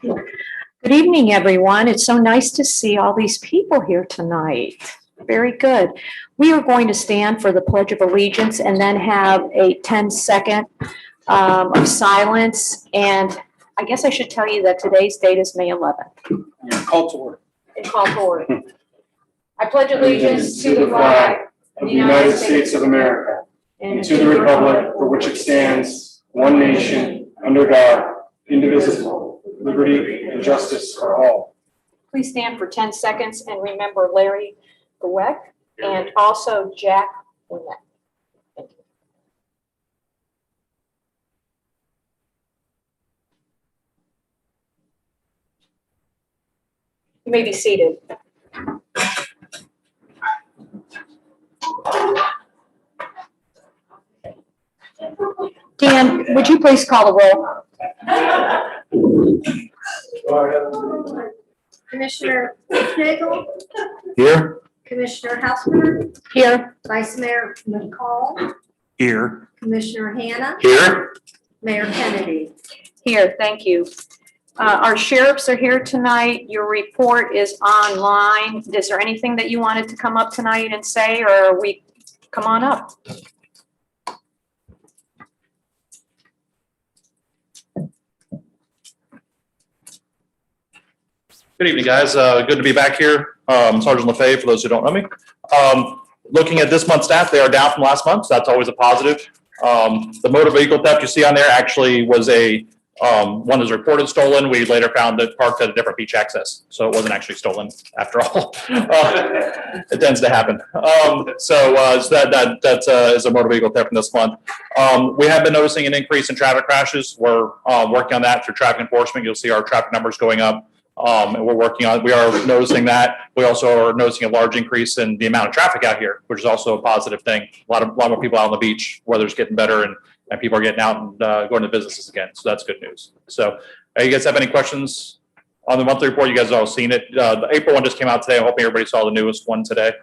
Good evening, everyone. It's so nice to see all these people here tonight. Very good. We are going to stand for the Pledge of Allegiance and then have a 10-second of silence. And I guess I should tell you that today's date is May 11th. Call to order. It's called to order. I pledge allegiance to the flag of the United States of America and to the republic for which it stands, one nation, under God, indivisible, with liberty and justice for all. Please stand for 10 seconds and remember Larry Gweck and also Jack Winnett. Thank you. You may be seated. Dan, would you please call the roll? Commissioner Nagel, Here. Commissioner Houseman, Here. Vice Mayor McCall, Here. Commissioner Hannah, Here. Mayor Kennedy. Here, thank you. Our sheriffs are here tonight. Your report is online. Is there anything that you wanted to come up tonight and say, or are we, come on up? Good evening, guys. Good to be back here. Sergeant LaFay, for those who don't know me. Looking at this month's stats, they are down from last month, so that's always a positive. The motor vehicle theft you see on there actually was one that was reported stolen. We later found it parked at a different beach access, so it wasn't actually stolen after all. It tends to happen. So that is a motor vehicle theft from this month. We have been noticing an increase in traffic crashes. We're working on that through traffic enforcement. You'll see our traffic numbers going up. And we are noticing that. We also are noticing a large increase in the amount of traffic out here, which is also a positive thing. A lot more people out on the beach, weather's getting better, and people are getting out and going to businesses again. So that's good news. So you guys have any questions on the monthly report? You guys have all seen it. The April one just came out today. I'm hoping everybody saw the newest one today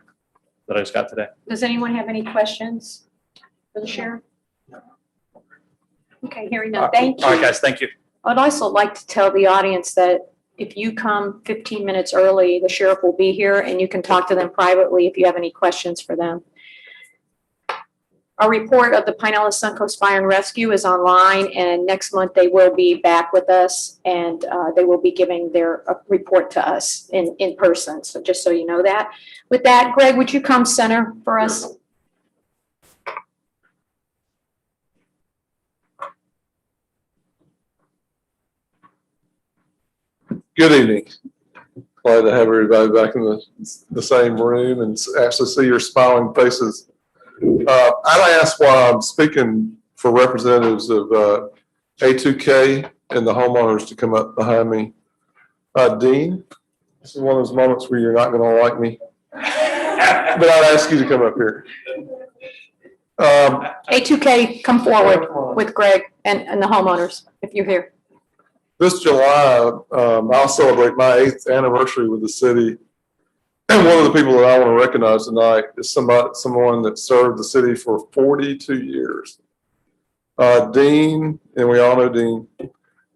that I just got today. Does anyone have any questions for the sheriff? Okay, hearing none. Thank you. All right, guys, thank you. I'd also like to tell the audience that if you come 15 minutes early, the sheriff will be here and you can talk to them privately if you have any questions for them. Our report of the Pinellas Suncoast Fire and Rescue is online, and next month they will be back with us, and they will be giving their report to us in person. So just so you know that. With that, Greg, would you come center for us? Good evening. Glad to have everybody back in the same room and actually see your smiling faces. I'd ask while I'm speaking for representatives of A2K and the homeowners to come up behind me. Dean, this is one of those moments where you're not going to like me, but I'd ask you to come up here. A2K, come forward with Greg and the homeowners if you're here. This July, I'll celebrate my 8th anniversary with the city. And one of the people that I want to recognize tonight is someone that served the city for 42 years. Dean, and we all know Dean.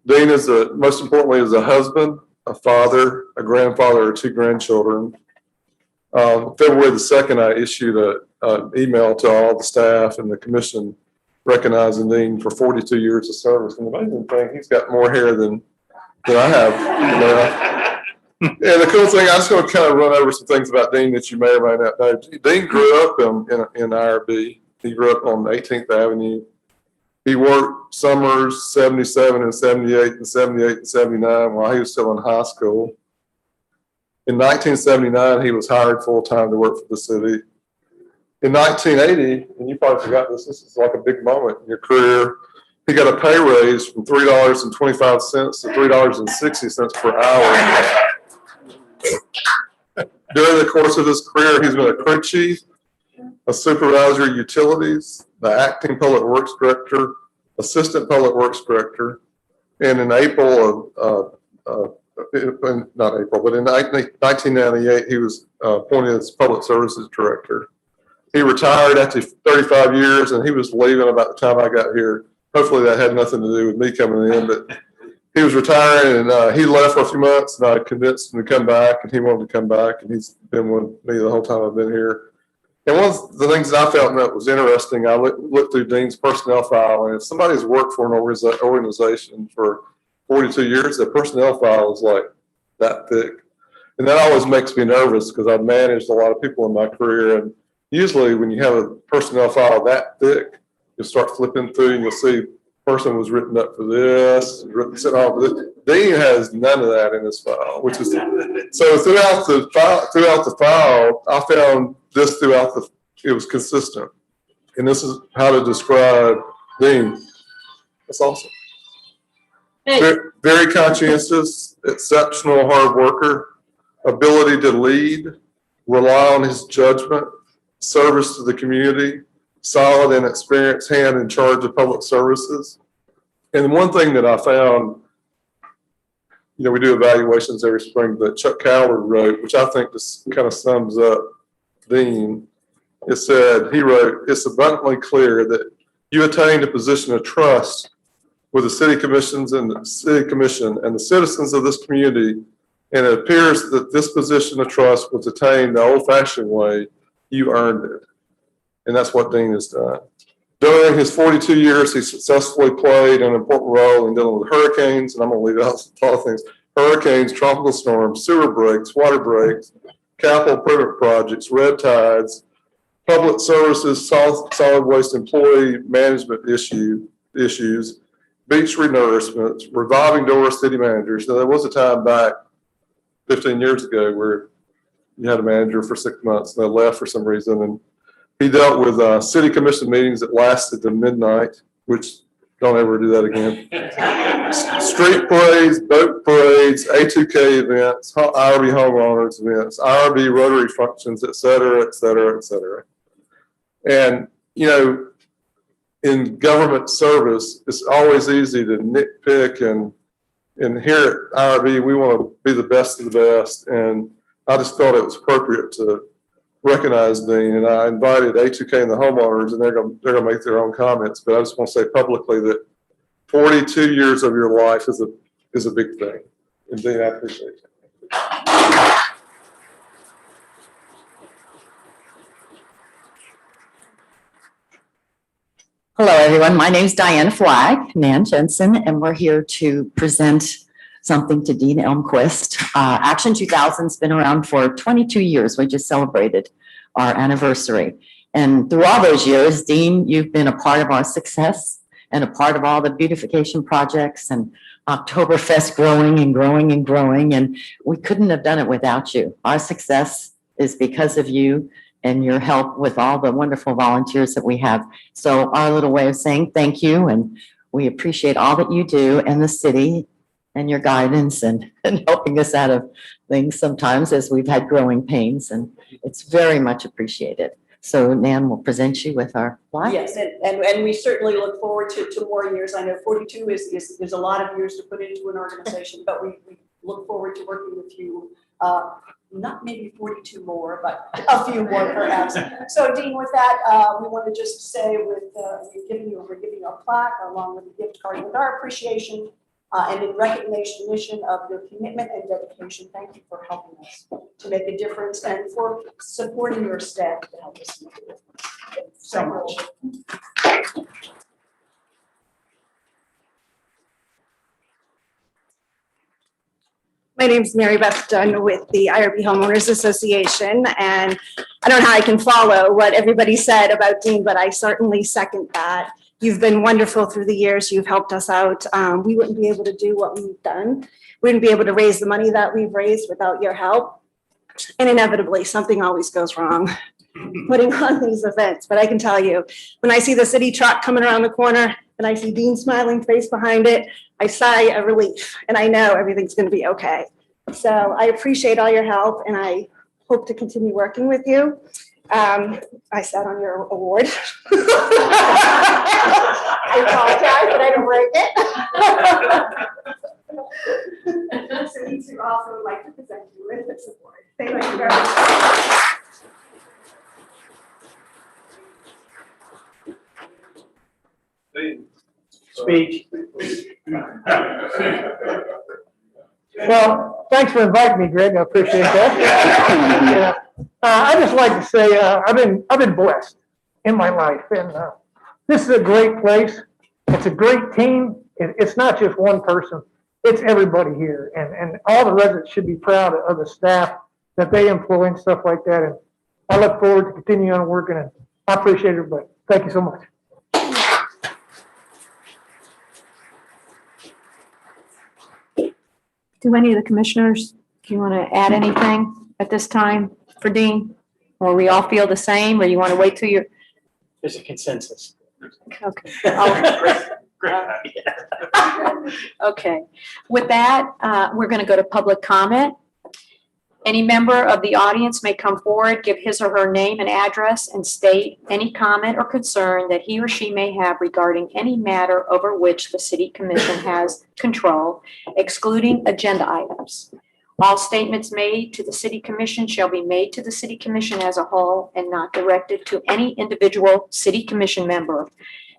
Dean is most importantly, is a husband, a father, a grandfather, of 2 grandchildren. February the 2nd, I issued an email to all the staff and the commission recognizing Dean for 42 years of service. And the amazing thing, he's got more hair than I have. And the cool thing, I just want to kind of run over some things about Dean that you may or may not know. Dean grew up in IRB. He grew up on 18th Avenue. He worked summers 77 and 78 and 78 and 79 while he was still in high school. In 1979, he was hired full-time to work for the city. In 1980, and you probably forgot this is like a big moment in your career, he got a pay raise from $3.25 to $3.60 per hour. During the course of his career, he's been a crew chief, a supervisor of utilities, the acting public works director, assistant public works director, and in April of, not April, but in 1998, he was appointed as public services director. He retired after 35 years, and he was leaving about the time I got here. Hopefully that had nothing to do with me coming in, but he was retiring and he left for a few months and I convinced him to come back and he wanted to come back and he's been with me the whole time I've been here. And one of the things that I felt that was interesting, I looked through Dean's personnel file, and if somebody's worked for an organization for 42 years, the personnel file is like that thick. And that always makes me nervous because I've managed a lot of people in my career. And usually when you have a personnel file that thick, you'll start flipping through and you'll see person was written up for this, sent off for this. Dean has none of that in his file, which is so throughout the file, I found this it was consistent. And this is how to describe Dean. That's awesome. Very conscientious, exceptional hard worker, ability to lead, rely on his judgment, service to the community, solid and experienced hand in charge of public services. And one thing that I found, we do evaluations every spring that Chuck Coward wrote, which I think just kind of sums up Dean. He wrote, "It's abundantly clear that you attained a position of trust with the city commission and the citizens of this community, and it appears that this position of trust was attained the old-fashioned way. You earned it." And that's what Dean has done. During his 42 years, he successfully played an important role in dealing with hurricanes, and I'm going to leave out a lot of things: hurricanes, tropical storms, sewer breaks, water breaks, capital improvement projects, red tides, public services, solid waste employee management issues, beach renourishment, revolving door city managers. Now, there was a time back 15 years ago where you had a manager for 6 months and they left for some reason. And he dealt with city commission meetings that lasted to midnight, which don't ever do that again. Street parades, boat parades, A2K events, IRB homeowners events, IRB Rotary functions, et cetera, et cetera, et cetera. And, in government service, it's always easy to nitpick and here at IRB, we want to be the best of the best. And I just thought it was appropriate to recognize Dean, and I invited A2K and the homeowners, and they're going to make their own comments. But I just want to say publicly that 42 years of your life is a big thing. And Dean, I appreciate it. Hello, everyone. My name is Diana Flagg, Nan Jensen, and we're here to present something to Dean Elmquist. Action 2000's been around for 22 years. We just celebrated our anniversary. And through all those years, Dean, you've been a part of our success and a part of all the beautification projects and Oktoberfest growing and growing and growing. And we couldn't have done it without you. Our success is because of you and your help with all the wonderful volunteers that we have. So our little way of saying thank you, and we appreciate all that you do in the city and your guidance and helping us out of things sometimes as we've had growing pains, and it's very much appreciated. So Nan will present you with our plaque. Yes, and we certainly look forward to more years. I know 42 is a lot of years to put into an organization, but we look forward to working with you. Not maybe 42 more, but a few more perhaps. So Dean, with that, we want to just say we're giving you a plaque along with a gift card with our appreciation and in recognition of your commitment and dedication. Thank you for helping us to make a difference and for supporting your staff to help us do it. Thank you so much. My name's Mary Beth Dunn with the IRB Homeowners Association, and I don't know how I can follow what everybody said about Dean, but I certainly second that. You've been wonderful through the years. You've helped us out. We wouldn't be able to do what we've done. We wouldn't be able to raise the money that we've raised without your help. And inevitably, something always goes wrong putting on these events. But I can tell you, when I see the city truck coming around the corner and I see Dean's smiling face behind it, I sigh a relief, and I know everything's going to be okay. So I appreciate all your help, and I hope to continue working with you. I sat on your award. I apologize, but I didn't break it. So these two also would like to present you with this award. Thank you very much. Speech. Well, thanks for inviting me, Greg. I appreciate that. I just like to say, I've been blessed in my life, and this is a great place. It's a great team. It's not just one person. It's everybody here, and all the residents should be proud of the staff that they employ and stuff like that. And I look forward to continuing on working, and I appreciate everybody. Thank you so much. Do any of the commissioners, do you want to add anything at this time for Dean? Or we all feel the same, or you want to wait till you're, There's a consensus. okay. Okay, with that, we're going to go to public comment. Any member of the audience may come forward, give his or her name and address, and state any comment or concern that he or she may have regarding any matter over which the city commission has control, excluding agenda items. All statements made to the city commission shall be made to the city commission as a whole and not directed to any individual city commission member.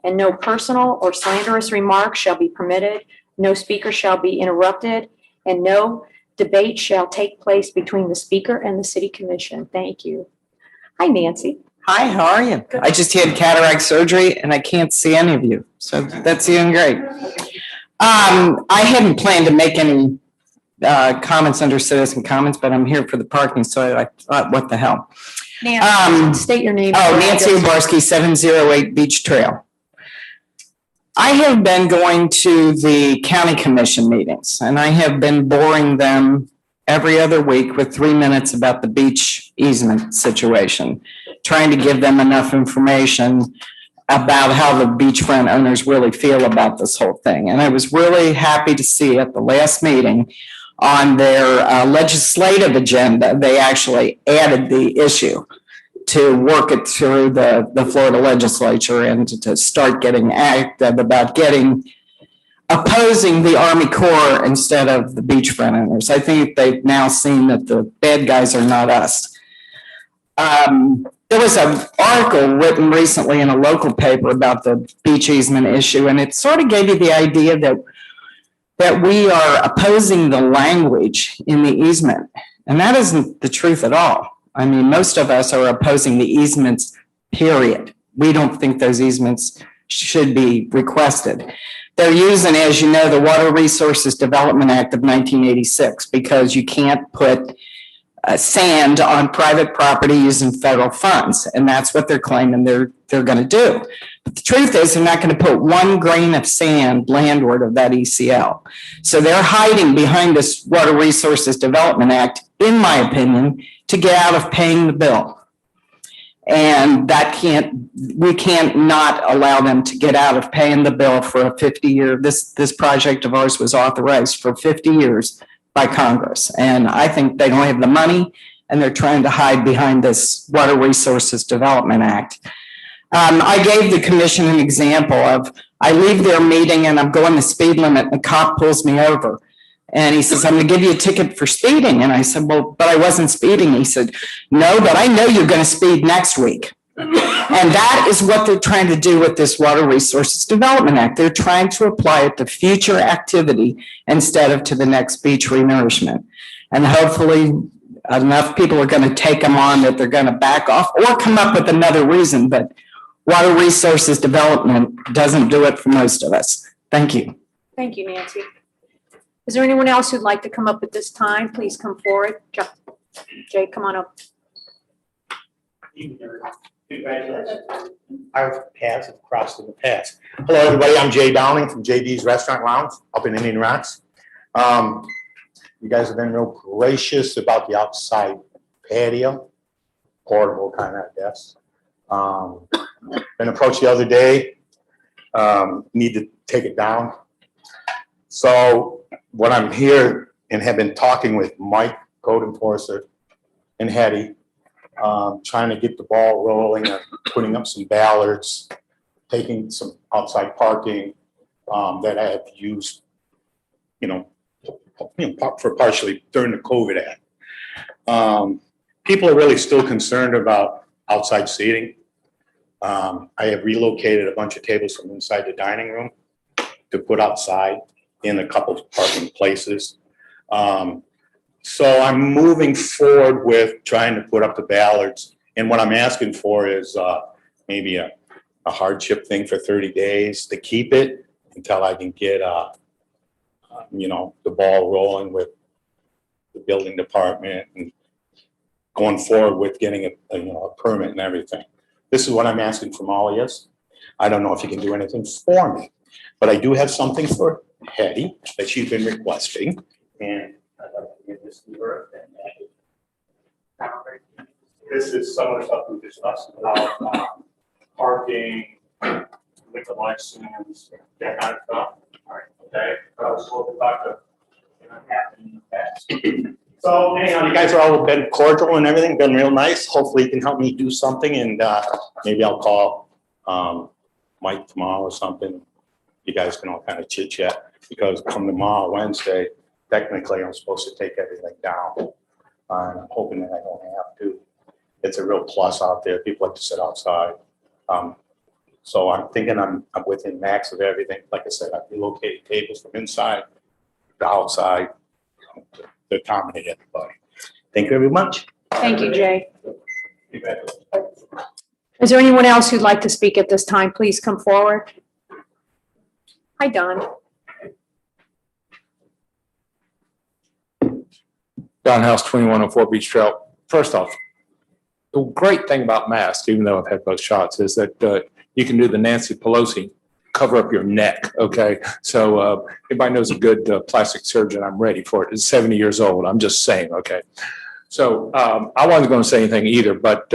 And no personal or slanderous remarks shall be permitted, no speaker shall be interrupted, and no debate shall take place between the speaker and the city commission. Thank you. Hi, Nancy. Hi, how are you? I just had cataract surgery and I can't see any of you, so that's even great. I hadn't planned to make any comments under citizen comments, but I'm here for the parking, so I thought, what the hell? Nancy, state your name. Oh, Nancy Ubarski, 708 Beach Trail. I have been going to the county commission meetings, and I have been boring them every other week with 3 minutes about the beach easement situation, trying to give them enough information about how the beachfront owners really feel about this whole thing. And I was really happy to see at the last meeting on their legislative agenda, they actually added the issue to work it through the Florida legislature and to start getting active about opposing the Army Corps instead of the beachfront owners. I think they've now seen that the bad guys are not us. There was an article written recently in a local paper about the beach easement issue, and it sort of gave you the idea that we are opposing the language in the easement, and that isn't the truth at all. I mean, most of us are opposing the easements, period. We don't think those easements should be requested. They're using, as you know, the Water Resources Development Act of 1986 because you can't put sand on private property using federal funds, and that's what they're claiming they're going to do. But the truth is, they're not going to put 1 grain of sand landward of that ECL. So they're hiding behind this Water Resources Development Act, in my opinion, to get out of paying the bill. And we can't not allow them to get out of paying the bill for a 50-year, this project of ours was authorized for 50 years by Congress. And I think they don't have the money and they're trying to hide behind this Water Resources Development Act. I gave the commission an example of, I leave their meeting and I'm going the speed limit and the cop pulls me over. And he says, I'm going to give you a ticket for speeding. And I said, well, but I wasn't speeding. He said, no, but I know you're going to speed next week. And that is what they're trying to do with this Water Resources Development Act. They're trying to apply it to future activity instead of to the next beach renourishment. And hopefully enough people are going to take them on that they're going to back off or come up with another reason. But Water Resources Development doesn't do it for most of us. Thank you. Thank you, Nancy. Is there anyone else who'd like to come up at this time? Please come forward. Jay, come on up. Our paths have crossed in the past. Hello, everybody. I'm Jay Downing from JD's Restaurant Lounge up in Indian Rocks. You guys have been real gracious about the outside patio, portable kind of, I guess. Been approached the other day, need to take it down. So what I'm here and have been talking with Mike, code enforcer, and Hetty, trying to get the ball rolling, putting up some ballards, taking some outside parking that I have used, for partially during the COVID act. People are really still concerned about outside seating. I have relocated a bunch of tables from inside the dining room to put outside in a couple of parking places. So I'm moving forward with trying to put up the ballards. And what I'm asking for is maybe a hardship thing for 30 days to keep it until I can get, the ball rolling with the building department and going forward with getting a permit and everything. This is what I'm asking from all of you. I don't know if you can do anything for me, but I do have something for Hetty that she's been requesting. And I'd like to give this to her. This is some of the stuff we discussed about parking, liquor license, that kind of stuff. All right, okay. So we'll talk to happen in the past. So anyhow, you guys are all been cordial and everything, been real nice. Hopefully you can help me do something, and maybe I'll call Mike tomorrow or something. You guys can all kind of chit chat, because come tomorrow, Wednesday, technically I'm supposed to take everything down. I'm hoping that I don't have to. It's a real plus out there. People like to sit outside. So I'm thinking I'm within max of everything. Like I said, I've relocated tables from inside to outside to accommodate everybody. Thank you very much. Thank you, Jay. You bet. Is there anyone else who'd like to speak at this time? Please come forward. Hi, Don. Don House, 2104 Beach Trail. First off, the great thing about masks, even though I've had both shots, is that you can do the Nancy Pelosi, cover up your neck, okay? So everybody knows a good plastic surgeon. I'm ready for it. It's 70 years old. I'm just saying, okay? So I wasn't going to say anything either, but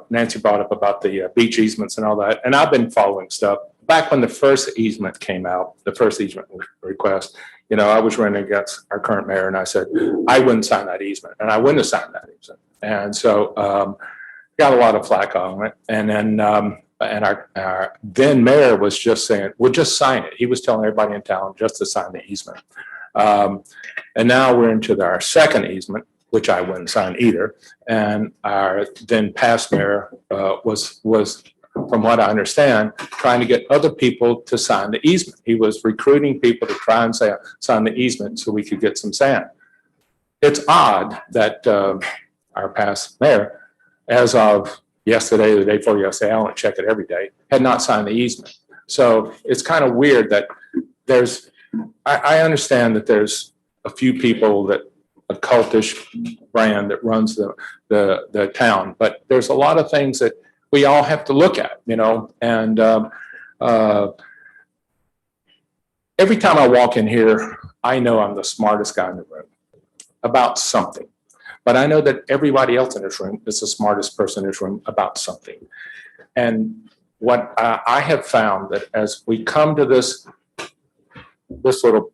Nancy brought up about the beach easements and all that, and I've been following stuff. Back when the first easement came out, the first easement request, I was running against our current mayor, and I said, I wouldn't sign that easement, and I wouldn't have signed that easement. And so got a lot of flack on it. And then and our then mayor was just saying, well, just sign it. He was telling everybody in town just to sign the easement. And now we're into our second easement, which I wouldn't sign either. And our then past mayor was, from what I understand, trying to get other people to sign the easement. He was recruiting people to try and sign the easement so we could get some sand. It's odd that our past mayor, as of yesterday, the day before yesterday, I don't check it every day, had not signed the easement. So it's kind of weird that I understand that there's a few people that a cultish brand that runs the town, but there's a lot of things that we all have to look at, and every time I walk in here, I know I'm the smartest guy in the room about something. But I know that everybody else in this room is the smartest person in this room about something. And what I have found that as we come to this little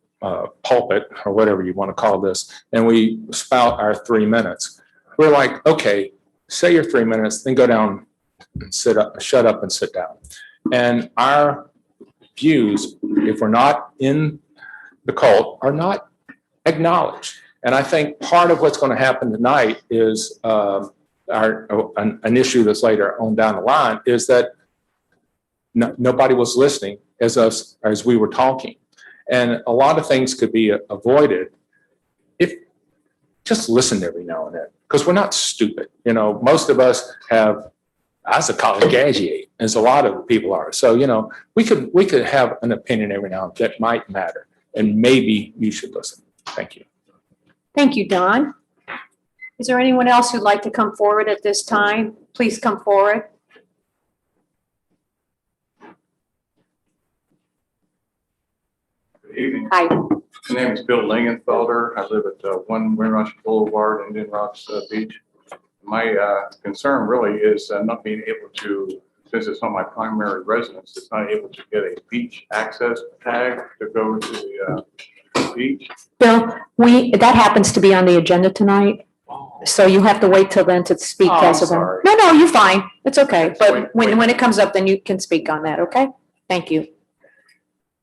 pulpit, or whatever you want to call this, and we spout our 3 minutes, we're like, okay, say your 3 minutes, then go down and shut up and sit down. And our views, if we're not in the cult, are not acknowledged. And I think part of what's going to happen tonight is an issue that's later on down the line is that nobody was listening as we were talking. And a lot of things could be avoided if just listened every now and then, because we're not stupid. Most of us have, as a college graduate, as a lot of people are. So, we could have an opinion every now and then that might matter. And maybe you should listen. Thank you. Thank you, Don. Is there anyone else who'd like to come forward at this time? Please come forward. Good evening. Hi. My name is Bill Lingenfelder. I live at 1 Windrush Boulevard, Indian Rocks Beach. My concern really is not being able to, since it's not my primary residence, it's not able to get a beach access tag to go to the beach. Bill, that happens to be on the agenda tonight, so you have to wait till then to speak. Oh, I'm Councilman. sorry. No, you're fine. It's okay. But Wait. when it comes up, then you can speak on that, okay? Thank you.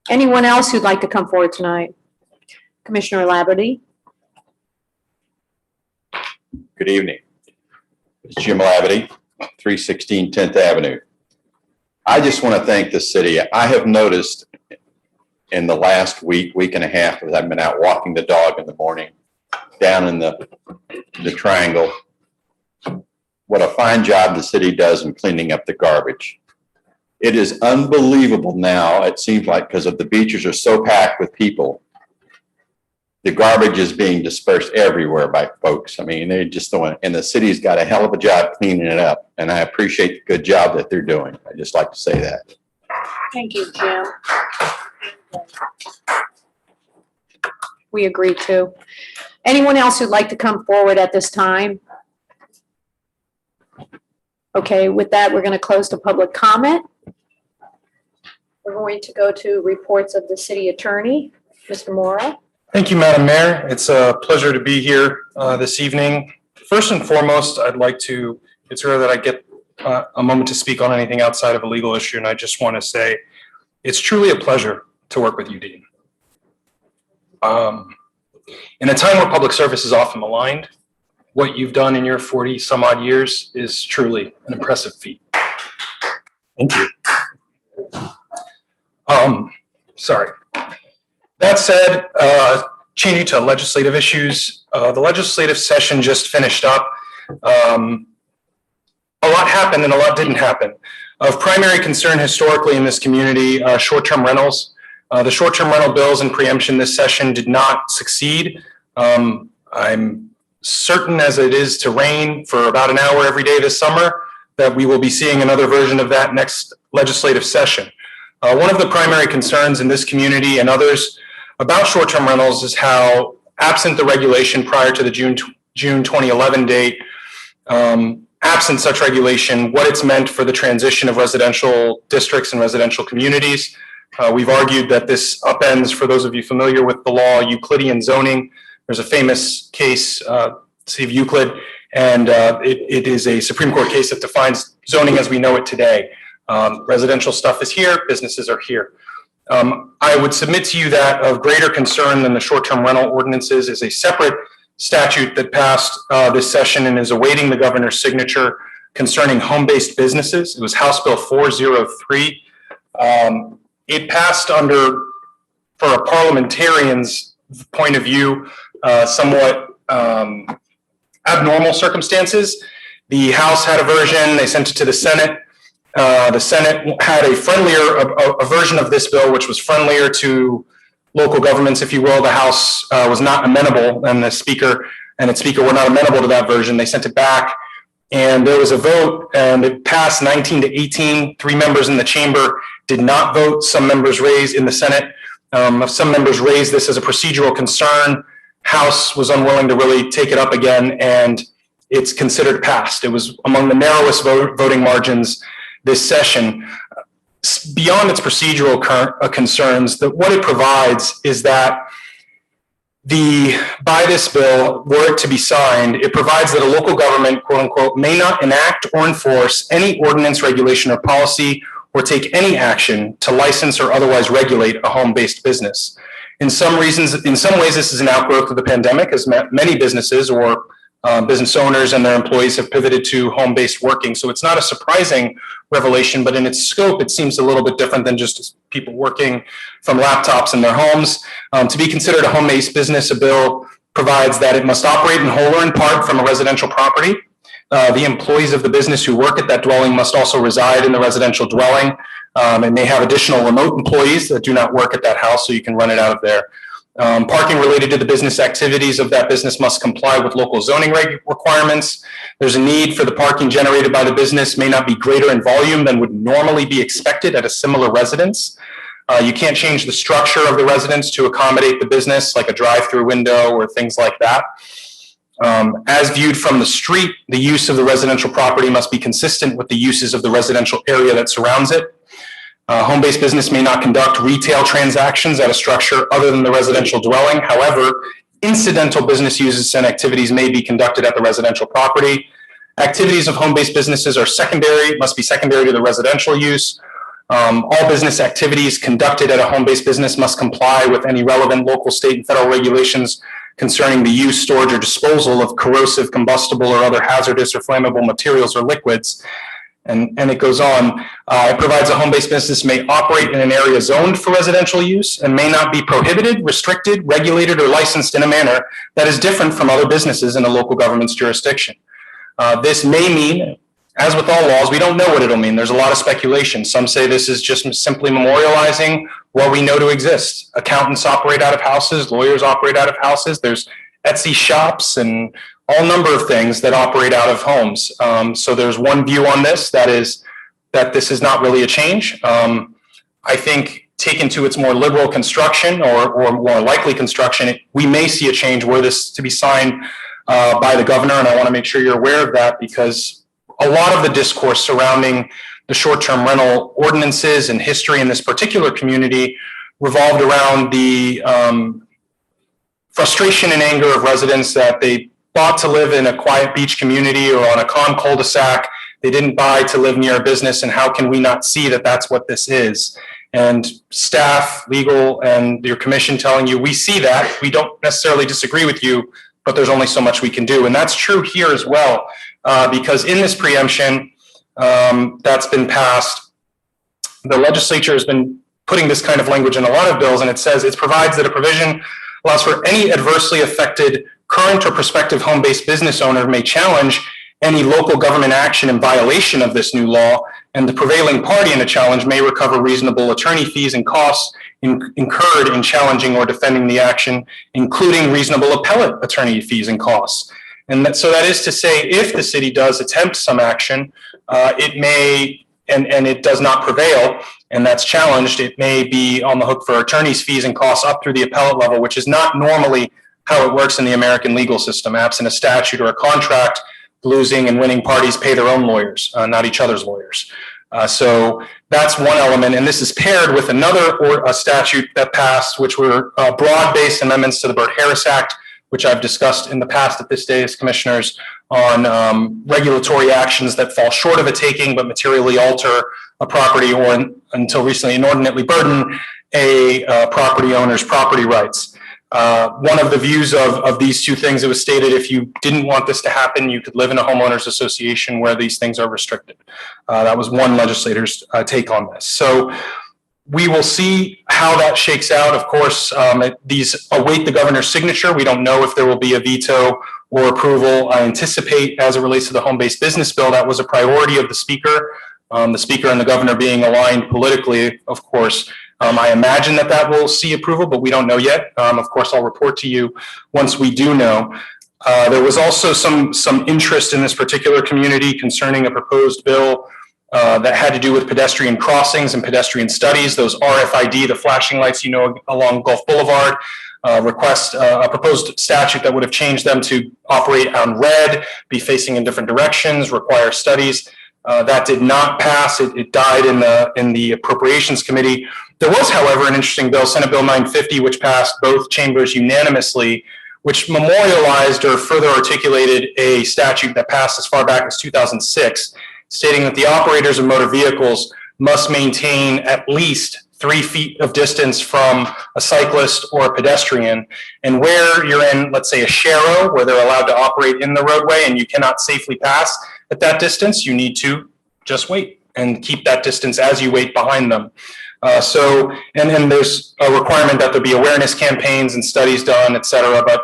Anyone else who'd like to come forward tonight? Commissioner Laverty? Good evening. It's Jim Laverty, 316 10th Avenue. I just want to thank the city. I have noticed in the last week and a half, as I've been out walking the dog in the morning, down in the triangle, what a fine job the city does in cleaning up the garbage. It is unbelievable now, it seems like, because of the beaches are so packed with people, the garbage is being dispersed everywhere by folks. I mean, they just don't, and the city's got a hell of a job cleaning it up. And I appreciate the good job that they're doing. I just like to say that. Thank you, Jim. We agree too. Anyone else who'd like to come forward at this time? Okay, with that, we're going to close the public comment. We're going to go to reports of the city attorney, Mr. Mora. Thank you, Madam Mayor. It's a pleasure to be here this evening. First and foremost, I'd like to, it's rare that I get a moment to speak on anything outside of a legal issue, and I just want to say it's truly a pleasure to work with you, Dean. In a time where public service is often maligned, what you've done in your 40 some odd years is truly an impressive feat. Thank you. Sorry. That said, changing to legislative issues, the legislative session just finished up. A lot happened and a lot didn't happen. Of primary concern historically in this community, short-term rentals. The short-term rental bills and preemption this session did not succeed. I'm certain, as it is to rain for about an hour every day this summer, that we will be seeing another version of that next legislative session. One of the primary concerns in this community and others about short-term rentals is how, absent the regulation prior to the June 2011 date, absent such regulation, what it's meant for the transition of residential districts and residential communities. We've argued that this upends, for those of you familiar with the law, Euclidean zoning. There's a famous case, City of Euclid, and it is a Supreme Court case that defines zoning as we know it today. Residential stuff is here, businesses are here. I would submit to you that of greater concern than the short-term rental ordinances is a separate statute that passed this session and is awaiting the governor's signature concerning home-based businesses. It was House Bill 403. It passed under, for a parliamentarian's point of view, somewhat abnormal circumstances. The House had a version, they sent it to the Senate. The Senate had a version of this bill, which was friendlier to local governments, if you will. The House was not amenable, and the Speaker and its Speaker were not amenable to that version. They sent it back, and there was a vote, and it passed 19 to 18. 3 members in the chamber did not vote. Some members raised in the Senate. Some members raised this as a procedural concern. House was unwilling to really take it up again, and it's considered passed. It was among the narrowest voting margins this session. Beyond its procedural concerns, what it provides is that by this bill, were it to be signed, it provides that a local government, quote unquote, may not enact or enforce any ordinance, regulation, or policy, or take any action to license or otherwise regulate a home-based business. In some ways, this is an outgrowth of the pandemic, as many businesses or business owners and their employees have pivoted to home-based working. So it's not a surprising revelation, but in its scope, it seems a little bit different than just people working from laptops in their homes. To be considered a home-based business, a bill provides that it must operate in whole or in part from a residential property. The employees of the business who work at that dwelling must also reside in the residential dwelling. It may have additional remote employees that do not work at that house, so you can run it out of there. Parking related to the business activities of that business must comply with local zoning requirements. There's a need for the parking generated by the business may not be greater in volume than would normally be expected at a similar residence. You can't change the structure of the residence to accommodate the business, like a drive-through window or things like that. As viewed from the street, the use of the residential property must be consistent with the uses of the residential area that surrounds it. Home-based business may not conduct retail transactions at a structure other than the residential dwelling. However, incidental business uses and activities may be conducted at the residential property. Activities of home-based businesses are must be secondary to the residential use. All business activities conducted at a home-based business must comply with any relevant local, state, and federal regulations concerning the use, storage, or disposal of corrosive, combustible, or other hazardous or flammable materials or liquids. And it goes on. It provides a home-based business may operate in an area zoned for residential use and may not be prohibited, restricted, regulated, or licensed in a manner that is different from other businesses in a local government's jurisdiction. This may mean, as with all laws, we don't know what it'll mean. There's a lot of speculation. Some say this is just simply memorializing what we know to exist. Accountants operate out of houses, lawyers operate out of houses. There's Etsy shops and all number of things that operate out of homes. So there's one view on this, that is that this is not really a change. I think taken to its more liberal construction or more likely construction, we may see a change were this to be signed by the governor. And I want to make sure you're aware of that, because a lot of the discourse surrounding the short-term rental ordinances and history in this particular community revolved around the frustration and anger of residents that they bought to live in a quiet beach community or on a calm cul-de-sac. They didn't buy to live near a business, and how can we not see that that's what this is? And staff, legal, and your commission telling you, we see that, we don't necessarily disagree with you, but there's only so much we can do. And that's true here as well, because in this preemption that's been passed, the legislature has been putting this kind of language in a lot of bills, and it says it provides that a provision allows for any adversely affected current or prospective home-based business owner may challenge any local government action in violation of this new law, and the prevailing party in a challenge may recover reasonable attorney fees and costs incurred in challenging or defending the action, including reasonable appellate attorney fees and costs. And so that is to say, if the city does attempt some action, it may, and it does not prevail, and that's challenged, it may be on the hook for attorney's fees and costs up through the appellate level, which is not normally how it works in the American legal system. Absent a statute or a contract, losing and winning parties pay their own lawyers, not each other's lawyers. So that's one element, and this is paired with another statute that passed, which were broad-based amendments to the Burt-Harris Act, which I've discussed in the past at this stage, commissioners, on regulatory actions that fall short of a taking but materially alter a property or until recently inordinately burden a property owner's property rights. One of the views of these two things, it was stated if you didn't want this to happen, you could live in a homeowners association where these things are restricted. That was one legislator's take on this. So we will see how that shakes out. Of course, these await the governor's signature. We don't know if there will be a veto or approval. I anticipate, as it relates to the home-based business bill, that was a priority of the speaker and the governor being aligned politically, of course. I imagine that will see approval, but we don't know yet. Of course, I'll report to you once we do know. There was also some interest in this particular community concerning a proposed bill that had to do with pedestrian crossings and pedestrian studies. Those RFID, the flashing lights, along Gulf Boulevard, request a proposed statute that would have changed them to operate on red, be facing in different directions, require studies. That did not pass. It died in the Appropriations Committee. There was, however, an interesting bill, Senate Bill 950, which passed both chambers unanimously, which memorialized or further articulated a statute that passed as far back as 2006, stating that the operators of motor vehicles must maintain at least 3 feet of distance from a cyclist or a pedestrian. And where you're in, let's say, a sharo, where they're allowed to operate in the roadway and you cannot safely pass at that distance, you need to just wait and keep that distance as you wait behind them. And there's a requirement that there be awareness campaigns and studies done, et cetera, but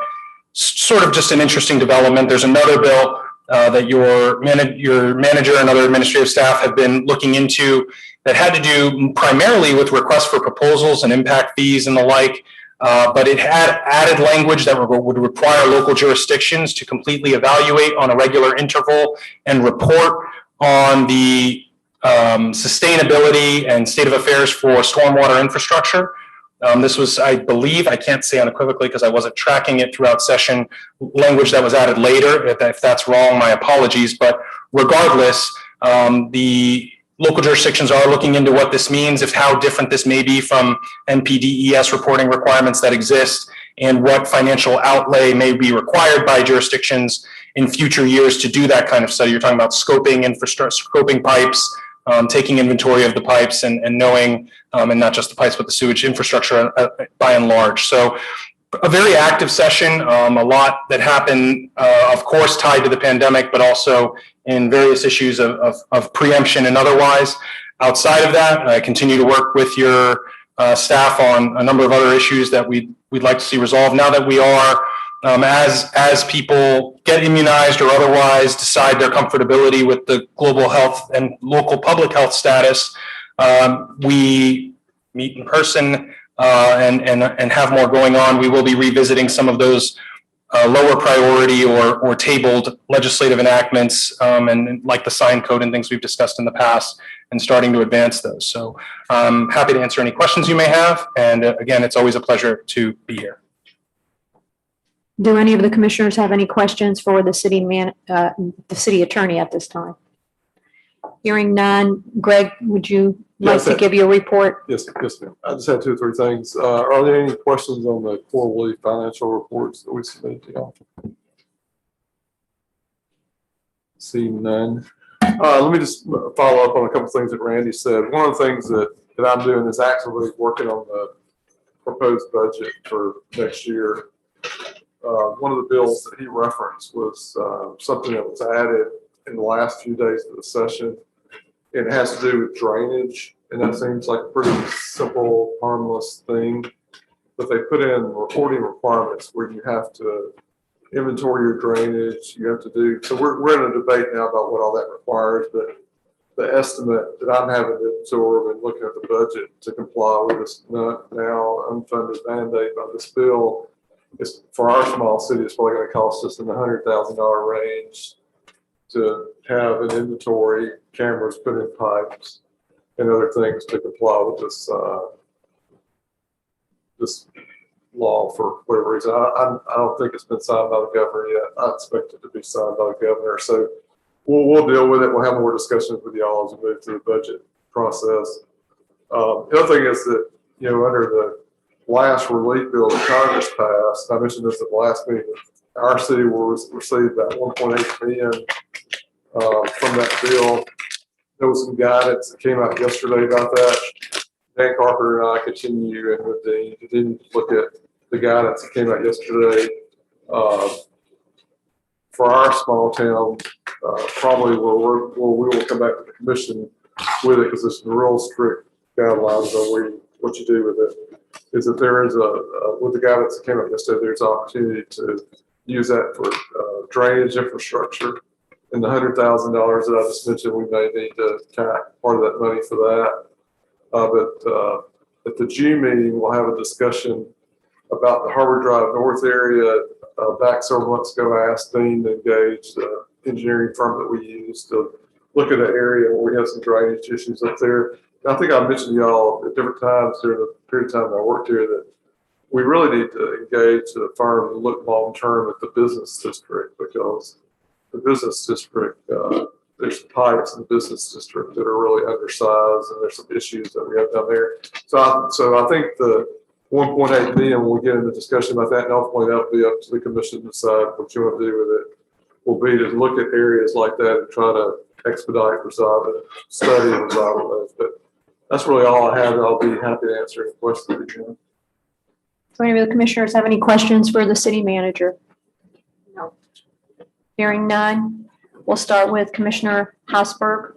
sort of just an interesting development. There's another bill that your manager and other administrative staff have been looking into that had to do primarily with requests for proposals and impact fees and the like, but it had added language that would require local jurisdictions to completely evaluate on a regular interval and report on the sustainability and state of affairs for stormwater infrastructure. This was, I believe, I can't say unequivocally because I wasn't tracking it throughout session, language that was added later. If that's wrong, my apologies. But regardless, the local jurisdictions are looking into what this means, how different this may be from NPDES reporting requirements that exist, and what financial outlay may be required by jurisdictions in future years to do that kind of study. You're talking about scoping infrastructure, scoping pipes, taking inventory of the pipes and knowing, and not just the pipes, but the sewage infrastructure by and large. So a very active session, a lot that happened, of course, tied to the pandemic, but also in various issues of preemption and otherwise. Outside of that, I continue to work with your staff on a number of other issues that we'd like to see resolved. Now that we are, as people get immunized or otherwise decide their comfortability with the global health and local public health status, we meet in person and have more going on. We will be revisiting some of those lower priority or tabled legislative enactments and like the sign code and things we've discussed in the past, and starting to advance those. So I'm happy to answer any questions you may have. And again, it's always a pleasure to be here. Do any of the commissioners have any questions for the city attorney at this time? Hearing none. Greg, would you like Yes, to give your report? Yes, ma'am. I just had 2 or 3 things. Are there any questions on the quarterly financial reports that we submitted to y'all? See none. Let me just follow up on a couple of things that Randy said. One of the things that I'm doing is actively working on the proposed budget for next year. One of the bills that he referenced was something that was added in the last few days of the session. It has to do with drainage, and that seems like a pretty simple, harmless thing. But they put in reporting requirements where you have to inventory your drainage, you have to do, so we're in a debate now about what all that requires, but the estimate that I'm having to absorb and looking at the budget to comply with this now unfunded mandate by this bill is, for our small city, it's probably going to cost us in the $100,000 range to have an inventory, cameras put in pipes, and other things to comply with this this law for whatever reason. I don't think it's been signed by the governor yet. I expect it to be signed by the governor. So we'll deal with it. We'll have more discussions with y'all as we move through the budget process. The other thing is that, you know, under the last relief bill that Congress passed, I mentioned this at the last meeting, our city will receive about $1.8 million from that bill. There was some guidance that came out yesterday about that. Dan Carpenter and I continue, and with Dean, to look at the guidance that came out yesterday. For our small town, probably we will come back to the commission with it, because there's some real strict guidelines on what you do with it. Is that there is with the guidance that came out yesterday, there's an opportunity to use that for drainage infrastructure. And the $100,000 that I just mentioned, we may need to tack part of that money for that. But at the June meeting, we'll have a discussion about the Harbor Drive North area. Back several months ago, I asked Dean to engage the engineering firm that we use to look at an area where we have some drainage issues up there. And I think I mentioned to y'all at different times during the period of time that I worked here that we really need to engage the firm and look long-term at the business district, because the business district, there's pipes in the business district that are really undersized, and there's some issues that we have down there. So I think the 1.8 million, when we get into discussion about that, and ultimately that'll be up to the commission to decide what you want to do with it, will be to look at areas like that and try to expedite, resolve it, study and resolve those. But that's really all I have. I'll be happy to answer any questions that you have. Do any of the commissioners have any questions for the city manager? No. Hearing none. We'll start with Commissioner Hosberg.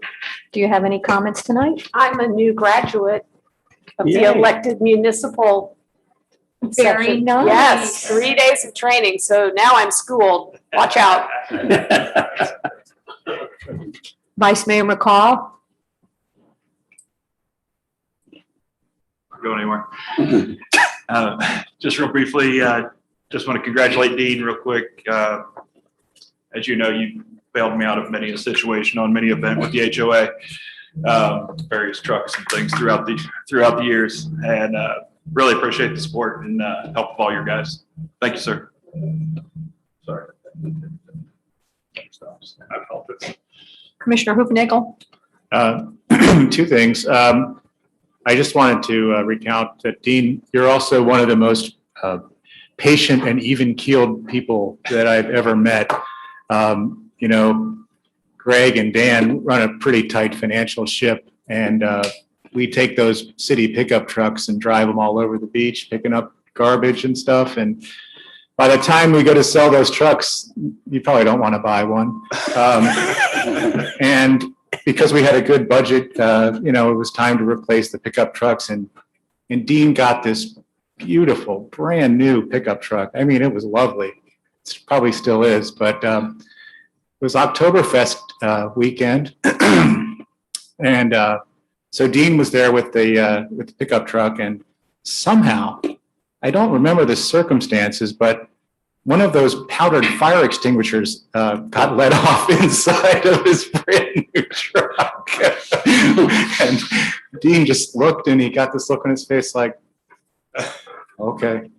Do you have any comments tonight? I'm a new graduate of the Yay. elected municipal. Very section. nice. Yes, 3 days of training, so now I'm schooled. Watch out. Vice Mayor McCall. Go anywhere. Just real briefly, just want to congratulate Dean real quick. As you know, you bailed me out of many a situation on many event with the HOA, various trucks and things throughout the years, and really appreciate the support and help of all your guys. Thank you, sir. Sorry. I felt it. Commissioner Hoofnagel. 2 things. I just wanted to recount that, Dean, you're also one of the most patient and even-keeled people that I've ever met. You know, Greg and Dan run a pretty tight financial ship, and we take those city pickup trucks and drive them all over the beach, picking up garbage and stuff. And by the time we go to sell those trucks, you probably don't want to buy one. And because we had a good budget, it was time to replace the pickup trucks, and Dean got this beautiful, brand new pickup truck. I mean, it was lovely. It probably still is, but it was Oktoberfest weekend. And so Dean was there with the pickup truck, and somehow, I don't remember the circumstances, but one of those powdered fire extinguishers got let off inside of his brand new truck. And Dean just looked, and he got this look on his face like, okay.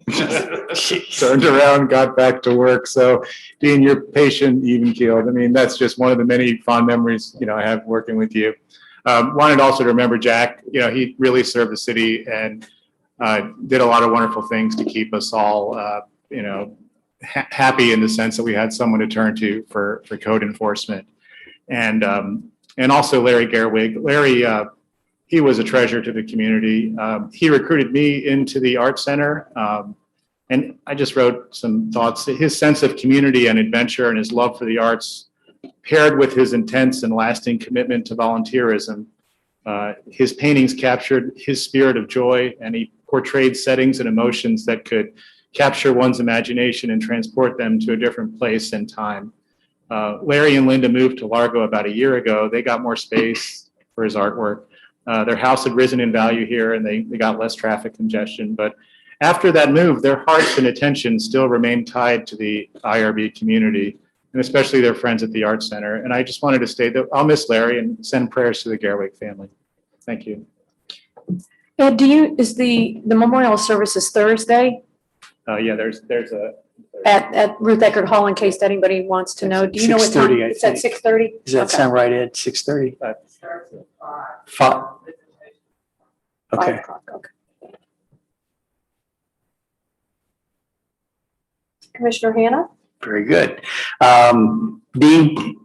Turned around, got back to work. So Dean, you're patient, even keeled. I mean, that's just one of the many fond memories, I have working with you. Wanted also to remember Jack, he really served the city and did a lot of wonderful things to keep us all, happy in the sense that we had someone to turn to for code enforcement. And also Larry Gerwig. Larry, he was a treasure to the community. He recruited me into the Art Center. And I just wrote some thoughts. His sense of community and adventure and his love for the arts, paired with his intense and lasting commitment to volunteerism. His paintings captured his spirit of joy, and he portrayed settings and emotions that could capture one's imagination and transport them to a different place and time. Larry and Linda moved to Largo about a year ago. They got more space for his artwork. Their house had risen in value here, and they got less traffic congestion. But after that move, their hearts and attention still remain tied to the IRB community, and especially their friends at the Art Center. And I just wanted to state that I'll miss Larry and send prayers to the Gerwig family. Thank you. Ed, is the memorial services Thursday Yeah, there's a. at Ruth Eckerd Hall, in case anybody wants to know? Do you know what time? 6:30, I It's at think. 6:30? Does that sound right, Ed? 6:30? 5. Okay. Okay. Commissioner Hannah? Very good. Dean,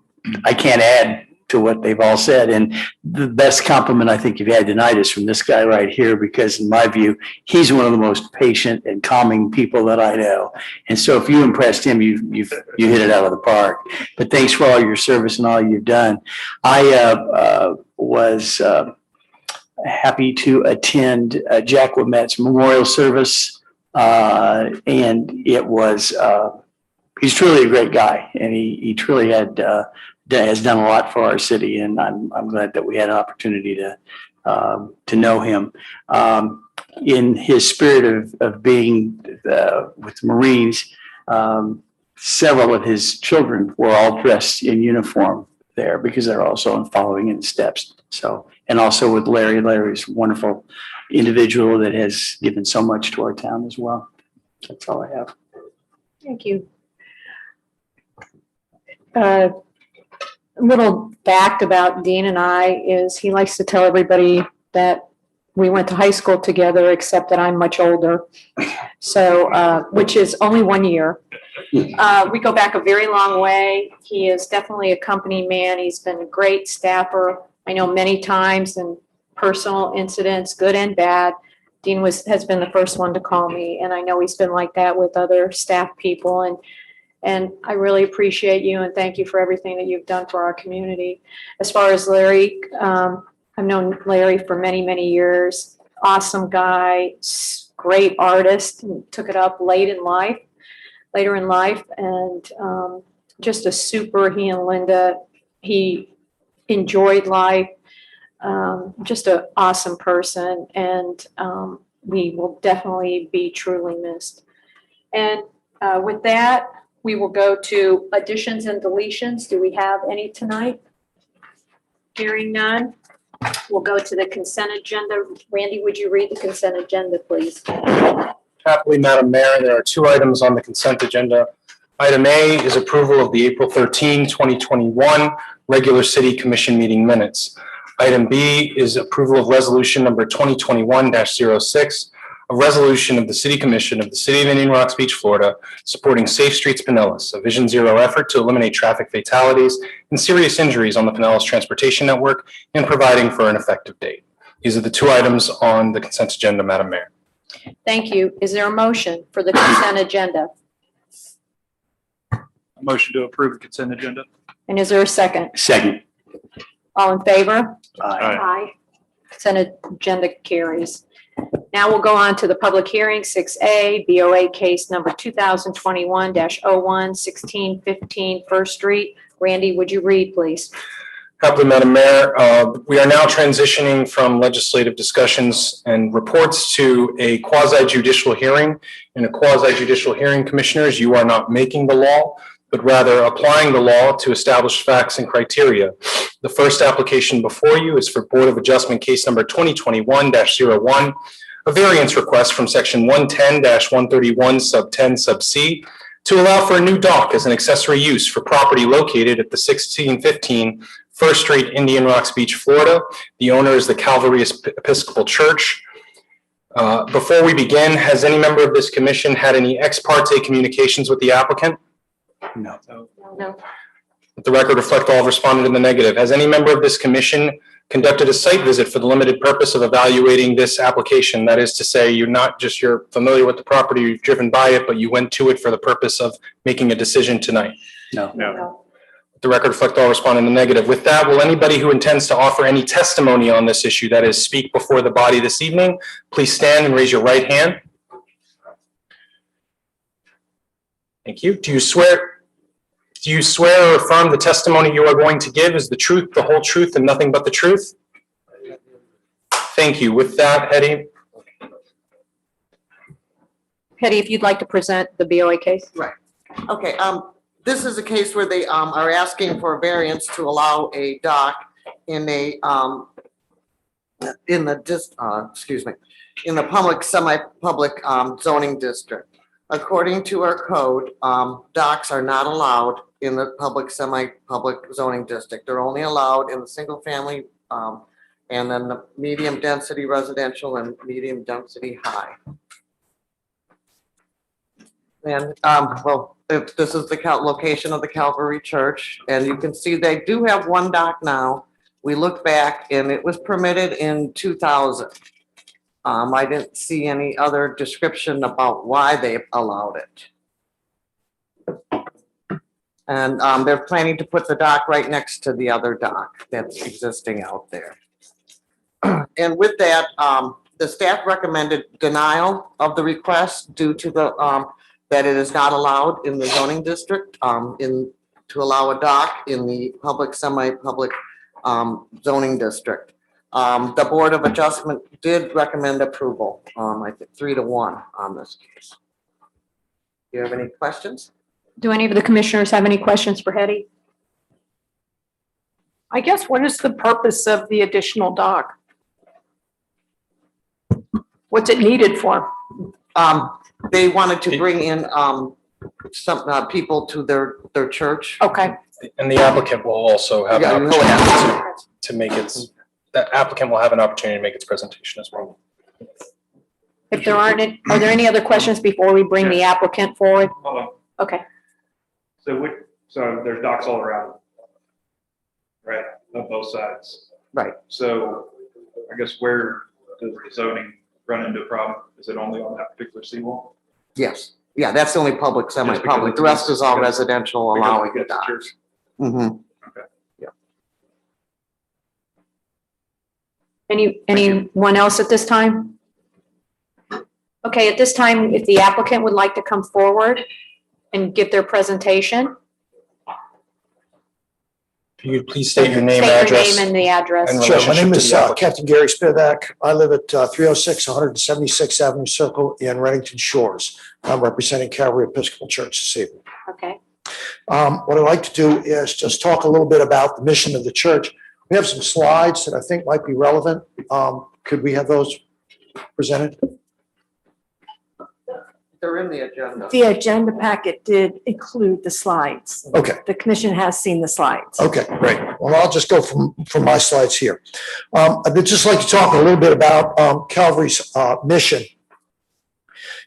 I can't add to what they've all said. And the best compliment I think you've had tonight is from this guy right here, because in my view, he's one of the most patient and calming people that I know. And so if you impressed him, you hit it out of the park. But thanks for all your service and all you've done. I was happy to attend Jack Womet's memorial service. And it was, he's truly a great guy, and he truly has done a lot for our city, and I'm glad that we had an opportunity to know him. In his spirit of being with the Marines, several of his children were all dressed in uniform there because they're also following in steps. So, and also with Larry's a wonderful individual that has given so much to our town as well. That's all I have. Thank you. A little fact about Dean and I is he likes to tell everybody that we went to high school together, except that I'm much older. So, which is only 1 year. We go back a very long way. He is definitely a company man. He's been a great staffer. I know many times and personal incidents, good and bad. Dean has been the first one to call me, and I know he's been like that with other staff people. And I really appreciate you and thank you for everything that you've done for our community. As far as Larry, I've known Larry for many, many years. Awesome guy, great artist, and took it up later in life, and just a super. He and Linda, he enjoyed life. Just an awesome person, and we will definitely be truly missed. And with that, we will go to additions and deletions. Do we have any tonight? Hearing none, we'll go to the consent agenda. Randy, would you read the consent agenda, please? Happily, Madam Mayor, there are 2 items on the consent agenda. Item A is approval of the April 13, 2021 regular city commission meeting minutes. Item B is approval of resolution number 2021-06, a resolution of the City Commission of the City of Indian Rocks Beach, Florida, supporting Safe Streets Pinellas, a Vision Zero effort to eliminate traffic fatalities and serious injuries on the Pinellas Transportation Network, and providing for an effective date. These are the 2 items on the consent agenda, Madam Mayor. Thank you. Is there a motion for the consent agenda? A motion to approve the consent agenda. And is there a second? Second. All in favor? Aye. Aye. Consent agenda carries. Now we'll go on to the public hearing, 6A, BOA case number 2021-01, 1615 First Street. Randy, would you read, please? Happily, Madam Mayor, we are now transitioning from legislative discussions and reports to a quasi judicial hearing. In a quasi judicial hearing, commissioners, you are not making the law, but rather applying the law to establish facts and criteria. The first application before you is for Board of Adjustment case number 2021-01, a variance request from section 110-131 sub 10 sub C to allow for a new dock as an accessory use for property located at the 1615 First Street, Indian Rocks Beach, Florida. The owner is the Calvary Episcopal Church. Before we begin, has any member of this commission had any ex parte communications with the applicant? No. No. Let the record reflect all have responded in the negative. Has any member of this commission conducted a site visit for the limited purpose of evaluating this application? That is to say, you're familiar with the property, you've driven by it, but you went to it for the purpose of making a decision tonight? No. No. The record reflect all respond in the negative. With that, will anybody who intends to offer any testimony on this issue, that is, speak before the body this evening, please stand and raise your right hand. Thank you. Do you swear or affirm the testimony you are going to give is the truth, the whole truth, and nothing but the truth? Thank you. With that, Hetty. Hetty, if you'd like to present the BOA case. Right. Okay, this is a case where they are asking for a variance to allow a dock in a in the public, semi-public zoning district. According to our code, docks are not allowed in the public, semi-public zoning district. They're only allowed in the single family and then the medium density residential and medium density high. And, well, if this is the location of the Calvary Church, and you can see they do have one dock now. We looked back and it was permitted in 2000. I didn't see any other description about why they allowed it. And they're planning to put the dock right next to the other dock that's existing out there. And with that, the staff recommended denial of the request due to the that it is not allowed in the zoning district to allow a dock in the public, semi-public zoning district. The Board of Adjustment did recommend approval, I think 3-1 on this case. Do you have any questions? Do any of the commissioners have any questions for Hetty? I guess what is the purpose of the additional dock? What's it needed for? They wanted to bring in some people to their church. Okay. And the applicant will also have an opportunity to make its, the applicant will have an opportunity to make its presentation as well. If there aren't, are there any other questions before we bring the applicant forward? Hold on. Okay. So there's docks all around, right, on both sides. Right. So I guess where does the zoning run into a problem? Is it only on that particular seawall? Yes, yeah, that's the only public, semi-public. The rest is all residential allowing the docks. Mm-hmm. Okay. Yeah. Anyone else at this time? Okay, at this time, if the applicant would like to come forward and give their presentation. If you could please state your name, State address. your name and the address. and Sure, my relationship name to is the applicant. Captain Gary Spivak. I live at 306 176th Avenue Circle in Reddington Shores. I'm representing Calvary Episcopal Church this evening. Okay. What I'd like to do is just talk a little bit about the mission of the church. We have some slides that I think might be relevant. Could we have those presented? They're in the agenda. The agenda packet did include the slides. Okay. The commission has seen the slides. Okay, great. Well, I'll just go from my slides here. I'd just like to talk a little bit about Calvary's mission.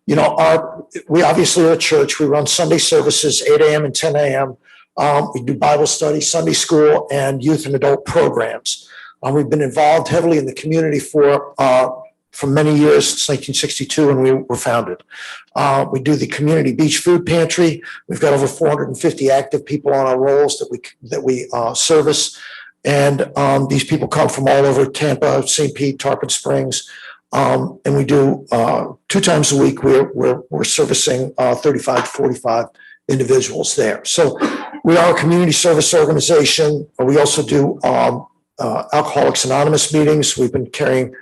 You know, we obviously are a church. We run Sunday services, 8 a.m. and 10 a.m. We do Bible study, Sunday school, and youth and adult programs. We've been involved heavily in the community for for many years, since 1962 when we were founded. We do the community beach food pantry. We've got over 450 active people on our rolls that we service. And these people come from all over Tampa, St. Pete, Tarpon Springs. And we do 2 times a week, we're servicing 35 to 45 individuals there. So we are a community service organization. We also do Alcoholics Anonymous meetings. We've been carrying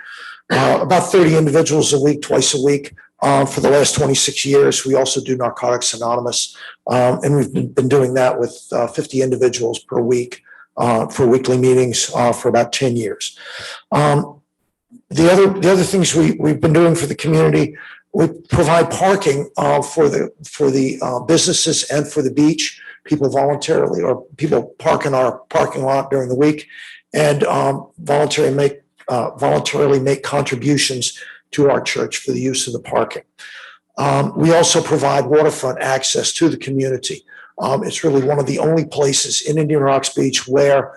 about 30 individuals a week, twice a week for the last 26 years. We also do Narcotics Anonymous. And we've been doing that with 50 individuals per week for weekly meetings for about 10 years. The other things we've been doing for the community, we provide parking for the businesses and for the beach. People voluntarily, or people park in our parking lot during the week, and voluntarily make contributions to our church for the use of the parking. We also provide waterfront access to the community. It's really one of the only places in Indian Rocks Beach where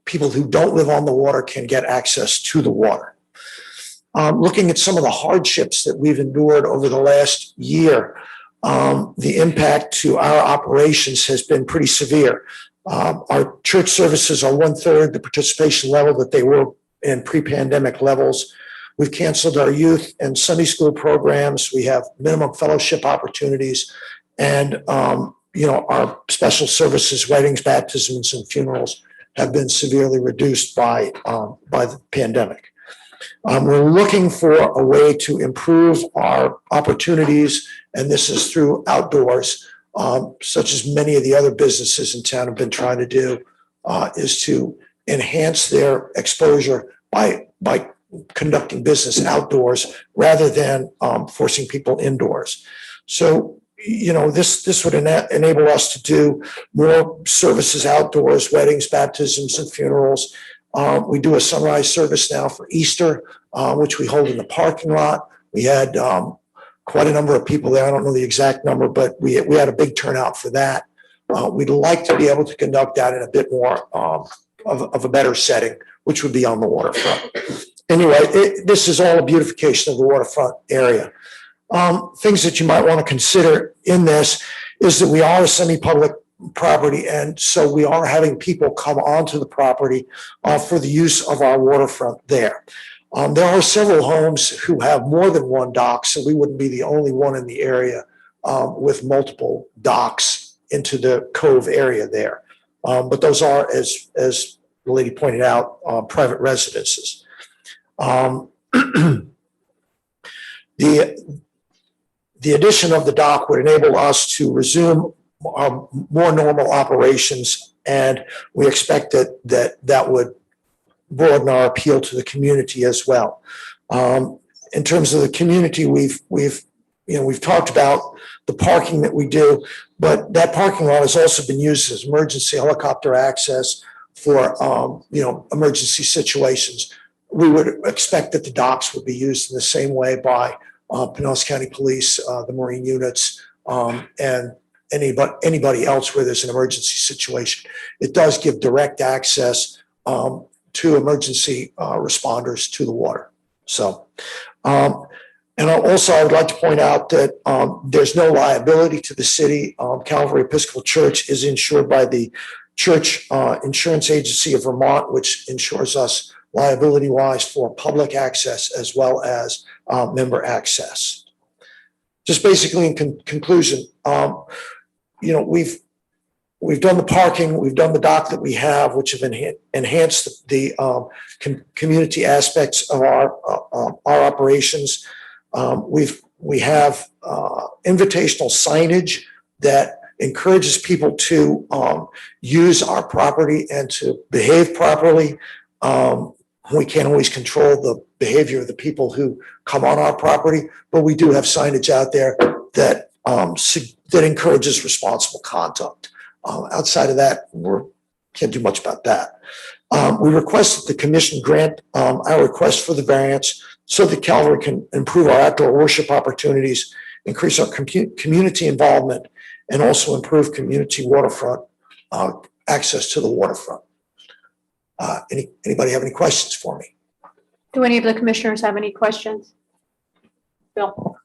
people who don't live on the water can get access to the water. Looking at some of the hardships that we've endured over the last year, the impact to our operations has been pretty severe. Our church services are 1/3 the participation level that they were in pre-pandemic levels. We've canceled our youth and Sunday school programs. We have minimum fellowship opportunities, and our special services, weddings, baptisms, and funerals have been severely reduced by the pandemic. We're looking for a way to improve our opportunities, and this is through outdoors, such as many of the other businesses in town have been trying to do, is to enhance their exposure by conducting business outdoors rather than forcing people indoors. So, this would enable us to do more services outdoors, weddings, baptisms, and funerals. We do a sunrise service now for Easter, which we hold in the parking lot. We had quite a number of people there. I don't know the exact number, but we had a big turnout for that. We'd like to be able to conduct that in a bit more of a better setting, which would be on the waterfront. Anyway, this is all a beautification of the waterfront area. Things that you might want to consider in this is that we are a semi-public property, and so we are having people come onto the property for the use of our waterfront there. There are several homes who have more than one dock, so we wouldn't be the only one in the area with multiple docks into the cove area there. But those are, as the lady pointed out, private residences. The addition of the dock would enable us to resume more normal operations, and we expect that would broaden our appeal to the community as well. In terms of the community, we've talked about the parking that we do, but that parking lot has also been used as emergency helicopter access for emergency situations. We would expect that the docks would be used in the same way by Pinellas County Police, the Marine units, and anybody else where there's an emergency situation. It does give direct access to emergency responders to the water. So, and also I would like to point out that there's no liability to the city. Calvary Episcopal Church is insured by the Church Insurance Agency of Vermont, which insures us liability-wise for public access as well as member access. Just basically in conclusion, we've done the parking, we've done the dock that we have, which have enhanced the community aspects of our operations. We have invitational signage that encourages people to use our property and to behave properly. We can't always control the behavior of the people who come on our property, but we do have signage out there that encourages responsible conduct. Outside of that, we can't do much about that. We request that the commission grant our request for the variance so that Calvary can improve our outdoor worship opportunities, increase our community involvement, and also improve community waterfront access to the waterfront. Anybody have any questions for me? Do any of the commissioners have any questions? Bill?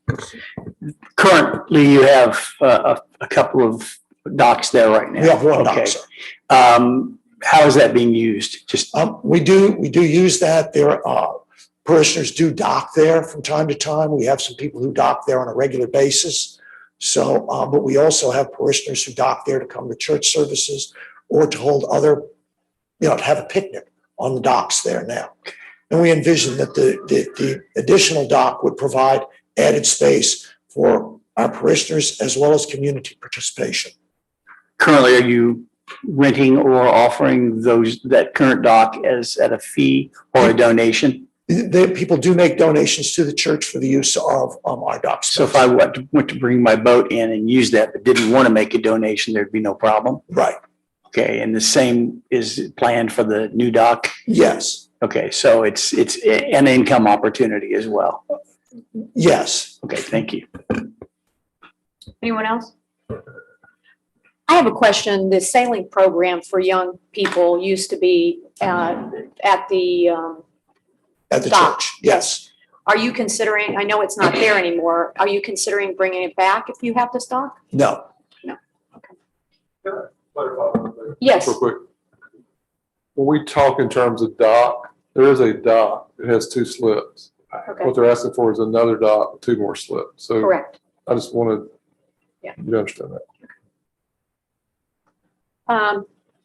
Currently, you have a couple of docks there right now. We have one dock, Okay. sir. How is that being used? Just, We do use that. There are parishioners do dock there from time to time. We have some people who dock there on a regular basis. So, but we also have parishioners who dock there to come to church services or to hold other, to have a picnic on the docks there now. And we envision that the additional dock would provide added space for our parishioners as well as community participation. currently, are you renting or offering that current dock as at a fee or a donation? People do make donations to the church for the use of our dock space. So if I went to bring my boat in and use that, but didn't want to make a donation, there'd be no problem? Right. Okay, and the same is planned for the new dock? Yes. Okay, so it's an income opportunity as well? Yes. Okay, thank you. Anyone else? I have a question. The sailing program for young people used to be at the dock. Church, yes. Are you considering, I know it's not there anymore, are you considering bringing it back if you have this dock? No. No. Okay. Yes. Real quick. When we talk in terms of dock, there is a dock. It has 2 slips. Okay. What they're asking for is another dock, with 2 more slips. So Correct. I just wanted Yeah. you to understand that.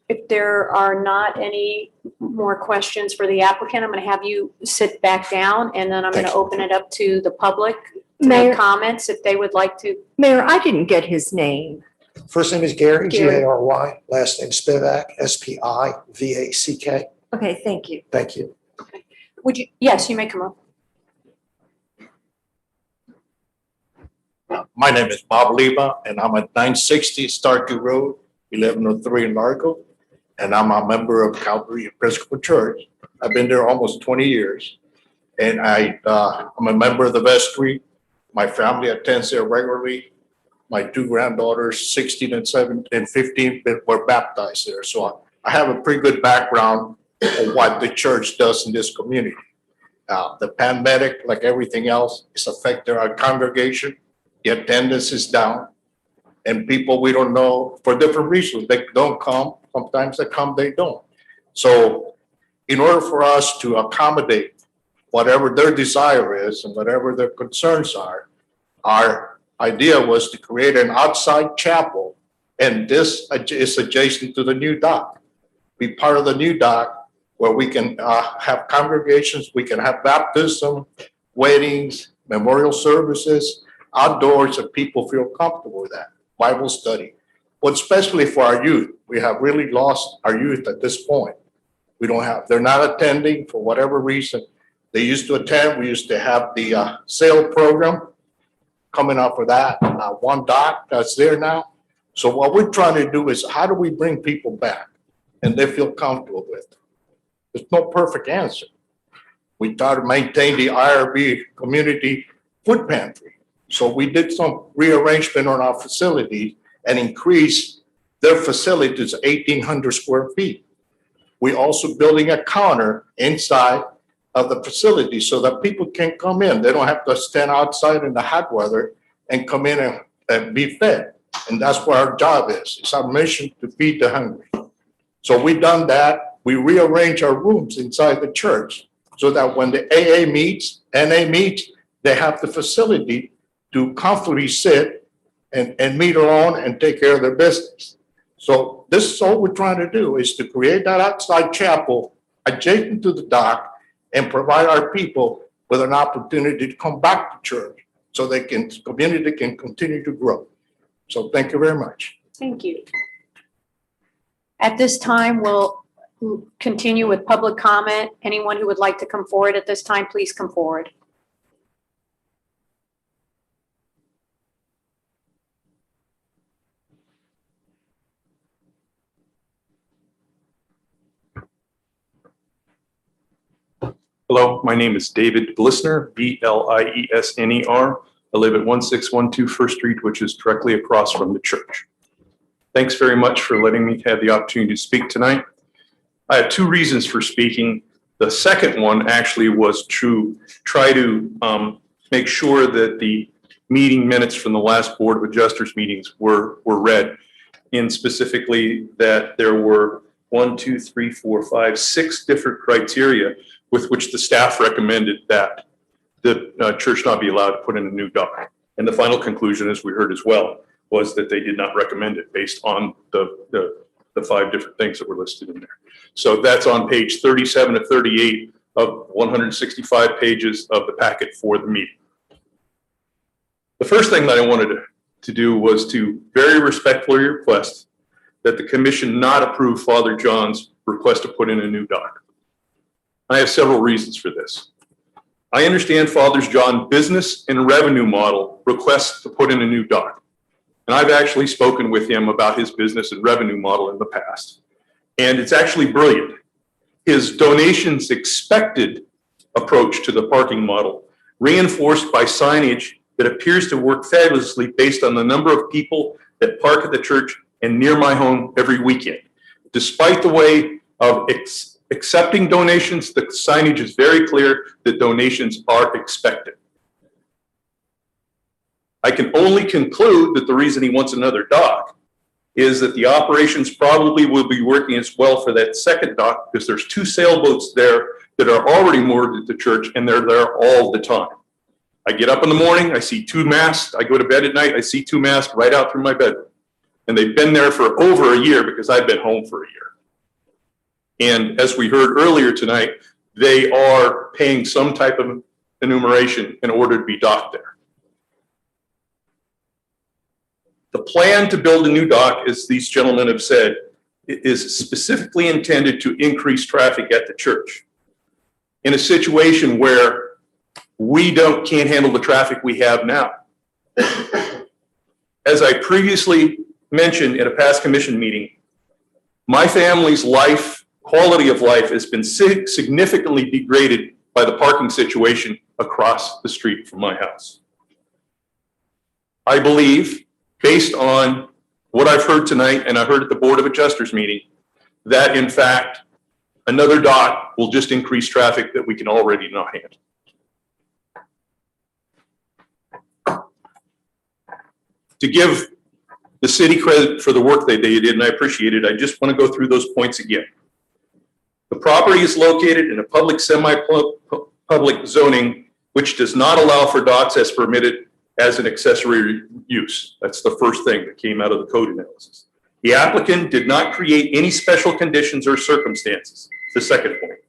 If there are not any more questions for the applicant, I'm going to have you sit back down and then I'm going to open it up to the public to Mayor- make comments if they would like to. Mayor, I didn't get his name. First name is Gary, Gary. Gary. Last name Spivak, Spivack. Okay, thank you. Thank you. Would you, yes, you may come up. My name is Bob Leva, and I'm at 960 Starkey Road, 1103 in Largo, and I'm a member of Calvary Episcopal Church. I've been there almost 20 years, and I'm a member of the vestry. My family attends there regularly. My 2 granddaughters, 16 and 17 and 15, were baptized there. So I have a pretty good background of what the church does in this community. The pandemic, like everything else, is affecting our congregation. The attendance is down. And people we don't know for different reasons, they don't come. Sometimes they come, they don't. So in order for us to accommodate whatever their desire is and whatever their concerns are, our idea was to create an outside chapel. And this is adjacent to the new dock. Be part of the new dock where we can have congregations, we can have baptism, weddings, memorial services, outdoors, and people feel comfortable with that. Bible study, but especially for our youth. We have really lost our youth at this point. They're not attending for whatever reason. They used to attend. We used to have the sail program coming up for that. One dock that's there now. So what we're trying to do is how do we bring people back and they feel comfortable with it? There's no perfect answer. We try to maintain the IRB community food pantry. So we did some rearrangement on our facility and increased their facility to 1,800 square feet. We also building a counter inside of the facility so that people can come in. They don't have to stand outside in the hot weather and come in and be fed. And that's what our job is. It's our mission to feed the hungry. So we done that. We rearrange our rooms inside the church so that when the AA meets, NA meets, they have the facility to comfortably sit and meet alone and take care of their business. So this is all we're trying to do is to create that outside chapel adjacent to the dock and provide our people with an opportunity to come back to church so community can continue to grow. So thank you very much. Thank you. At this time, we'll continue with public comment. Anyone who would like to come forward at this time, please come forward. Hello, my name is David Blissner, Bliesner. I live at 1612 First Street, which is directly across from the church. Thanks very much for letting me have the opportunity to speak tonight. I have 2 reasons for speaking. The second one actually was to try to make sure that the meeting minutes from the last Board of Adjusters meetings were read. And specifically that there were 6 different criteria with which the staff recommended that the church not be allowed to put in a new dock. And the final conclusion, as we heard as well, was that they did not recommend it based on the 5 different things that were listed in there. So that's on page 37 to 38 of 165 pages of the packet for the meeting. The first thing that I wanted to do was to very respectfully request that the commission not approve Father John's request to put in a new dock. I have several reasons for this. I understand Father John's business and revenue model requests to put in a new dock. And I've actually spoken with him about his business and revenue model in the past. And it's actually brilliant. His donations expected approach to the parking model, reinforced by signage that appears to work fabulously based on the number of people that park at the church and near my home every weekend. Despite the way of accepting donations, the signage is very clear that donations are expected. I can only conclude that the reason he wants another dock is that the operations probably will be working as well for that second dock because there's 2 sailboats there that are already moored at the church and they're there all the time. I get up in the morning, I see 2 masts. I go to bed at night, I see 2 masts right out through my bedroom. And they've been there for over a year because I've been home for a year. And as we heard earlier tonight, they are paying some type of enumeration in order to be docked there. The plan to build a new dock, as these gentlemen have said, is specifically intended to increase traffic at the church. In a situation where we can't handle the traffic we have now. As I previously mentioned in a past commission meeting, my family's quality of life has been significantly degraded by the parking situation across the street from my house. I believe, based on what I've heard tonight and I heard at the Board of Adjusters meeting, that in fact, another dock will just increase traffic that we can already not handle. To give the city credit for the work they did, and I appreciate it, I just want to go through those points again. The property is located in a public semi-public zoning, which does not allow for docks as permitted as an accessory use. That's the first thing that came out of the code analysis. The applicant did not create any special conditions or circumstances. The second point.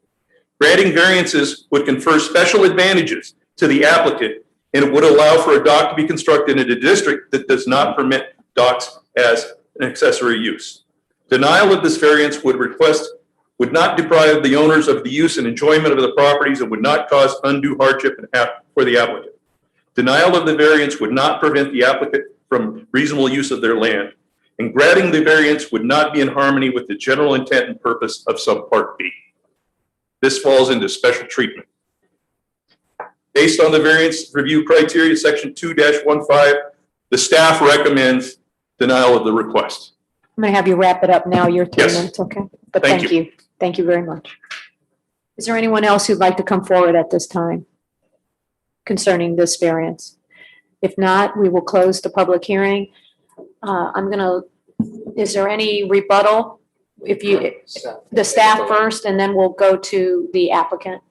Granting variances would confer special advantages to the applicant, and it would allow for a dock to be constructed in a district that does not permit docks as an accessory use. Denial of this variance would not deprive the owners of the use and enjoyment of the properties and would not cause undue hardship for the applicant. Denial of the variance would not prevent the applicant from reasonable use of their land, and granting the variance would not be in harmony with the general intent and purpose of subpart B. This falls into special treatment. Based on the variance review criteria, section 2-15, the staff recommends denial of the request. I'm going to have you wrap it up now. Your 3 Yes. minutes, okay? But Thank thank you. Thank you very much. Is there anyone else who'd like to come forward at this time concerning this variance? If not, we will close the public hearing. Is there any rebuttal? The staff first, and then we'll go to the applicant.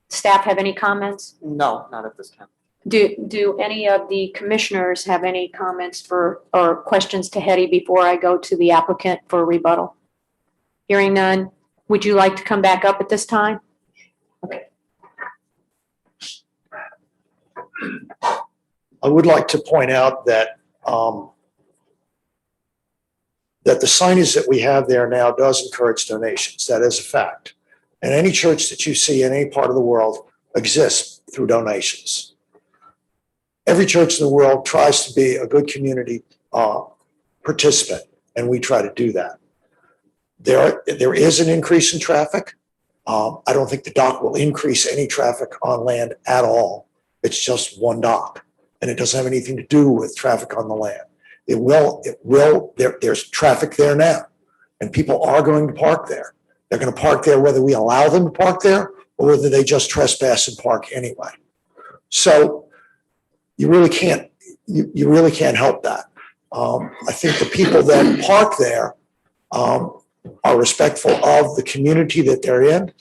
Staff have any comments? No, not at this time. Do any of the commissioners have any comments or questions to Hetty before I go to the applicant for rebuttal? Hearing none, would you like to come back up at this time? Okay. I would like to point out that that the signage that we have there now does encourage donations. That is a fact. And any church that you see in any part of the world exists through donations. Every church in the world tries to be a good community participant, and we try to do that. There is an increase in traffic. I don't think the dock will increase any traffic on land at all. It's just one dock, and it doesn't have anything to do with traffic on the land. There's traffic there now, and people are going to park there. They're going to park there whether we allow them to park there or whether they just trespass and park anyway. So you really can't help that. I think the people that park there are respectful of the community that they're in.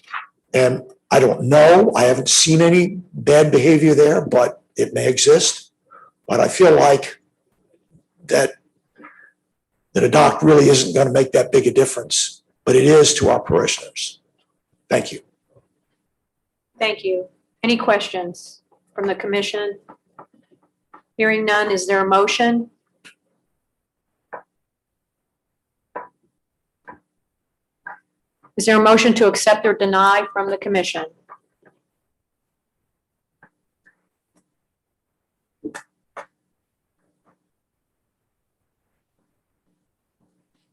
And I don't know, I haven't seen any bad behavior there, but it may exist. But I feel like that a dock really isn't going to make that big a difference, but it is to our parishioners. Thank you. Thank you. Any questions from the commission? Hearing none, is there a motion? Is there a motion to accept or deny from the commission?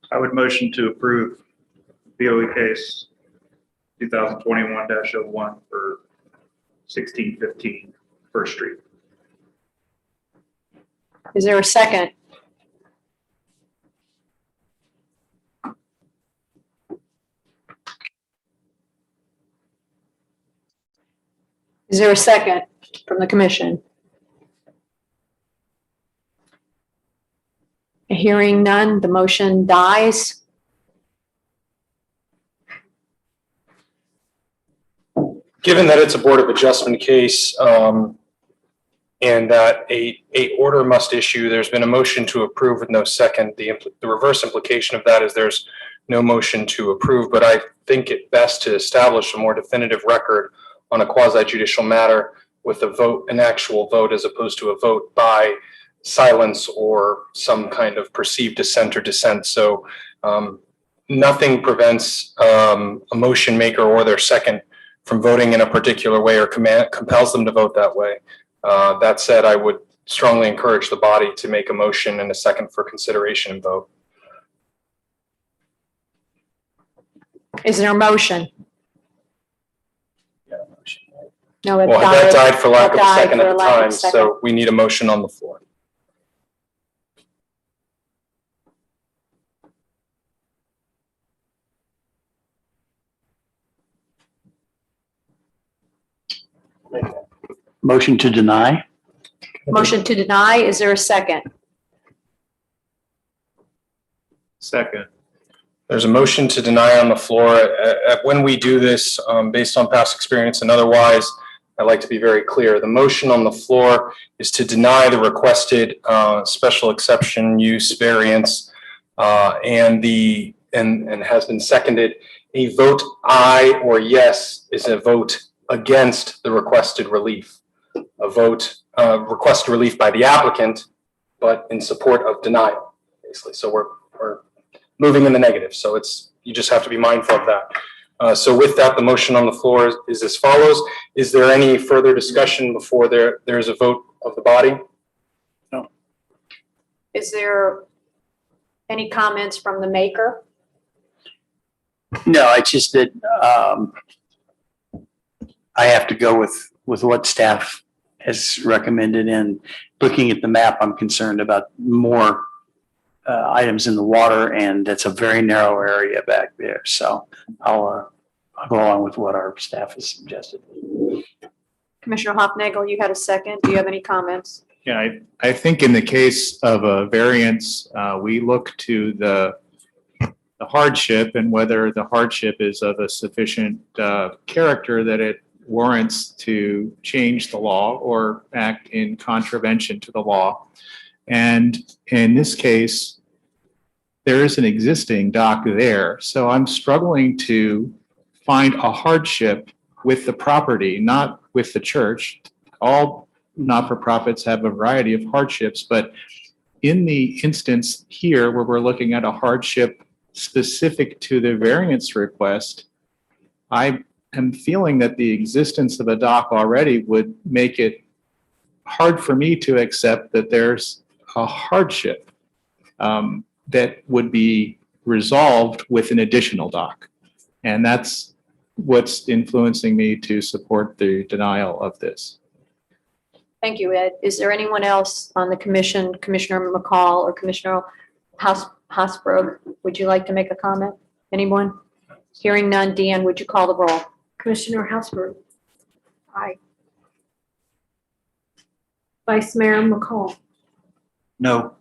I would motion to approve BOE case 2021-01 for 1615 First Street. Is there a second? Is there a second from the commission? Hearing none, the motion dies. Given that it's a Board of Adjustment case, and that a order must issue, there's been a motion to approve with no second. The reverse implication of that is there's no motion to approve, but I think it best to establish a more definitive record on a quasi judicial matter with a vote, an actual vote, as opposed to a vote by silence or some kind of perceived dissent or dissent. So nothing prevents a motion maker or their second from voting in a particular way or compels them to vote that way. That said, I would strongly encourage the body to make a motion and a second for consideration and vote. Is there a motion? No, it Well, that died. died for lack of a second for at the lack of time, second. so we need a motion on the floor. Motion to deny? Motion to deny, is there a second? Second. There's a motion to deny on the floor. When we do this, based on past experience and otherwise, I'd like to be very clear. The motion on the floor is to deny the requested special exception use variance and has been seconded. A vote aye or yes is a vote against the requested relief. A vote requested relief by the applicant, but in support of denial, basically. So we're moving in the negative. So you just have to be mindful of that. So with that, the motion on the floor is as follows. Is there any further discussion before there's a vote of the body? No. Is there any comments from the maker? No, it's just that I have to go with what staff has recommended, and looking at the map, I'm concerned about more items in the water, and that's a very narrow area back there. So I'll go along with what our staff has suggested. Commissioner Hofnagel, you had a second. Do you have any comments? Yeah, I think in the case of a variance, we look to the hardship and whether the hardship is of a sufficient character that it warrants to change the law or act in contravention to the law. And in this case, there is an existing dock there. So I'm struggling to find a hardship with the property, not with the church. All not-for-profits have a variety of hardships, but in the instance here where we're looking at a hardship specific to the variance request, I am feeling that the existence of a dock already would make it hard for me to accept that there's a hardship that would be resolved with an additional dock. And that's what's influencing me to support the denial of this. Thank you, Ed. Is there anyone else on the commission, Commissioner McCall or Commissioner Hasbro? Would you like to make a comment? Anyone? Hearing none, Deanne, would you call the roll? Commissioner Houseberg. Aye. Vice Mayor McCall. No.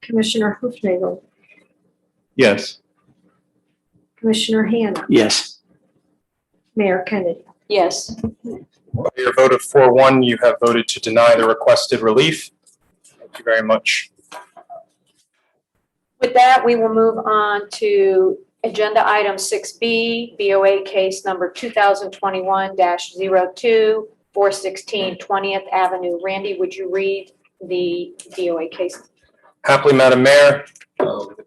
Commissioner Hufnagel. Yes. Commissioner Hannah. Yes. Mayor Kennedy. Yes. By your vote of 4-1, you have voted to deny the requested relief. Thank you very much. With that, we will move on to agenda item 6B, BOA case number 2021-02, 416 20th Avenue. Randy, would you read the BOA case? Happily, Madam Mayor.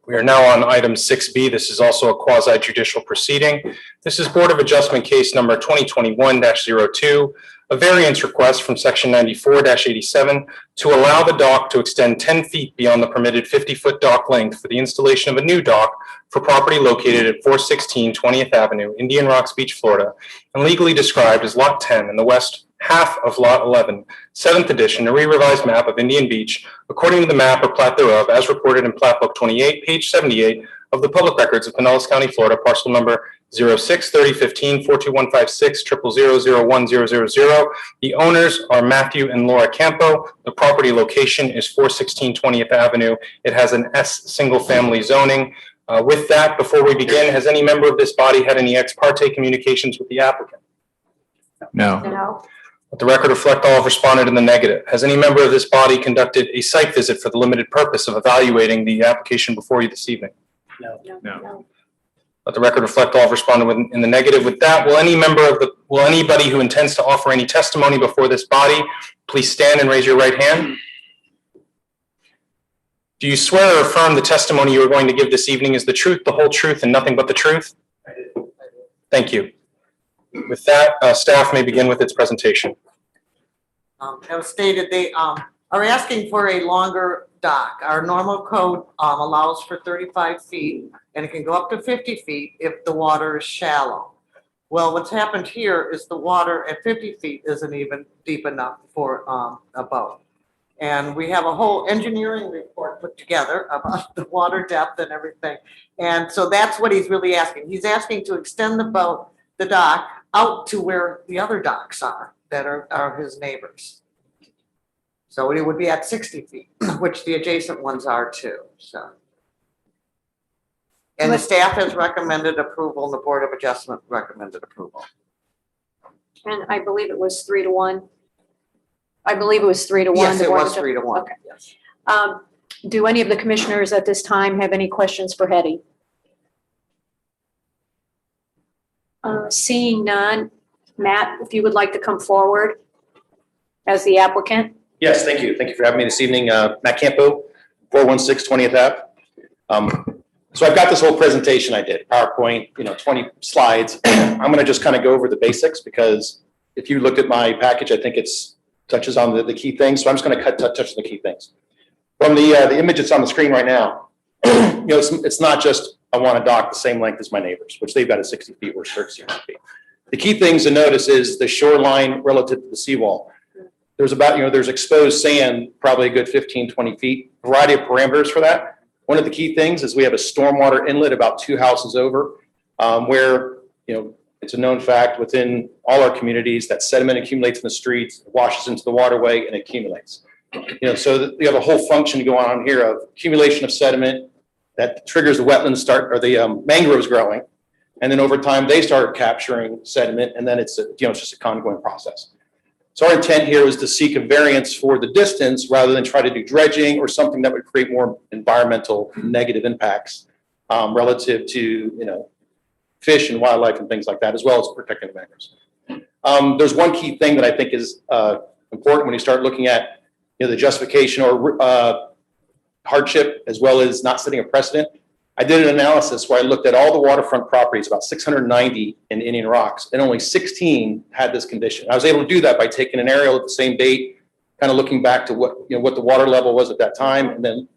We are now on item 6B. This is also a quasi judicial proceeding. This is Board of Adjustment case number 2021-02, a variance request from section 94-87 to allow the dock to extend 10 feet beyond the permitted 50-foot dock length for the installation of a new dock for property located at 416 20th Avenue, Indian Rocks Beach, Florida, and legally described as Lot 10 in the west half of Lot 11, 7th edition, a re-revised map of Indian Beach, according to the map or plat thereof, as reported in Plat Book 28, page 78 of the Public Records of Pinellas County, Florida, parcel number 06-3015-4156-0001000. The owners are Matthew and Laura Campo. The property location is 416 20th Avenue. It has an S single-family zoning. With that, before we begin, has any member of this body had any ex parte communications with the applicant? No. No. Let the record reflect all have responded in the negative. Has any member of this body conducted a site visit for the limited purpose of evaluating the application before you this evening? No. Let the record reflect all have responded in the negative. With that, will anybody who intends to offer any testimony before this body, please stand and raise your right hand? Do you swear or affirm the testimony you are going to give this evening is the truth, the whole truth, and nothing but the truth? I do. Thank you. With that, staff may begin with its presentation. As stated, they are asking for a longer dock. Our normal code allows for 35 feet, and it can go up to 50 feet if the water is shallow. Well, what's happened here is the water at 50 feet isn't even deep enough for a boat. And we have a whole engineering report put together about the water depth and everything. And so that's what he's really asking. He's asking to extend the dock out to where the other docks are that are his neighbors. So it would be at 60 feet, which the adjacent ones are too, so. And the staff has recommended approval, and the Board of Adjustment recommended approval. And I believe it was 3-1. I believe it was 3-1. Yes, The it Board was of- 3-1. Okay. Do any of the commissioners at this time have any questions for Hetty? Seeing none, Matt, if you would like to come forward as the applicant. Yes, thank you. Thank you for having me this evening. Matt Campo, 416 20th Ave. So I've got this whole presentation I did, PowerPoint, 20 slides. I'm going to just kind of go over the basics because if you looked at my package, I think it's touches on the key things. So I'm just going to touch on the key things. From the image that's on the screen right now, it's not just I want a dock the same length as my neighbors, which they've got at 60 feet, we're 60 feet. The key things to notice is the shoreline relative to the seawall. There's there's exposed sand, probably a good 15, 20 feet, variety of parameters for that. One of the key things is we have a stormwater inlet about 2 houses over, where, it's a known fact within all our communities that sediment accumulates in the streets, washes into the waterway, and accumulates. So we have a whole function going on here of accumulation of sediment that triggers the wetlands the mangroves growing. And then over time, they start capturing sediment, and then it's just a ongoing process. So our intent here was to seek a variance for the distance rather than try to do dredging or something that would create more environmental negative impacts relative to, fish and wildlife and things like that, as well as protecting the mangroves. There's one key thing that I think is important when you start looking at the justification or hardship, as well as not setting a precedent. I did an analysis where I looked at all the waterfront properties, about 690 in Indian Rocks, and only 16 had this condition. I was able to do that by taking an aerial at the same date, kind of looking back to what the water level was at that time, and then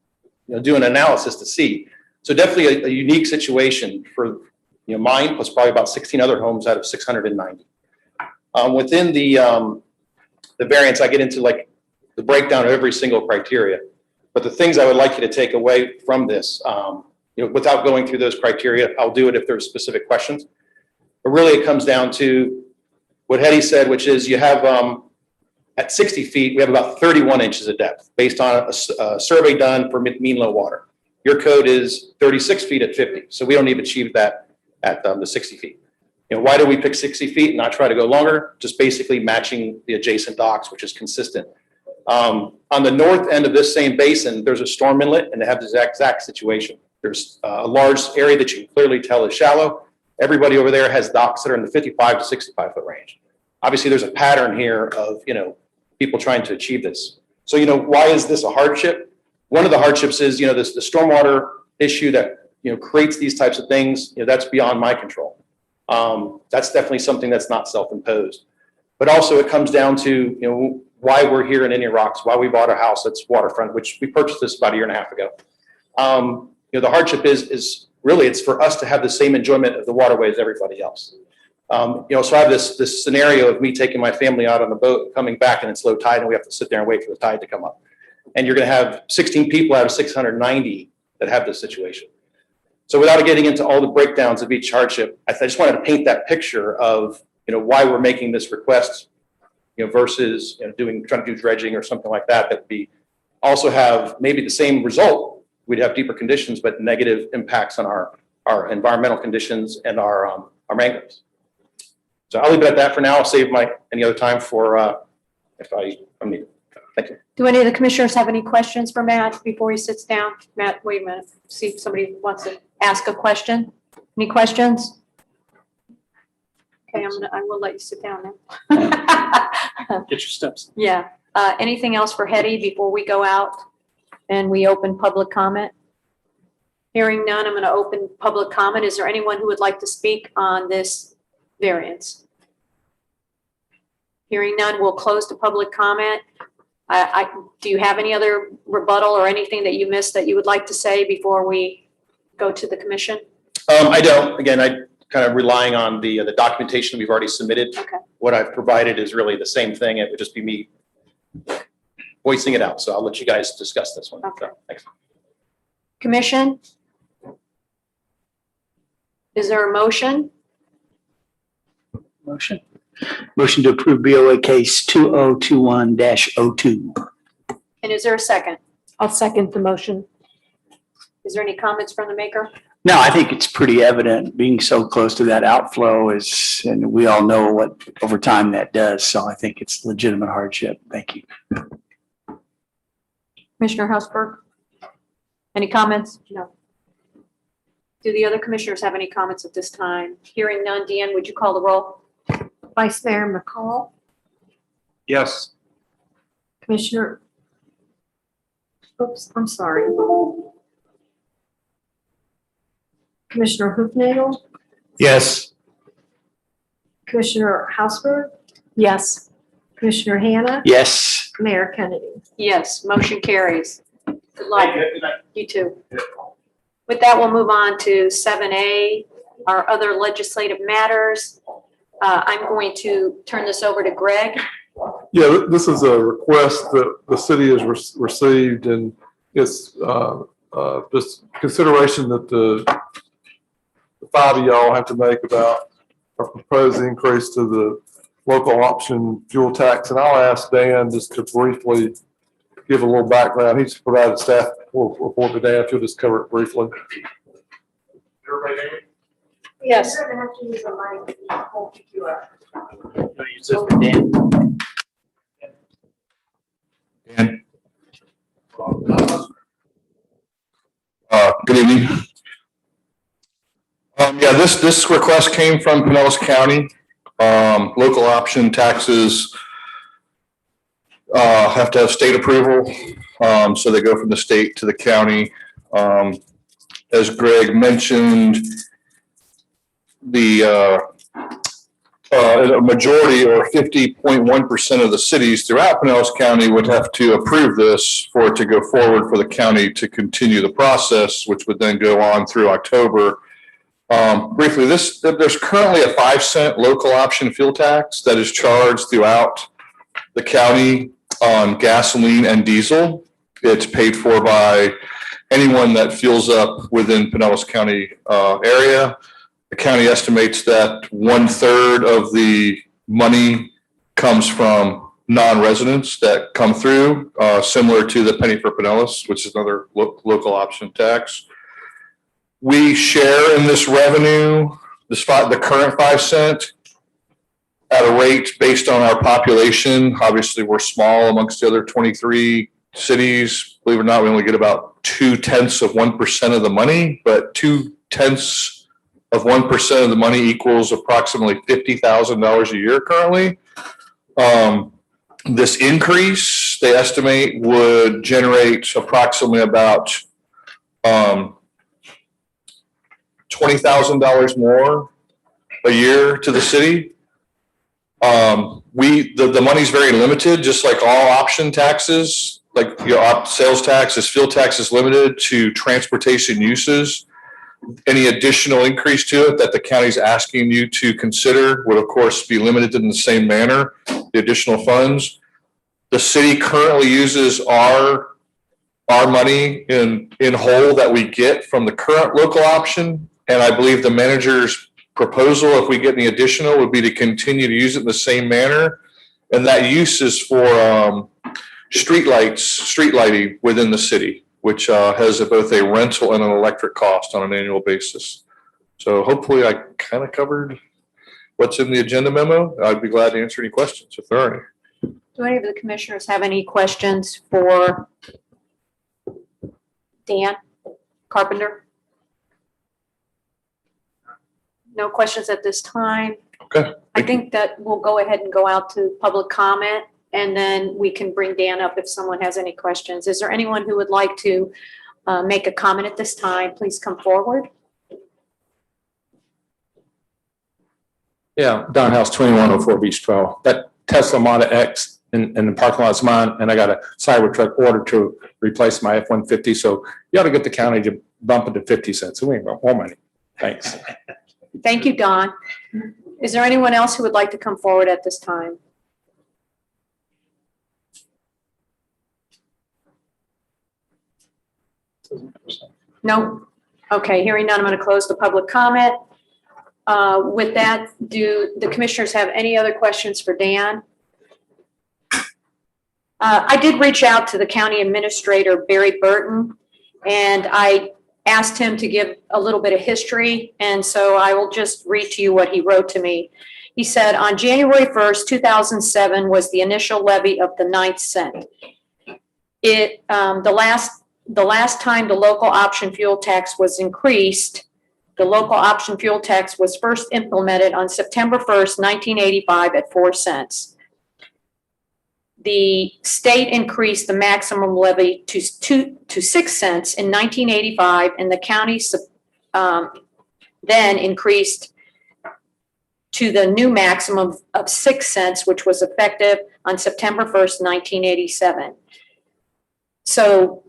doing an analysis to see. So definitely a unique situation for mine plus probably about 16 other homes out of 690. Within the variance, I get into the breakdown of every single criteria. But the things I would like you to take away from this, without going through those criteria, I'll do it if there's specific questions. But really, it comes down to what Hetty said, which is you have, at 60 feet, we have about 31 inches of depth based on a survey done for mean low water. Your code is 36 feet at 50, so we don't even achieve that at the 60 feet. Why do we pick 60 feet and not try to go longer? Just basically matching the adjacent docks, which is consistent. On the north end of this same basin, there's a storm inlet, and they have the exact situation. There's a large area that you can clearly tell is shallow. Everybody over there has docks that are in the 55 to 65 foot range. Obviously, there's a pattern here of, people trying to achieve this. So, why is this a hardship? One of the hardships is, the stormwater issue that, creates these types of things, that's beyond my control. That's definitely something that's not self-imposed. But also it comes down to, why we're here in Indian Rocks, why we bought a house that's waterfront, which we purchased this about a year and a half ago. The hardship is really, it's for us to have the same enjoyment of the waterway as everybody else. So I have this scenario of me taking my family out on the boat, coming back, and it's low tide, and we have to sit there and wait for the tide to come up. And you're going to have 16 people out of 690 that have this situation. So without getting into all the breakdowns of each hardship, I just wanted to paint that picture of, why we're making this request, versus trying to do dredging or something like that. That we also have maybe the same result. We'd have deeper conditions, but negative impacts on our environmental conditions and our mangroves. So I'll leave it at that for now. I'll save any other time for if I'm needed. Thank you. Do any of the commissioners have any questions for Matt before he sits down? Matt, wait a minute. See if somebody wants to ask a question. Any questions? Okay, I will let you sit down now. Get your steps. Yeah. Anything else for Hetty before we go out and we open public comment? Hearing none, I'm going to open public comment. Is there anyone who would like to speak on this variance? Hearing none, we'll close the public comment. Do you have any other rebuttal or anything that you missed that you would like to say before we go to the commission? I don't. Again, I kind of relying on the documentation we've already submitted. Okay. What I've provided is really the same thing. It would just be me voicing it out. So I'll let you guys discuss this one. Okay. So, thanks. Commission? Is there a motion? Motion to approve BOA case 2021-02. And is there a second? I'll second the motion. Is there any comments from the maker? No, I think it's pretty evident being so close to that outflow is, and we all know what over time that does. So I think it's legitimate hardship. Thank you. Commissioner Hausberg? Any comments? No. Do the other commissioners have any comments at this time? Hearing none, Deanne, would you call the roll? Vice Mayor McCall, Yes. Commissioner. Oops, I'm sorry. Commissioner Hoofnagel, Yes. Commissioner Hausberg, Yes. Commissioner Hannah, Yes. Mayor Kennedy. Yes, motion carries. Good luck. You too. With that, we'll move on to 7A, our other legislative matters. I'm going to turn this over to Greg. Yeah, this is a request that the city has received, and it's just consideration that the five of y'all have to make about a proposed increase to the local option fuel tax. And I'll ask Dan just to briefly give a little background. He's provided staff report to Dan, if you'll just cover it briefly. Everybody hear me? Yes. You're gonna have to use the mic. I'll pick you up. Good evening. Yeah, this request came from Pinellas County. Local option taxes have to have state approval. So they go from the state to the county. As Greg mentioned, a majority or 50.1% of the cities throughout Pinellas County would have to approve this for it to go forward for the county to continue the process, which would then go on through October. Briefly, there's currently a 5-cent local option fuel tax that is charged throughout the county on gasoline and diesel. It's paid for by anyone that fuels up within Pinellas County area. The county estimates that 1/3 of the money comes from non-residents that come through, similar to the penny for Pinellas, which is another local option tax. We share in this revenue, the current 5 cent at a rate based on our population. Obviously, we're small amongst the other 23 cities. Believe it or not, we only get about 0.2% of the money, but 0.2% of 1% of the money equals approximately $50,000 a year currently. This increase, they estimate, would generate approximately about $20,000 more a year to the city. The money's very limited, just like all option taxes, like your sales taxes, fuel tax is limited to transportation uses. Any additional increase to it that the county's asking you to consider would, of course, be limited in the same manner, the additional funds. The city currently uses our money in whole that we get from the current local option. And I believe the manager's proposal, if we get any additional, would be to continue to use it in the same manner. And that use is for street lighting within the city, which has both a rental and an electric cost on an annual basis. So hopefully I kind of covered what's in the agenda memo. I'd be glad to answer any questions if there are any. Do any of the commissioners have any questions for Dan Carpenter? No questions at this time. Okay. I think that we'll go ahead and go out to public comment, and then we can bring Dan up if someone has any questions. Is there anyone who would like to make a comment at this time? Please come forward. Yeah, Don House, 2104 Beach Trail. That Tesla Model X in the parking lot's mine, and I got a Cybertruck order to replace my F-150. So you ought to get the county to bump it to 50 cents. We ain't got more money. Thanks. Thank you, Don. Is there anyone else who would like to come forward at this time? No? Okay, hearing none, I'm going to close the public comment. With that, do the commissioners have any other questions for Dan? I did reach out to the county administrator, Barry Burton, and I asked him to give a little bit of history, and so I will just read to you what he wrote to me. He said, on January 1st, 2007 was the initial levy of the 9th cent. The last time the local option fuel tax was increased, the local option fuel tax was first implemented on September 1st, 1985 at 4 cents. The state increased the maximum levy to 6 cents in 1985, and the county then increased to the new maximum of 6 cents, which was effective on September 1st, 1987. So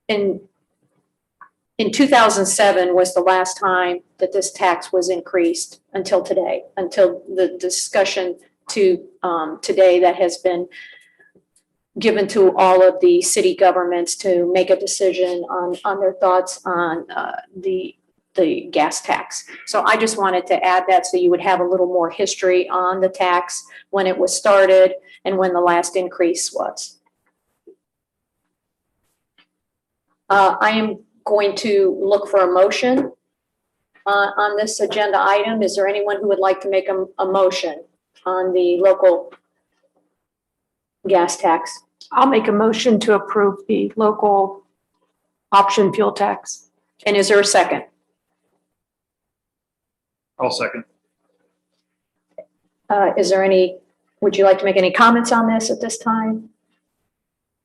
in 2007 was the last time that this tax was increased until today, until the discussion to today that has been given to all of the city governments to make a decision on their thoughts on the gas tax. So I just wanted to add that so you would have a little more history on the tax, when it was started and when the last increase was. I am going to look for a motion on this agenda item. Is there anyone who would like to make a motion on the local gas tax? I'll make a motion to approve the local option fuel tax. And is there a second? I'll second. Is there any, would you like to make any comments on this at this time?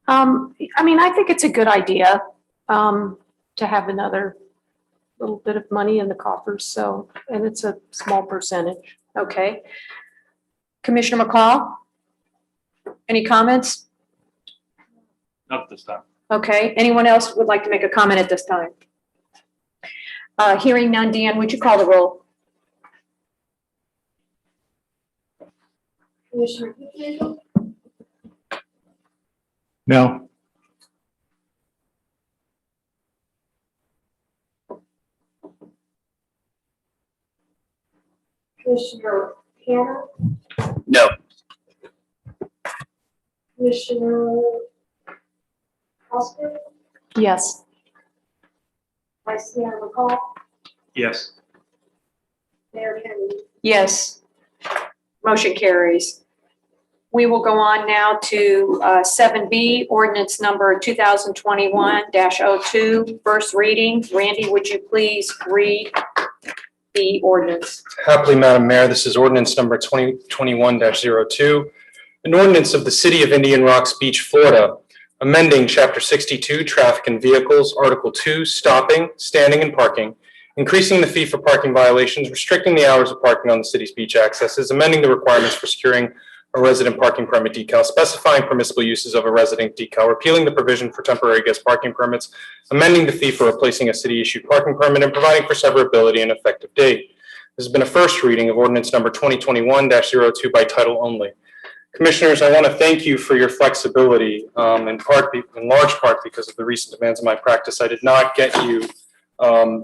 I mean, I think it's a good idea to have another little bit of money in the coffers, so, and it's a small percentage. Okay. Commissioner McCall? Any comments? Not at this time. Okay. Anyone else would like to make a comment at this time? Hearing none, Dan, would you call the roll? Commissioner Hufnagel? No. Commissioner Hannah, No. Commissioner Oscar, Yes. Vice Mayor McCall, Yes. Mayor Kennedy. Yes. Motion carries. We will go on now to 7B, ordinance number 2021-02, first reading. Randy, would you please read the ordinance? Happily, Madam Mayor, this is ordinance number 2021-02, an ordinance of the City of Indian Rocks Beach, Florida, amending Chapter 62, Traffic and Vehicles, Article 2, Stopping, Standing, and Parking, increasing the fee for parking violations, restricting the hours of parking on the city's beach accesses, amending the requirements for securing a resident parking permit decal, specifying permissible uses of a resident decal, repealing the provision for temporary guest parking permits, amending the fee for replacing a city-issued parking permit, and providing for severability and effective date. This has been a first reading of ordinance number 2021-02 by title only. Commissioners, I want to thank you for your flexibility, in large part because of the recent demands of my practice. I did not get you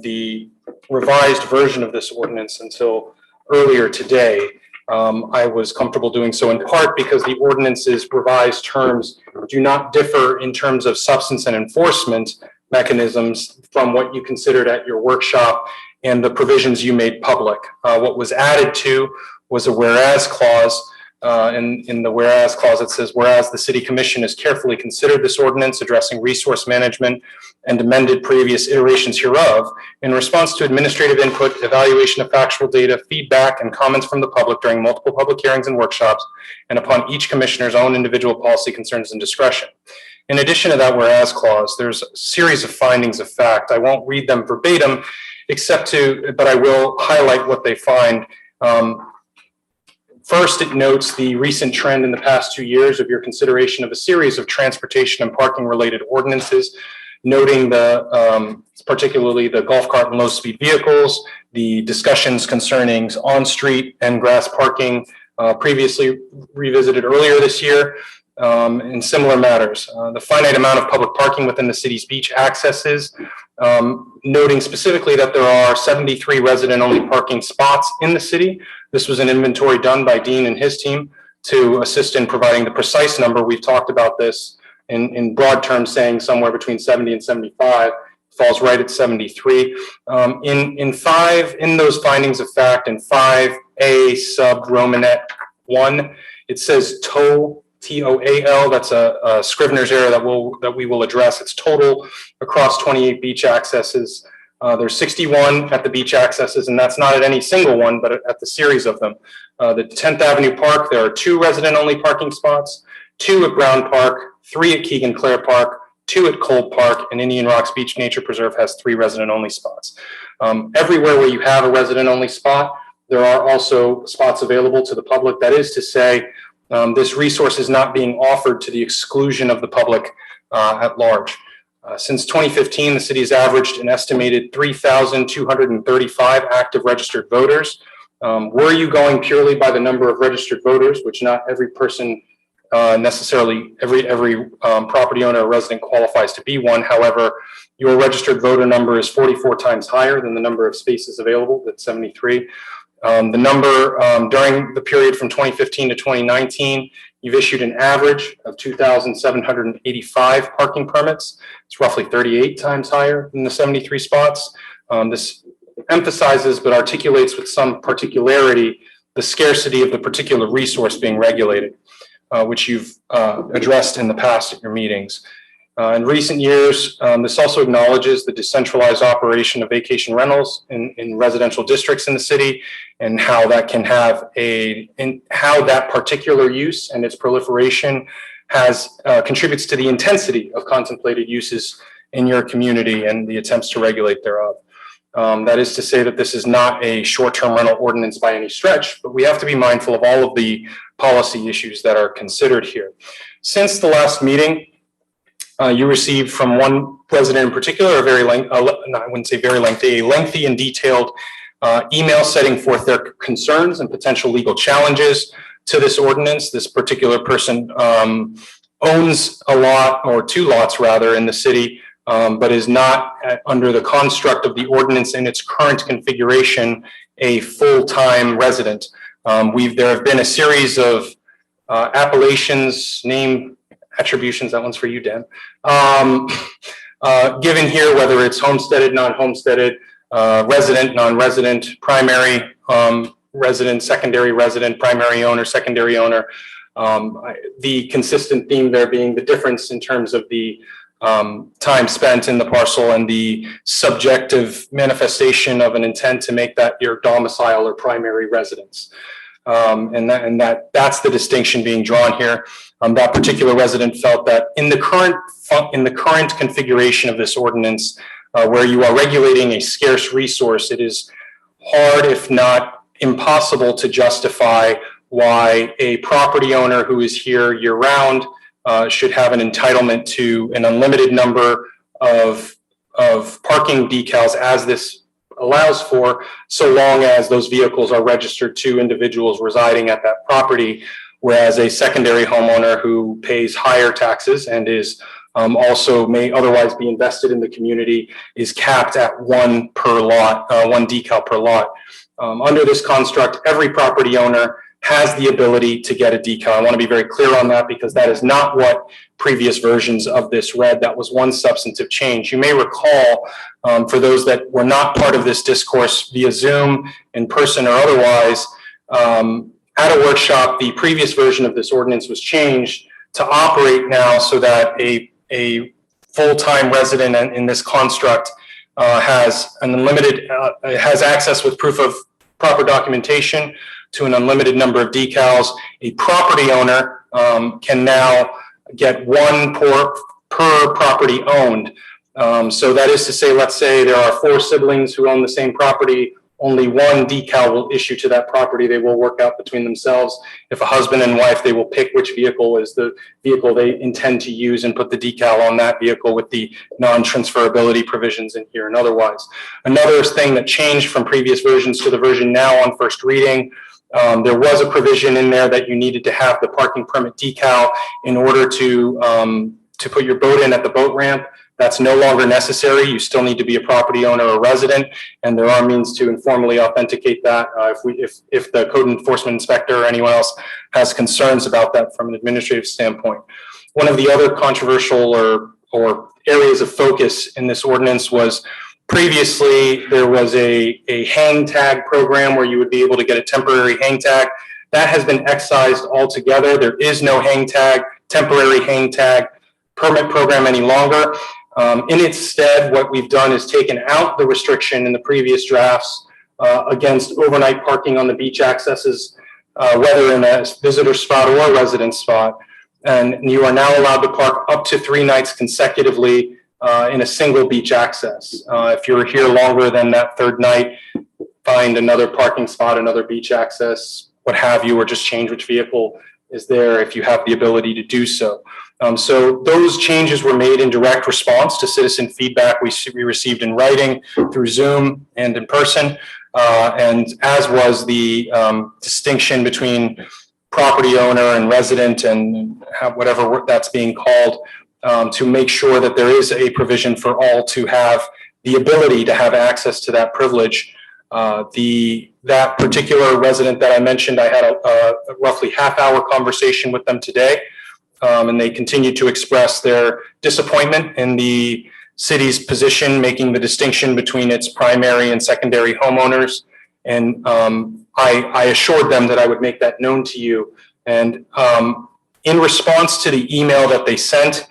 the revised version of this ordinance until earlier today. I was comfortable doing so in part because the ordinance's revised terms do not differ in terms of substance and enforcement mechanisms from what you considered at your workshop and the provisions you made public. What was added to was a whereas clause. In the whereas clause, it says, whereas the City Commission has carefully considered this ordinance addressing resource management and amended previous iterations hereof in response to administrative input, evaluation of factual data, feedback, and comments from the public during multiple public hearings and workshops, and upon each commissioner's own individual policy concerns and discretion. In addition to that whereas clause, there's a series of findings of fact. I won't read them verbatim, but I will highlight what they find. First, it notes the recent trend in the past 2 years of your consideration of a series of transportation and parking related ordinances, noting particularly the golf cart and low speed vehicles, the discussions concerning on-street and grass parking previously revisited earlier this year, in similar matters. The finite amount of public parking within the city's beach accesses, noting specifically that there are 73 resident-only parking spots in the city. This was an inventory done by Dean and his team to assist in providing the precise number. We've talked about this in broad terms, saying somewhere between 70 and 75, falls right at 73. In those findings of fact, in 5A sub Romanet 1, it says total, TOAL, that's a Scrivener's error that we will address. It's total across 28 beach accesses. There's 61 at the beach accesses, and that's not at any single one, but at the series of them. The 10th Avenue Park, there are 2 resident-only parking spots, 2 at Brown Park, 3 at Keegan Clare Park, 2 at Cole Park, and Indian Rocks Beach Nature Preserve has 3 resident-only spots. Everywhere where you have a resident-only spot, there are also spots available to the public. That is to say, this resource is not being offered to the exclusion of the public at large. Since 2015, the city has averaged an estimated 3,235 active registered voters. Were you going purely by the number of registered voters, which not every person necessarily, every property owner or resident qualifies to be one. However, your registered voter number is 44 times higher than the number of spaces available, that's 73. The number during the period from 2015 to 2019, you've issued an average of 2,785 parking permits. It's roughly 38 times higher than the 73 spots. This emphasizes but articulates with some particularity the scarcity of the particular resource being regulated, which you've addressed in the past at your meetings. In recent years, this also acknowledges the decentralized operation of vacation rentals in residential districts in the city, and how that can have how that particular use and its proliferation contributes to the intensity of contemplated uses in your community and the attempts to regulate thereof. That is to say that this is not a short-term rental ordinance by any stretch, but we have to be mindful of all of the policy issues that are considered here. Since the last meeting, you received from one resident in particular, a lengthy and detailed email setting forth their concerns and potential legal challenges to this ordinance. This particular person owns a lot, or 2 lots rather, in the city, but is not under the construct of the ordinance in its current configuration a full-time resident. There have been a series of appellations, name attributions, that one's for you, Dan, given here, whether it's homesteaded, non-homesteaded, resident, non-resident, primary resident, secondary resident, primary owner, secondary owner. The consistent theme there being the difference in terms of the time spent in the parcel and the subjective manifestation of an intent to make that your domicile or primary residence. That's the distinction being drawn here. That particular resident felt that in the current configuration of this ordinance, where you are regulating a scarce resource, it is hard, if not impossible, to justify why a property owner who is here year-round should have an entitlement to an unlimited number of parking decals, as this allows for, so long as those vehicles are registered to individuals residing at that property, whereas a secondary homeowner who pays higher taxes and is also may otherwise be invested in the community is capped at one per lot, one decal per lot. Under this construct, every property owner has the ability to get a decal. I want to be very clear on that, because that is not what previous versions of this read. That was one substantive change. You may recall, for those that were not part of this discourse via Zoom, in person or otherwise, at a workshop, the previous version of this ordinance was changed to operate now so that a full-time resident in this construct has an unlimited, has access with proof of proper documentation to an unlimited number of decals. A property owner can now get one per property owned. So that is to say, let's say there are 4 siblings who own the same property, only one decal will issue to that property. They will work out between themselves. If a husband and wife, they will pick which vehicle is the vehicle they intend to use and put the decal on that vehicle with the non-transferability provisions in here and otherwise. Another thing that changed from previous versions to the version now on first reading, there was a provision in there that you needed to have the parking permit decal in order to put your boat in at the boat ramp. That's no longer necessary. You still need to be a property owner or resident, and there are means to informally authenticate that if the code enforcement inspector or anyone else has concerns about that from an administrative standpoint. One of the other controversial or areas of focus in this ordinance was previously there was a hang tag program where you would be able to get a temporary hang tag. That has been excised altogether. There is no hang tag, temporary hang tag permit program any longer. In its stead, what we've done is taken out the restriction in the previous drafts against overnight parking on the beach accesses, whether in a visitor spot or a resident spot. And you are now allowed to park up to 3 nights consecutively in a single beach access. If you're here longer than that 3rd night, find another parking spot, another beach access, what have you, or just change which vehicle is there if you have the ability to do so. So those changes were made in direct response to citizen feedback we received in writing, through Zoom, and in person, and as was the distinction between property owner and resident and whatever that's being called, to make sure that there is a provision for all to have the ability to have access to that privilege. That particular resident that I mentioned, I had a roughly half-hour conversation with them today. And they continue to express their disappointment in the city's position, making the distinction between its primary and secondary homeowners. And I assured them that I would make that known to you. And in response to the email that they sent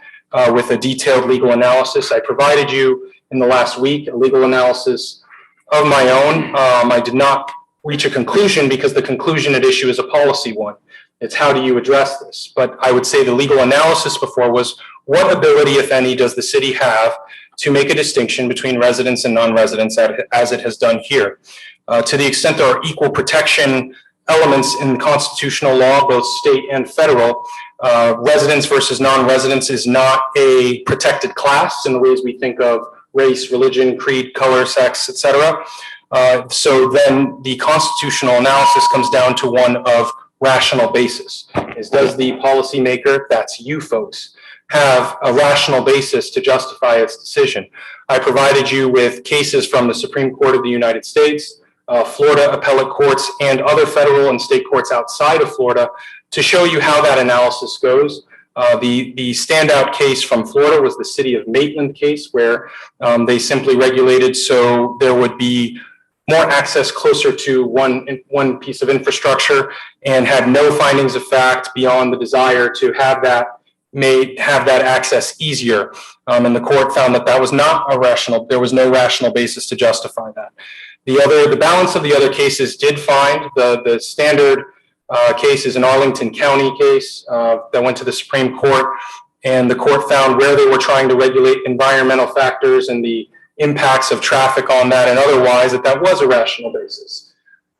with a detailed legal analysis, I provided you in the last week a legal analysis of my own. I did not reach a conclusion because the conclusion at issue is a policy one. It's how do you address this? But I would say the legal analysis before was, what ability, if any, does the city have to make a distinction between residents and non-residents as it has done here? To the extent there are equal protection elements in constitutional law, both state and federal, residents versus non-residents is not a protected class in the ways we think of race, religion, creed, color, sex, etc. So then the constitutional analysis comes down to one of rational basis. Does the policymaker, that's you folks, have a rational basis to justify its decision? I provided you with cases from the Supreme Court of the United States, Florida appellate courts and other federal and state courts outside of Florida to show you how that analysis goes. The standout case from Florida was the city of Maitland case, where they simply regulated so there would be more access closer to one piece of infrastructure, and had no findings of fact beyond the desire to have that access easier. And the court found that that was not a rational, there was no rational basis to justify that. The balance of the other cases did find the standard case is an Arlington County case that went to the Supreme Court, and the court found where they were trying to regulate environmental factors and the impacts of traffic on that and otherwise, that was a rational basis.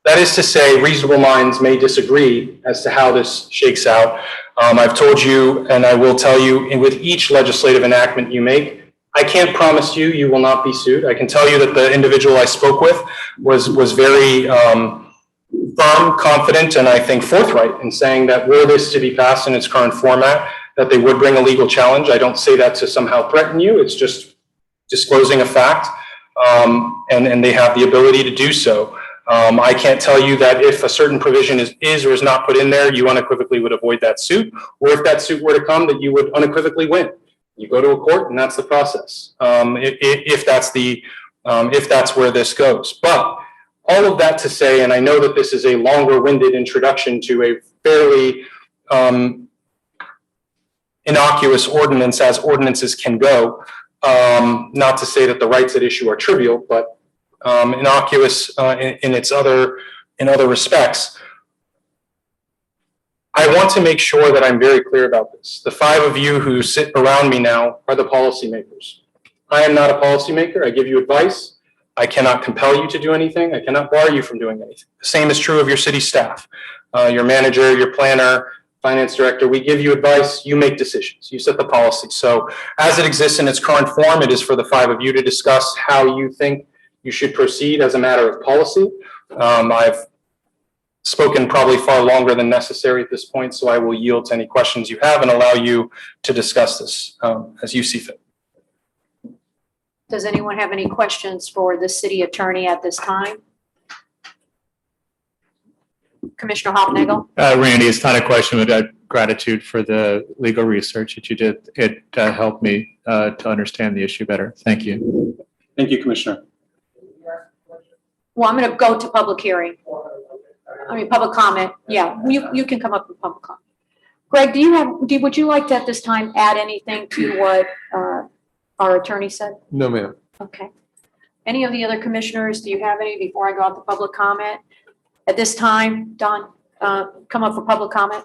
That is to say, reasonable minds may disagree as to how this shakes out. I've told you, and I will tell you, with each legislative enactment you make, I can't promise you you will not be sued. I can tell you that the individual I spoke with was very firm, confident, and I think forthright in saying that were this to be passed in its current format, that they would bring a legal challenge. I don't say that to somehow threaten you. It's just disclosing a fact, and they have the ability to do so. I can't tell you that if a certain provision is or is not put in there, you unequivocally would avoid that suit, or if that suit were to come, that you would unequivocally win. You go to a court, and that's the process. If that's where this goes. But all of that to say, and I know that this is a longer-winded introduction to a fairly innocuous ordinance, as ordinances can go. Not to say that the rights at issue are trivial, but innocuous in other respects. I want to make sure that I'm very clear about this. The five of you who sit around me now are the policymakers. I am not a policymaker. I give you advice. I cannot compel you to do anything. I cannot bar you from doing anything. The same is true of your city staff, your manager, your planner, finance director. We give you advice. You make decisions. You set the policy. So as it exists in its current form, it is for the five of you to discuss how you think you should proceed as a matter of policy. I've spoken probably far longer than necessary at this point, so I will yield to any questions you have and allow you to discuss this as you see fit. Does anyone have any questions for the city attorney at this time? Commissioner Hopnagel? Randy, it's not a question, but gratitude for the legal research that you did. It helped me to understand the issue better. Thank you. Thank you, Commissioner. Well, I'm going to go to public hearing. Public comment. Yeah, you can come up with public comment. Greg, would you like to at this time add anything to what our attorney said? No, ma'am. Okay. Any of the other commissioners, do you have any before I go out to public comment? At this time, Don, come up for public comment.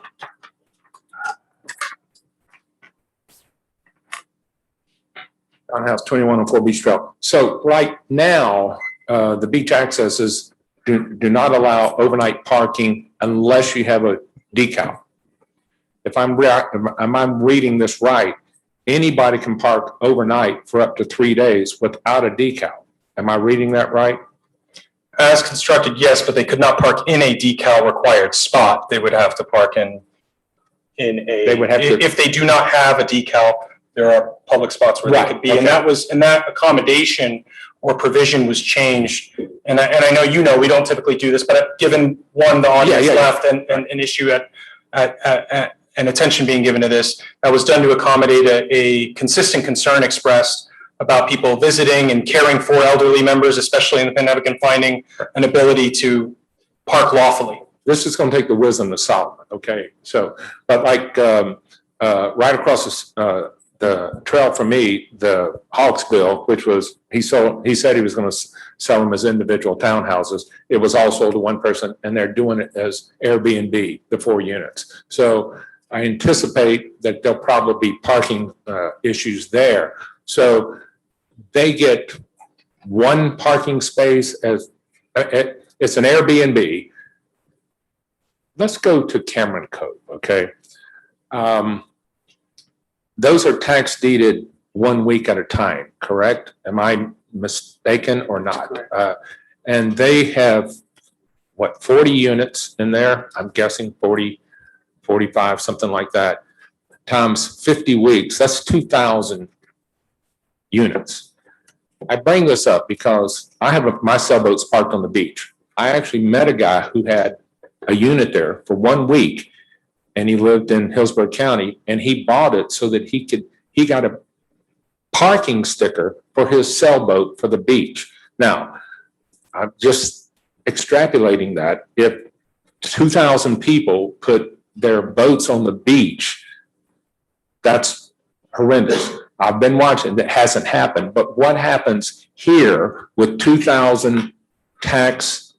Don House, 2104 Beach Trail. So right now, the beach accesses do not allow overnight parking unless you have a decal. If I'm reading this right, anybody can park overnight for up to 3 days without a decal. Am I reading that right? As constructed, yes, but they could not park in a decal required spot. They would have to park in a. They would have to. If they do not have a decal, there are public spots where they could be, and that accommodation or provision was changed. And I know we don't typically do this, but given the audience left and an issue and attention being given to this, that was done to accommodate a consistent concern expressed about people visiting and caring for elderly members, especially in the pandemic, and finding an ability to park lawfully. This is going to take the wisdom of Solomon, okay? So, but like right across the trail from me, the Hawksbill, which was, he said he was going to sell them as individual townhouses. It was all sold to one person, and they're doing it as Airbnb, the 4 units. So I anticipate that there'll probably be parking issues there. So they get one parking space as it's an Airbnb. Let's go to Cameron Cove, okay? Those are tax deeded 1 week at a time, correct? Am I mistaken or not? And they have, 40 units in there? I'm guessing 40, 45, something like that, times 50 weeks. That's 2,000 units. I bring this up because I have my sailboats parked on the beach. I actually met a guy who had a unit there for 1 week, and he lived in Hillsborough County, and he bought it so that he got a parking sticker for his sailboat for the beach. Now, I'm just extrapolating that. If 2,000 people put their boats on the beach, that's horrendous. I've been watching, that hasn't happened. But what happens here with 2,000 tax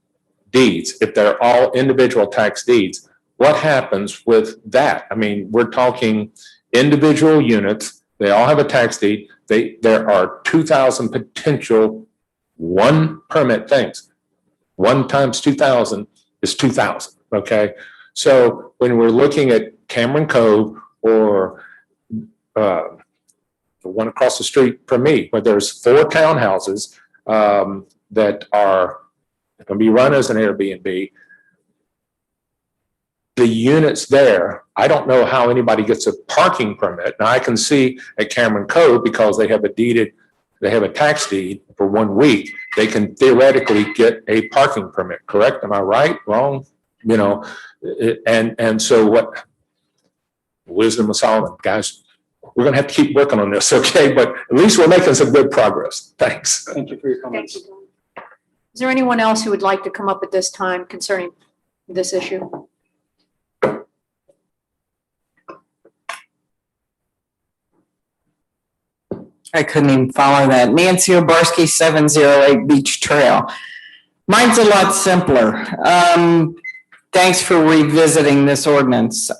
deeds, if they're all individual tax deeds, what happens with that? I mean, we're talking individual units, they all have a tax deed. There are 2,000 potential one permit things. 1 times 2,000 is 2,000, okay? So when we're looking at Cameron Cove or the one across the street from me, where there's 4 townhouses that are going to be run as an Airbnb, the units there, I don't know how anybody gets a parking permit. Now I can see at Cameron Cove, because they have a tax deed for 1 week, they can theoretically get a parking permit, correct? Am I right, wrong? You know, and so what, wisdom of Solomon, guys, we're gonna have to keep working on this, okay? But at least we're making some good progress. Thanks. Thank you for your comments. Is there anyone else who would like to come up at this time concerning this issue? I couldn't even follow that. Nancy Obarski, 708 Beach Trail. Mine's a lot simpler. Thanks for revisiting this ordinance.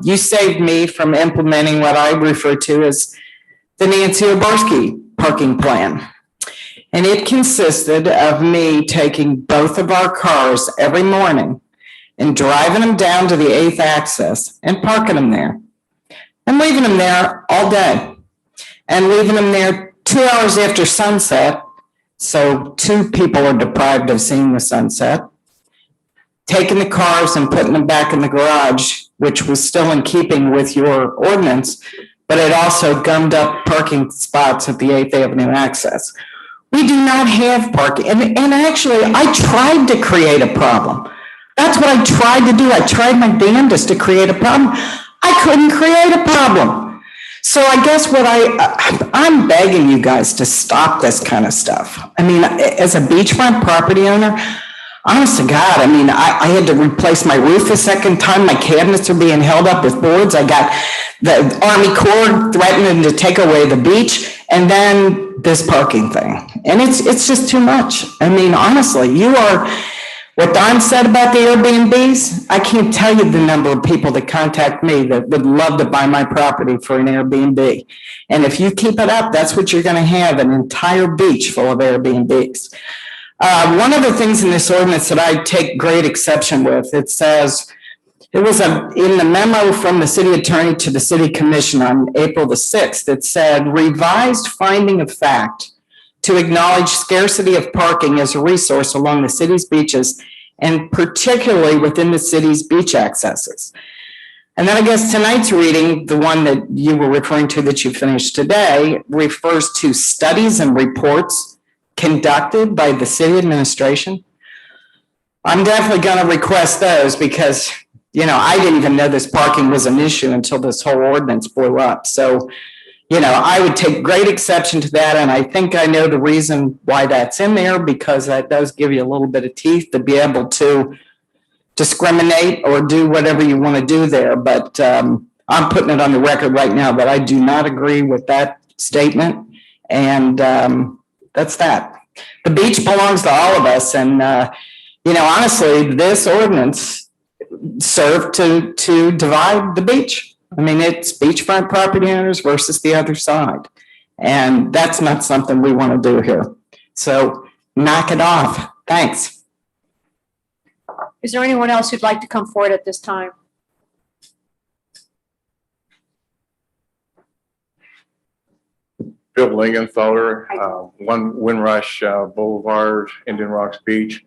You saved me from implementing what I refer to as the Nancy Obarski parking plan. And it consisted of me taking both of our cars every morning and driving them down to the 8th access and parking them there. And leaving them there all day. And leaving them there 2 hours after sunset, so 2 people are deprived of seeing the sunset. Taking the cars and putting them back in the garage, which was still in keeping with your ordinance, but it also gummed up parking spots at the 8th Avenue access. We do not have parking, and actually, I tried to create a problem. That's what I tried to do. I tried my damnedest to create a problem. I couldn't create a problem. So I guess what I'm begging you guys to stop this kind of stuff. I mean, as a beachfront property owner, honest to God, I mean, I had to replace my roof a second time. My cabinets are being held up with boards. I got the Army Corps threatening to take away the beach, and then this parking thing. And it's just too much. I mean, honestly, what Don said about the Airbnbs, I can't tell you the number of people that contact me that would love to buy my property for an Airbnb. And if you keep it up, that's what you're going to have, an entire beach full of Airbnbs. One of the things in this ordinance that I take great exception with, it says, it was in the memo from the city attorney to the city commission on April the 6th, it said, revised finding of fact to acknowledge scarcity of parking as a resource along the city's beaches and particularly within the city's beach accesses. And then I guess tonight's reading, the one that you were referring to that you finished today, refers to studies and reports conducted by the city administration. I'm definitely going to request those because, you know, I didn't even know this parking was an issue until this whole ordinance blew up. So, you know, I would take great exception to that. And I think I know the reason why that's in there, because that does give you a little bit of teeth to be able to discriminate or do whatever you want to do there. But I'm putting it on the record right now that I do not agree with that statement. And that's that. The beach belongs to all of us. And, you know, honestly, this ordinance served to divide the beach. I mean, it's beachfront property owners versus the other side. And that's not something we want to do here. So knock it off. Thanks. Is there anyone else who'd like to come forward at this time? Bill Lingenfelder, 1 Windrush Boulevard, Indian Rocks Beach.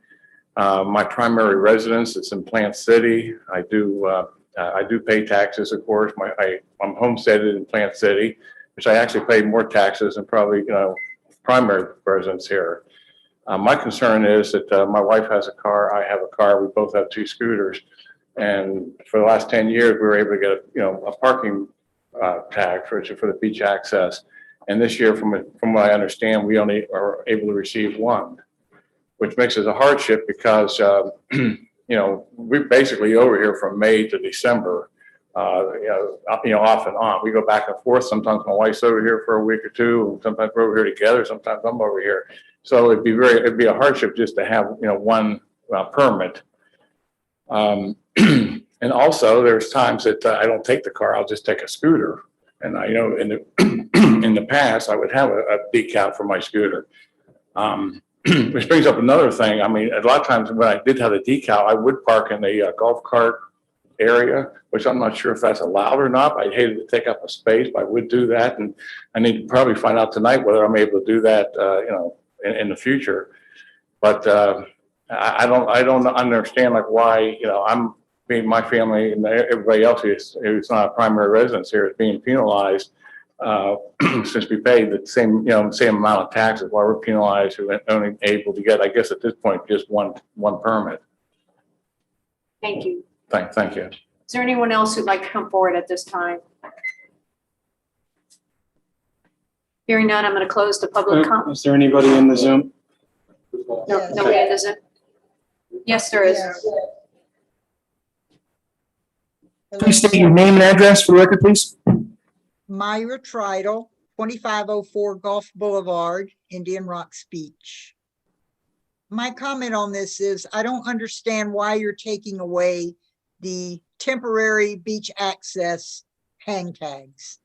My primary residence is in Plant City. I do pay taxes, of course. I'm homesteaded in Plant City, which I actually pay more taxes than probably, primary residents here. My concern is that my wife has a car, I have a car, we both have 2 scooters. And for the last 10 years, we were able to get a parking tag for the beach access. And this year, from what I understand, we only are able to receive 1, which makes it a hardship because, we're basically over here from May to December, off and on. We go back and forth. Sometimes my wife's over here for a week or 2, and sometimes we're over here together. Sometimes I'm over here. So it'd be a hardship just to have, 1 permit. And also there's times that I don't take the car, I'll just take a scooter. And I know in the past, I would have a decal for my scooter. Which brings up another thing. I mean, a lot of times when I did have a decal, I would park in the golf cart area, which I'm not sure if that's allowed or not. I hated to take up a space, but I would do that. And I need to probably find out tonight whether I'm able to do that, in the future. But I don't understand like why, I'm being my family and everybody else who's not a primary residence here is being penalized since we pay the same amount of taxes, while we're penalized who are only able to get, I guess at this point, just one permit. Thank you. Thank you. Is there anyone else who'd like to come forward at this time? Hearing none, I'm going to close the public comment. Is there anybody in the Zoom? No, nobody in the Zoom? Yes, there is. Please state your name and address for the record, please. Myra Trital, 2504 Gulf Boulevard, Indian Rocks Beach. My comment on this is I don't understand why you're taking away the temporary beach access hang tags.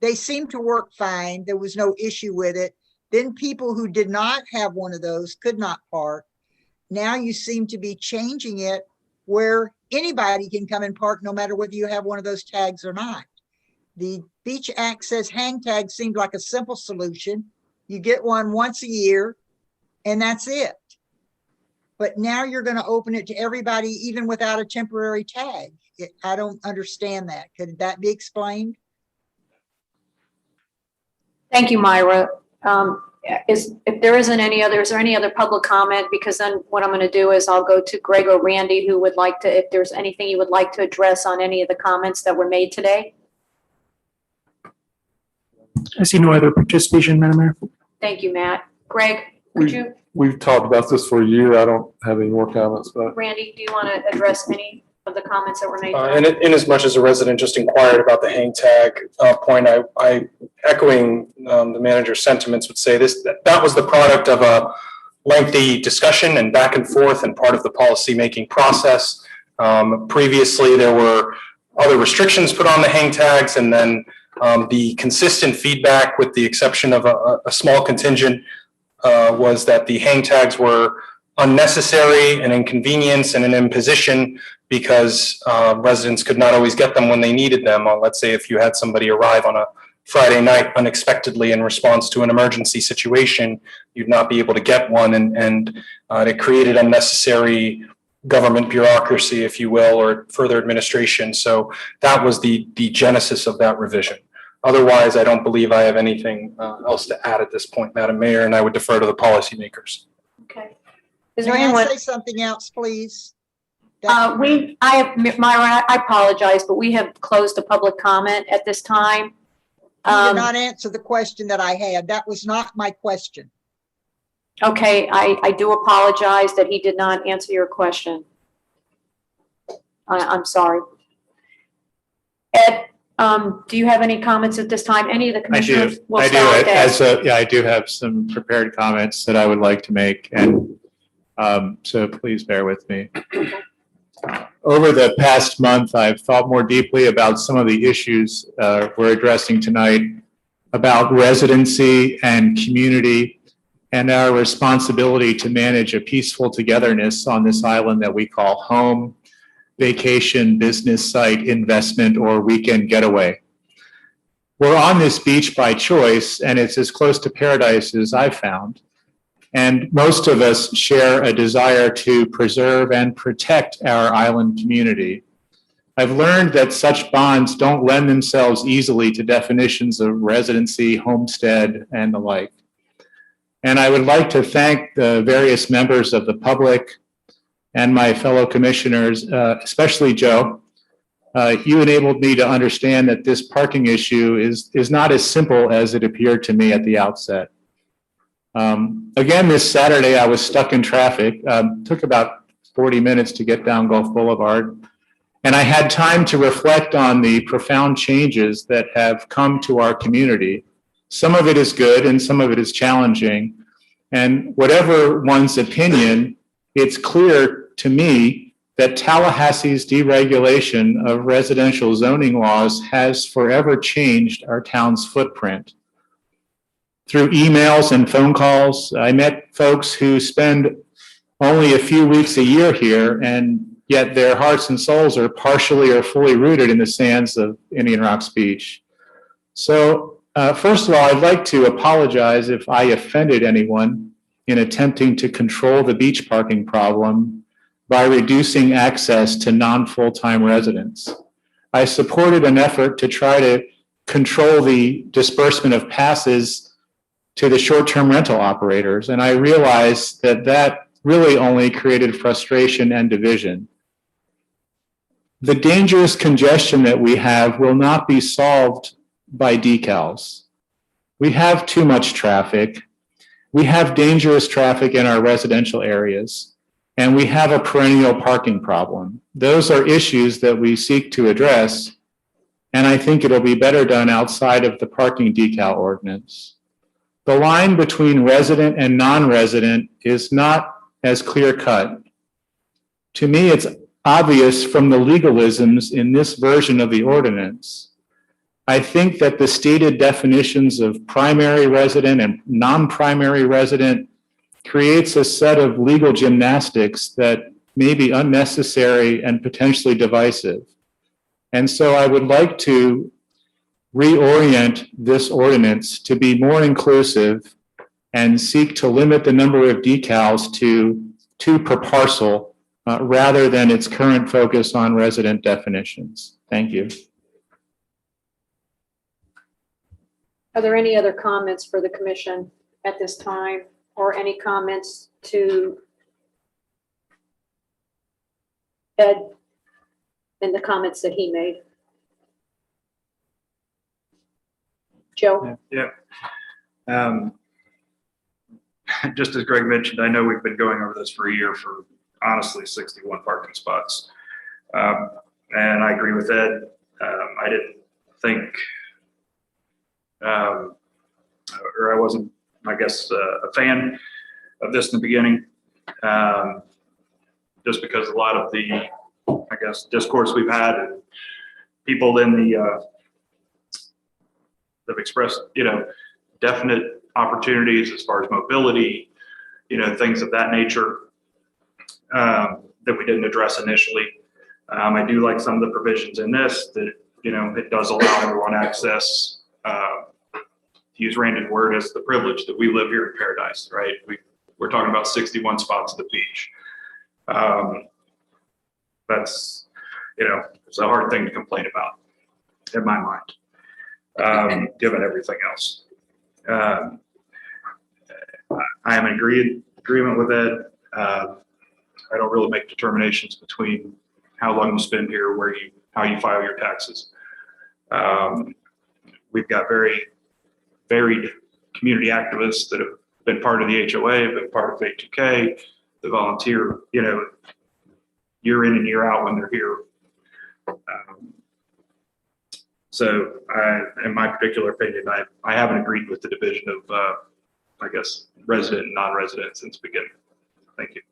They seem to work fine. There was no issue with it. Then people who did not have one of those could not park. Now you seem to be changing it where anybody can come and park no matter whether you have one of those tags or not. The beach access hang tag seemed like a simple solution. You get one once a year and that's it. But now you're going to open it to everybody even without a temporary tag. I don't understand that. Could that be explained? Thank you, Myra. Is there any other public comment? Because then what I'm going to do is I'll go to Greg or Randy, who would like to, if there's anything you would like to address on any of the comments that were made today. I see no other participation, Madam Mayor. Thank you, Matt. Greg, would you, We've talked about this for a year. I don't have any more comments, but Randy, do you want to address any of the comments that were made? In as much as a resident just inquired about the hang tag point, I echoing the manager's sentiments would say that was the product of a lengthy discussion and back and forth and part of the policy-making process. Previously, there were other restrictions put on the hang tags, and then the consistent feedback, with the exception of a small contingent, was that the hang tags were unnecessary, an inconvenience, and an imposition because residents could not always get them when they needed them. Let's say if you had somebody arrive on a Friday night unexpectedly in response to an emergency situation, you'd not be able to get one, and it created unnecessary government bureaucracy, if you will, or further administration. So that was the genesis of that revision. Otherwise, I don't believe I have anything else to add at this point, Madam Mayor, and I would defer to the policymakers. Okay. May I say something else, please? Myra, I apologize, but we have closed the public comment at this time. You did not answer the question that I had. That was not my question. Okay, I do apologize that he did not answer your question. I'm sorry. Ed, do you have any comments at this time? Any of the commissioners? I do have some prepared comments that I would like to make, and so please bear with me. Over the past month, I've thought more deeply about some of the issues we're addressing tonight about residency and community and our responsibility to manage a peaceful togetherness on this island that we call home, vacation, business site, investment, or weekend getaway. We're on this beach by choice, and it's as close to paradise as I've found. And most of us share a desire to preserve and protect our island community. I've learned that such bonds don't lend themselves easily to definitions of residency, homestead, and the like. And I would like to thank the various members of the public and my fellow commissioners, especially Joe. You enabled me to understand that this parking issue is not as simple as it appeared to me at the outset. Again, this Saturday, I was stuck in traffic. Took about 40 minutes to get down Gulf Boulevard. And I had time to reflect on the profound changes that have come to our community. Some of it is good and some of it is challenging. And whatever one's opinion, it's clear to me that Tallahassee's deregulation of residential zoning laws has forever changed our town's footprint. Through emails and phone calls, I met folks who spend only a few weeks a year here, and yet their hearts and souls are partially or fully rooted in the sands of Indian Rocks Beach. So first of all, I'd like to apologize if I offended anyone in attempting to control the beach parking problem by reducing access to non-full-time residents. I supported an effort to try to control the disbursement of passes to the short-term rental operators, and I realized that that really only created frustration and division. The dangerous congestion that we have will not be solved by decals. We have too much traffic. We have dangerous traffic in our residential areas, and we have a perennial parking problem. Those are issues that we seek to address, and I think it'll be better done outside of the parking decal ordinance. The line between resident and non-resident is not as clear-cut. To me, it's obvious from the legalisms in this version of the ordinance. I think that the stated definitions of primary resident and non-primary resident creates a set of legal gymnastics that may be unnecessary and potentially divisive. And so I would like to reorient this ordinance to be more inclusive and seek to limit the number of decals to 2 per parcel rather than its current focus on resident definitions. Thank you. Are there any other comments for the commission at this time, or any comments to Ed and the comments that he made? Joe? Yeah. Just as Greg mentioned, I know we've been going over this for a year for honestly 61 parking spots. And I agree with Ed. I didn't think, or I wasn't, I guess, a fan of this in the beginning. Just because a lot of the, I guess, discourse we've had and people in the, have expressed, definite opportunities as far as mobility, things of that nature that we didn't address initially. I do like some of the provisions in this that, it does allow everyone access, to use Randy's word, as the privilege that we live here in paradise, right? We're talking about 61 spots at the beach. That's, it's a hard thing to complain about in my mind, given everything else. I am in agreement with Ed. I don't really make determinations between how long you spend here, how you file your taxes. We've got very varied community activists that have been part of the HOA, been part of A2K, the volunteer, year in and year out when they're here. So in my particular opinion, I haven't agreed with the division of, I guess, resident and non-resident since the beginning. Thank you.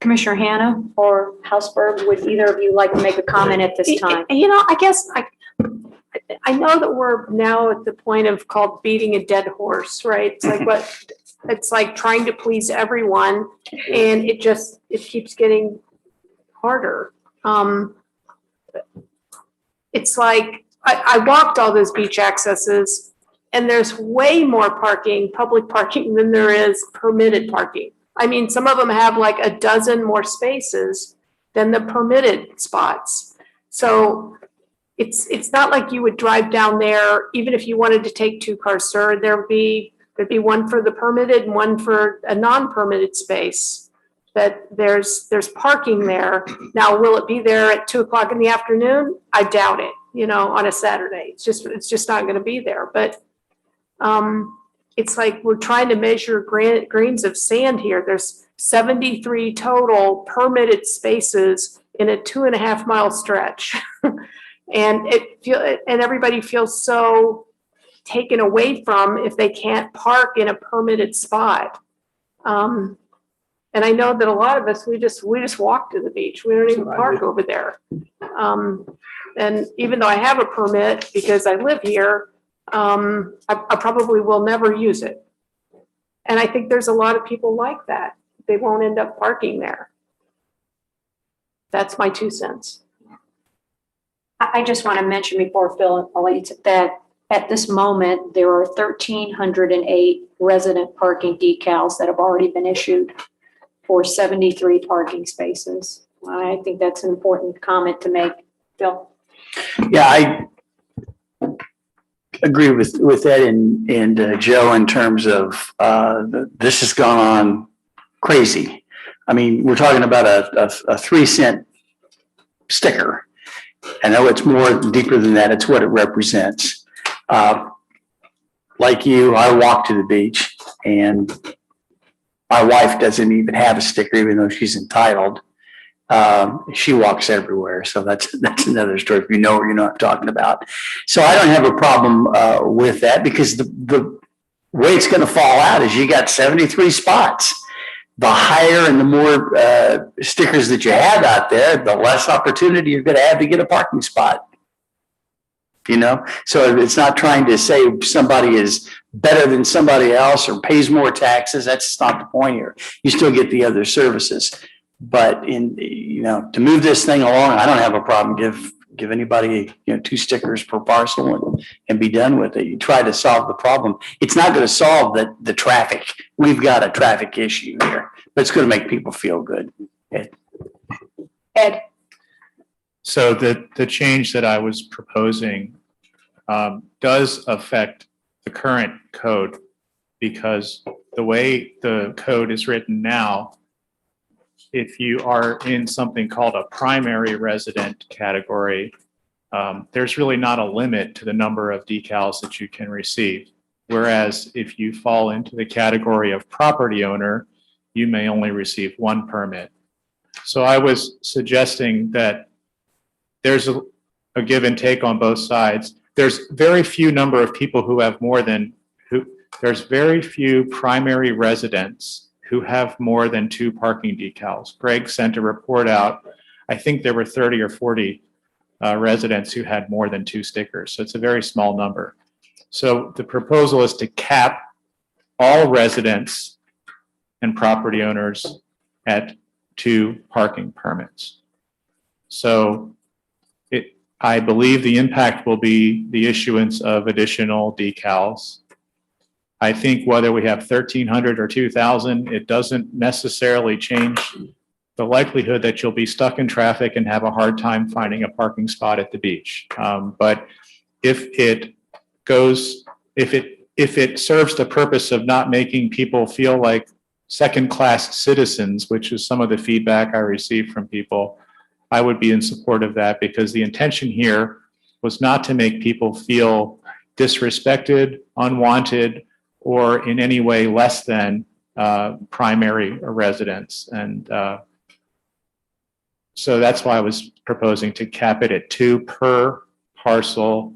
Commissioner Hanna or Hausberg, would either of you like to make a comment at this time? I guess I know that we're now at the point of called beating a dead horse, right? It's like it's like trying to please everyone, and it keeps getting harder. It's like I walked all those beach accesses, and there's way more public parking than there is permitted parking. I mean, some of them have like a dozen more spaces than the permitted spots. So it's not like you would drive down there, even if you wanted to take two cars, sir, there'd be one for the permitted and one for a non-permitted space. That there's parking there. Now, will it be there at 2 o'clock in the afternoon? I doubt it, on a Saturday. It's just not gonna be there, but it's like we're trying to measure grains of sand here. There's 73 total permitted spaces in a 2.5 mile stretch. And everybody feels so taken away from if they can't park in a permitted spot. And I know that a lot of us, we just walk to the beach. We don't even park over there. And even though I have a permit because I live here, I probably will never use it. And I think there's a lot of people like that. They won't end up parking there. That's my 2 cents. I just want to mention before Phil leads that at this moment, there are 1,308 resident parking decals that have already been issued for 73 parking spaces. I think that's an important comment to make. Phil? Yeah, I agree with that and Joe in terms of this has gone on crazy. I mean, we're talking about a 3-cent sticker. I know it's more deeper than that. It's what it represents. Like you, I walk to the beach and my wife doesn't even have a sticker, even though she's entitled. She walks everywhere. So that's another story. If you know what you're not talking about. So I don't have a problem with that because the way it's going to fall out is you got 73 spots. The higher and the more stickers that you have out there, the less opportunity you're going to have to get a parking spot. So it's not trying to say somebody is better than somebody else or pays more taxes. That's not the point here. You still get the other services. But to move this thing along, I don't have a problem. Give anybody 2 stickers per parcel and be done with it. You try to solve the problem. It's not going to solve the traffic. We've got a traffic issue here, but it's going to make people feel good. Ed? So the change that I was proposing does affect the current code because the way the code is written now, if you are in something called a primary resident category, there's really not a limit to the number of decals that you can receive. Whereas if you fall into the category of property owner, you may only receive 1 permit. So I was suggesting that there's a give and take on both sides. There's very few number of people who have there's very few primary residents who have more than 2 parking decals. Greg sent a report out. I think there were 30 or 40 residents who had more than 2 stickers. So it's a very small number. So the proposal is to cap all residents and property owners at 2 parking permits. So I believe the impact will be the issuance of additional decals. I think whether we have 1,300 or 2,000, it doesn't necessarily change the likelihood that you'll be stuck in traffic and have a hard time finding a parking spot at the beach. But if it serves the purpose of not making people feel like second-class citizens, which is some of the feedback I received from people, I would be in support of that because the intention here was not to make people feel disrespected, unwanted, or in any way less than primary residents. And so that's why I was proposing to cap it at 2 per parcel,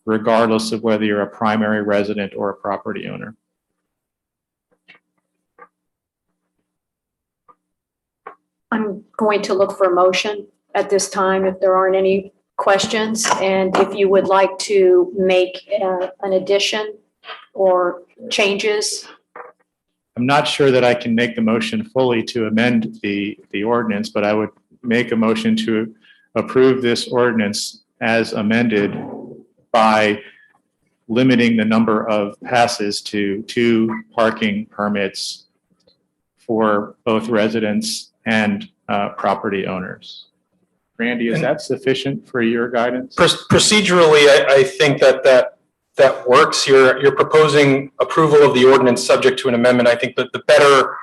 regardless of whether you're a primary resident or a property owner. I'm going to look for a motion at this time if there aren't any questions. And if you would like to make an addition or changes. I'm not sure that I can make the motion fully to amend the ordinance, but I would make a motion to approve this ordinance as amended by limiting the number of passes to 2 parking permits for both residents and property owners. Randy, is that sufficient for your guidance? Procedurally, I think that works. You're proposing approval of the ordinance subject to an amendment. I think that the better,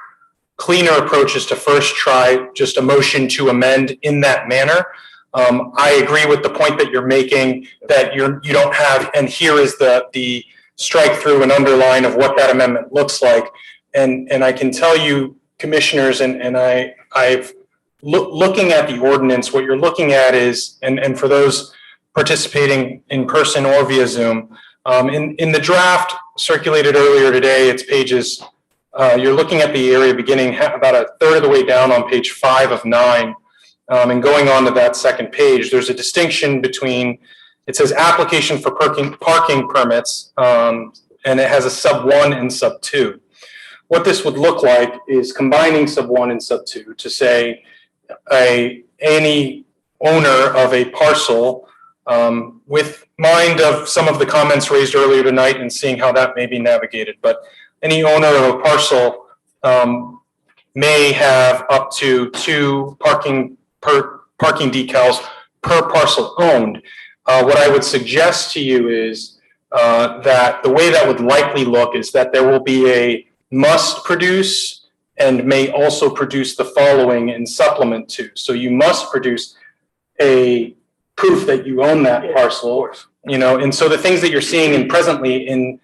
cleaner approach is to first try just a motion to amend in that manner. I agree with the point that you're making, that you don't have, and here is the strike through and underline of what that amendment looks like. And I can tell you, commissioners, and I've looking at the ordinance, what you're looking at is, and for those participating in person or via Zoom, in the draft circulated earlier today, it's pages, you're looking at the area beginning about a third of the way down on page 5 of 9. And going on to that second page, there's a distinction between, it says application for parking permits, and it has a sub 1 and sub 2. What this would look like is combining sub 1 and sub 2 to say any owner of a parcel, with mind of some of the comments raised earlier tonight and seeing how that may be navigated, but any owner of a parcel may have up to 2 parking decals per parcel owned. What I would suggest to you is that the way that would likely look is that there will be a must produce and may also produce the following in supplement to. So you must produce a proof that you own that parcel, and so the things that you're seeing in presently in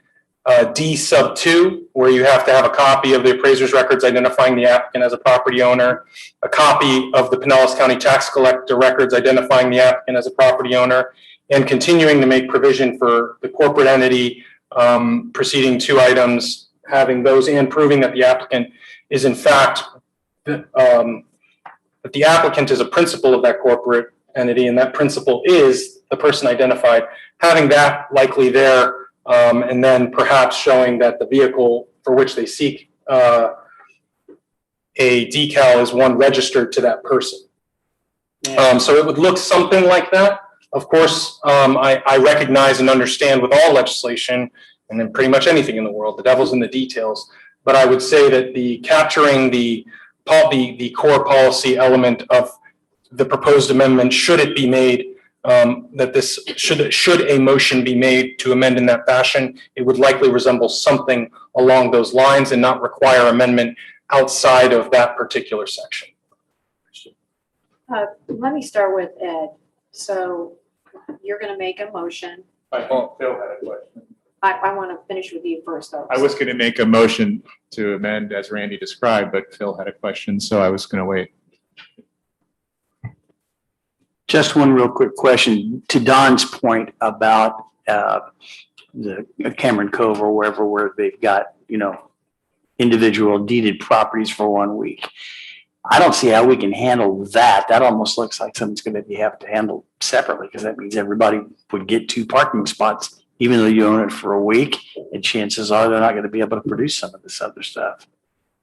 D sub 2, where you have to have a copy of the appraiser's records identifying the applicant as a property owner, a copy of the Pinellas County tax collector records identifying the applicant as a property owner, and continuing to make provision for the corporate entity preceding 2 items, having those and proving that the applicant is in fact, that the applicant is a principal of that corporate entity, and that principal is the person identified, having that likely there, and then perhaps showing that the vehicle for which they seek a decal is one registered to that person. So it would look something like that. Of course, I recognize and understand with all legislation, and in pretty much anything in the world, the devil's in the details. But I would say that the capturing the core policy element of the proposed amendment, should it be made, that this should a motion be made to amend in that fashion, it would likely resemble something along those lines and not require amendment outside of that particular section. Let me start with Ed. So you're going to make a motion. Phil had a question. I want to finish with you first, though. I was going to make a motion to amend as Randy described, but Phil had a question, so I was going to wait. Just one real quick question to Don's point about the Cameron Cove or wherever, where they've got, individual deeded properties for 1 week. I don't see how we can handle that. That almost looks like something's going to have to handle separately, because that means everybody would get 2 parking spots, even though you own it for a week, and chances are they're not going to be able to produce some of this other stuff.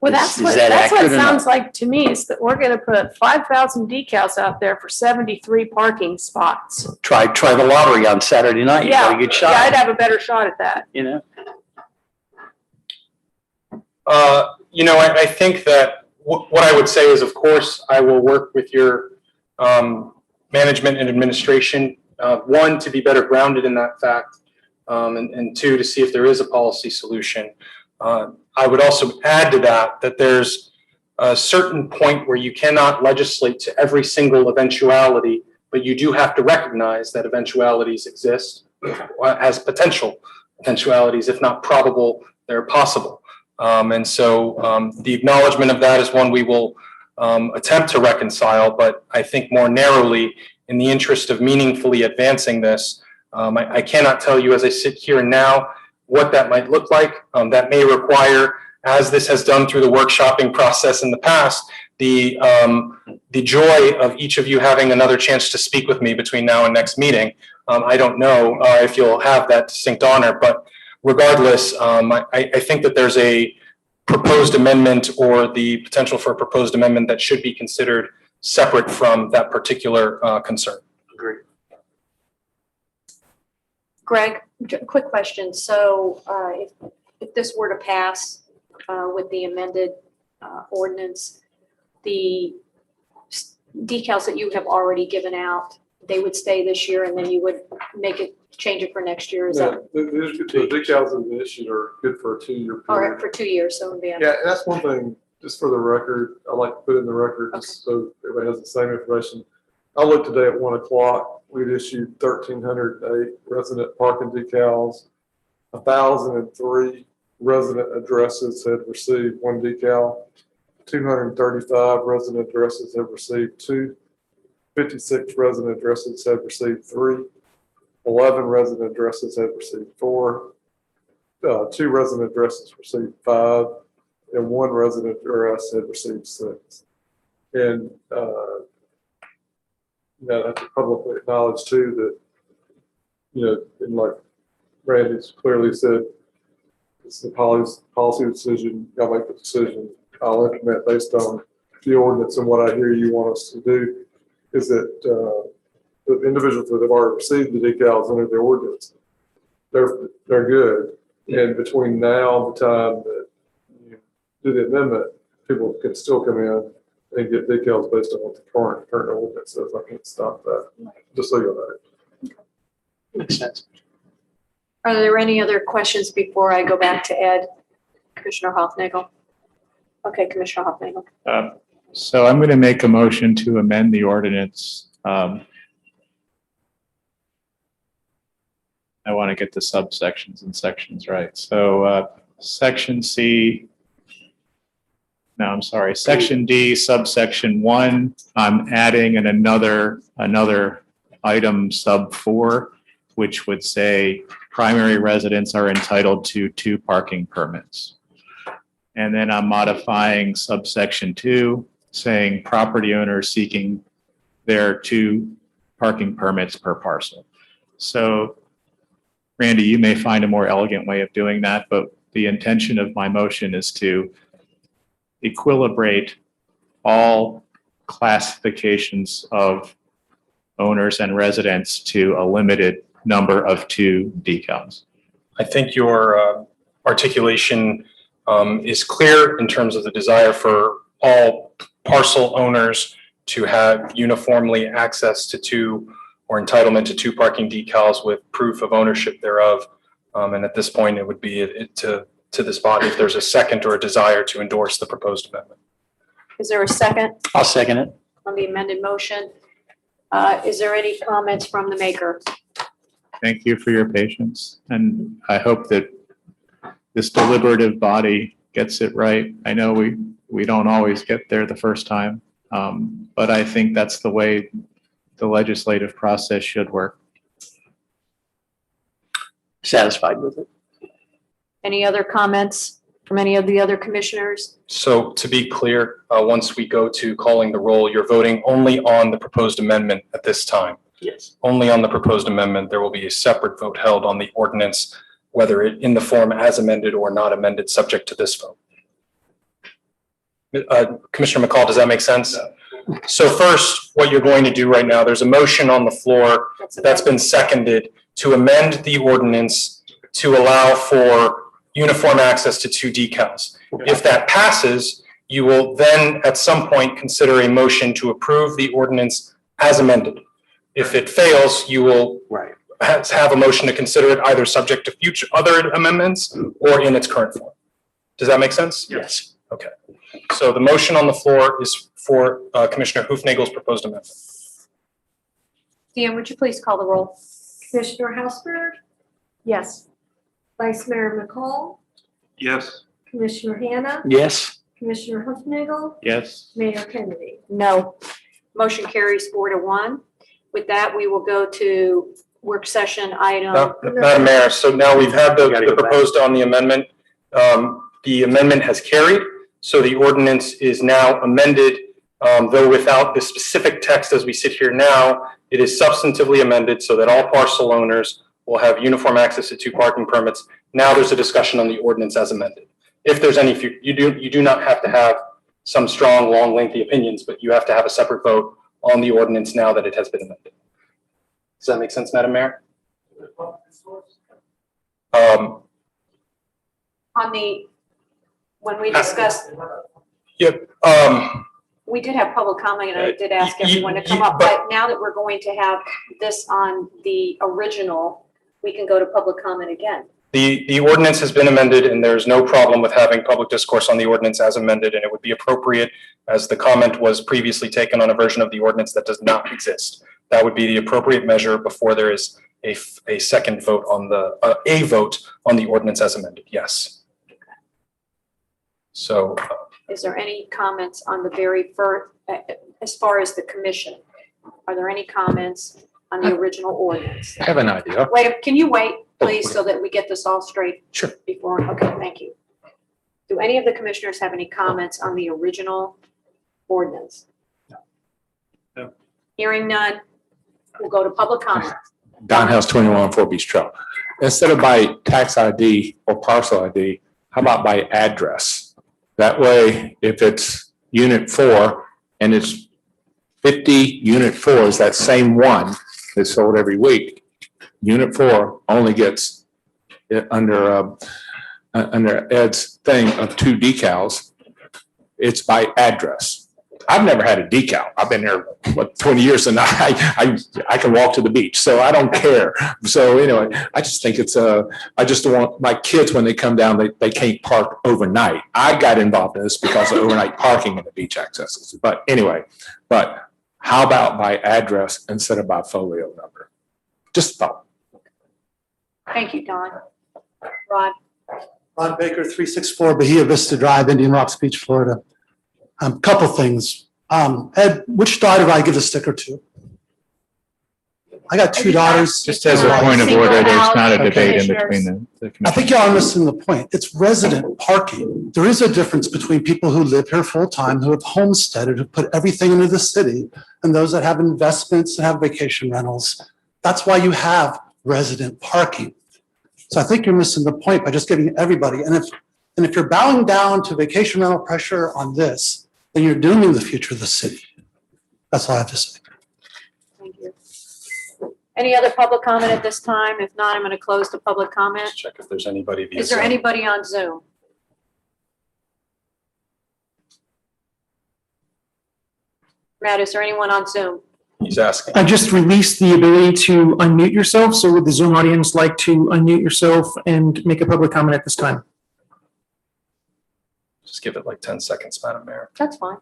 Well, that's Is what that it accurate or not? sounds like to me, is that we're gonna put 5,000 decals out there for 73 parking spots. Try the lottery on Saturday night. You got a good shot. Yeah, I'd have a better shot at that. I think that what I would say is, of course, I will work with your management and administration, 1, to be better grounded in that fact, and 2, to see if there is a policy solution. I would also add to that there's a certain point where you cannot legislate to every single eventuality, but you do have to recognize that eventualities exist as potential eventualities, if not probable, they're possible. And so the acknowledgement of that is one we will attempt to reconcile, but I think more narrowly, in the interest of meaningfully advancing this, I cannot tell you as I sit here now what that might look like. That may require, as this has done through the workshopping process in the past, the joy of each of you having another chance to speak with me between now and next meeting. I don't know if you'll have that distinct honor, but regardless, I think that there's a proposed amendment or the potential for a proposed amendment that should be considered separate from that particular concern. Agreed. Greg, quick question. So if this were to pass with the amended ordinance, the decals that you have already given out, they would stay this year and then you would change it for next year, is Yeah, that, the decals that have been issued are good for a 2-year all right, period. for 2 years, so it would be. Yeah, and that's one thing, just for the record, I like to put in the record, just so everybody has the same information. I looked today at 1:00, we'd issued 1,308 resident parking decals. 1,003 resident addresses had received one decal. 235 resident addresses have received 2. 56 resident addresses have received 3. 11 resident addresses have received 4. 2 resident addresses received 5, and 1 resident address had received 6. And I have to publicly acknowledge too that, and like Randy's clearly said, it's the policy decision, y'all make the decision. I'll implement based on the ordinance, and what I hear you want us to do is that the individuals that have already received the decals under their ordinance, they're good. And between now and the time that you do the amendment, people can still come in and get decals based on what the current ordinance says. I can't stop that, just so you know. Makes sense. Are there any other questions before I go back to Ed? Commissioner Hoffnagel? Okay, Commissioner Hoffnagel. So I'm going to make a motion to amend the ordinance. I want to get the subsections and sections right. So section C, no, I'm sorry, section D, subsection 1, I'm adding another item sub 4, which would say primary residents are entitled to 2 parking permits. And then I'm modifying subsection 2, saying property owners seeking their 2 parking permits per parcel. So Randy, you may find a more elegant way of doing that, but the intention of my motion is to equilibrate all classifications of owners and residents to a limited number of 2 decals. I think your articulation is clear in terms of the desire for all parcel owners to have uniformly access to 2 or entitlement to 2 parking decals with proof of ownership thereof. And at this point, it would be to this body if there's a second or a desire to endorse the proposed amendment. Is there a second I'll second it. on the amended motion? Is there any comments from the maker? Thank you for your patience, and I hope that this deliberative body gets it right. I know we don't always get there the first time, but I think that's the way the legislative process should work. Satisfied with it. Any other comments from any of the other commissioners? So to be clear, once we go to calling the roll, you're voting only on the proposed amendment at this time. Yes. Only on the proposed amendment. There will be a separate vote held on the ordinance, whether it in the form as amended or not amended, subject to this vote. Commissioner McCall, does that make sense? So first, what you're going to do right now, there's a motion on the floor that's been seconded to amend the ordinance to allow for uniform access to 2 decals. If that passes, you will then at some point consider a motion to approve the ordinance as amended. If it fails, you will have a motion to consider it either subject to future other amendments or in its current form. Does that make sense? Yes. Okay. So the motion on the floor is for Commissioner Hoofnagel's proposed amendment. Deanne, would you please call the roll? Commissioner Houseberg, Yes. Vice Mayor McCall, Yes. Commissioner Hannah, Yes. Commissioner Hufnagel, Yes. Mayor Kennedy. No. Motion carries 4-1. With that, we will go to work session item. Madam Mayor, so now we've had the proposed on the amendment. The amendment has carried, so the ordinance is now amended, though without the specific text as we sit here now, it is substantively amended so that all parcel owners will have uniform access to 2 parking permits. Now there's a discussion on the ordinance as amended. If there's any, you do not have to have some strong, long, lengthy opinions, but you have to have a separate vote on the ordinance now that it has been amended. Does that make sense, Madam Mayor? On the, when we discussed, Yep. We did have public comment and I did ask y- y- everyone to come y- up, but- but now that we're going to have this on the original, we can go to public comment again. The ordinance has been amended and there's no problem with having public discourse on the ordinance as amended, and it would be appropriate as the comment was previously taken on a version of the ordinance that does not exist. That would be the appropriate measure before there is a second vote on a vote on the ordinance as amended, yes. So Is there any comments on the very first, as far as the commission? Are there any comments on the original ordinance? I have an idea. Wait, can you wait, please, so that we get this all straight? Sure. Before, okay, thank you. Do any of the commissioners have any comments on the original ordinance? No. Hearing none, we'll go to public comment. Don House 21 Fort Beach Trail. Instead of by tax ID or parcel ID, how about by address? That way, if it's unit 4 and it's 50 unit 4 is that same one that's sold every week. Unit 4 only gets under Ed's thing of 2 decals. It's by address. I've never had a decal. I've been there, 20 years and I can walk to the beach, so I don't care. So anyway, I just think it's I just don't want my kids, when they come down, they can't park overnight. I got involved in this because of overnight parking in the beach accesses. But anyway, how about by address instead of by folio number? Just thought. Thank you, Don. Rod? Ron Baker, 364 Bahia Vista Drive, Indian Rocks Beach, Florida. Couple things. Ed, which daughter do I give the sticker to? I got 2 daughters. Just as a point of order, there's not a debate in between the I commission. think y'all are missing the point. It's resident parking. There is a difference between people who live here full-time, who have homesteaded, who put everything into the city, and those that have investments and have vacation rentals. That's why you have resident parking. So I think you're missing the point by just giving everybody. And if you're bowing down to vacation rental pressure on this, then you're dooming the future of the city. That's all I have to say. Thank you. Any other public comment at this time? If not, I'm going to close the public comment. check if there's anybody via Is there Zoom. anybody on Zoom? Matt, is there anyone on Zoom? He's asking. I just released the ability to unmute yourself, so would the Zoom audience like to unmute yourself and make a public comment at this time? Just give it like 10 seconds, Madam Mayor. That's fine.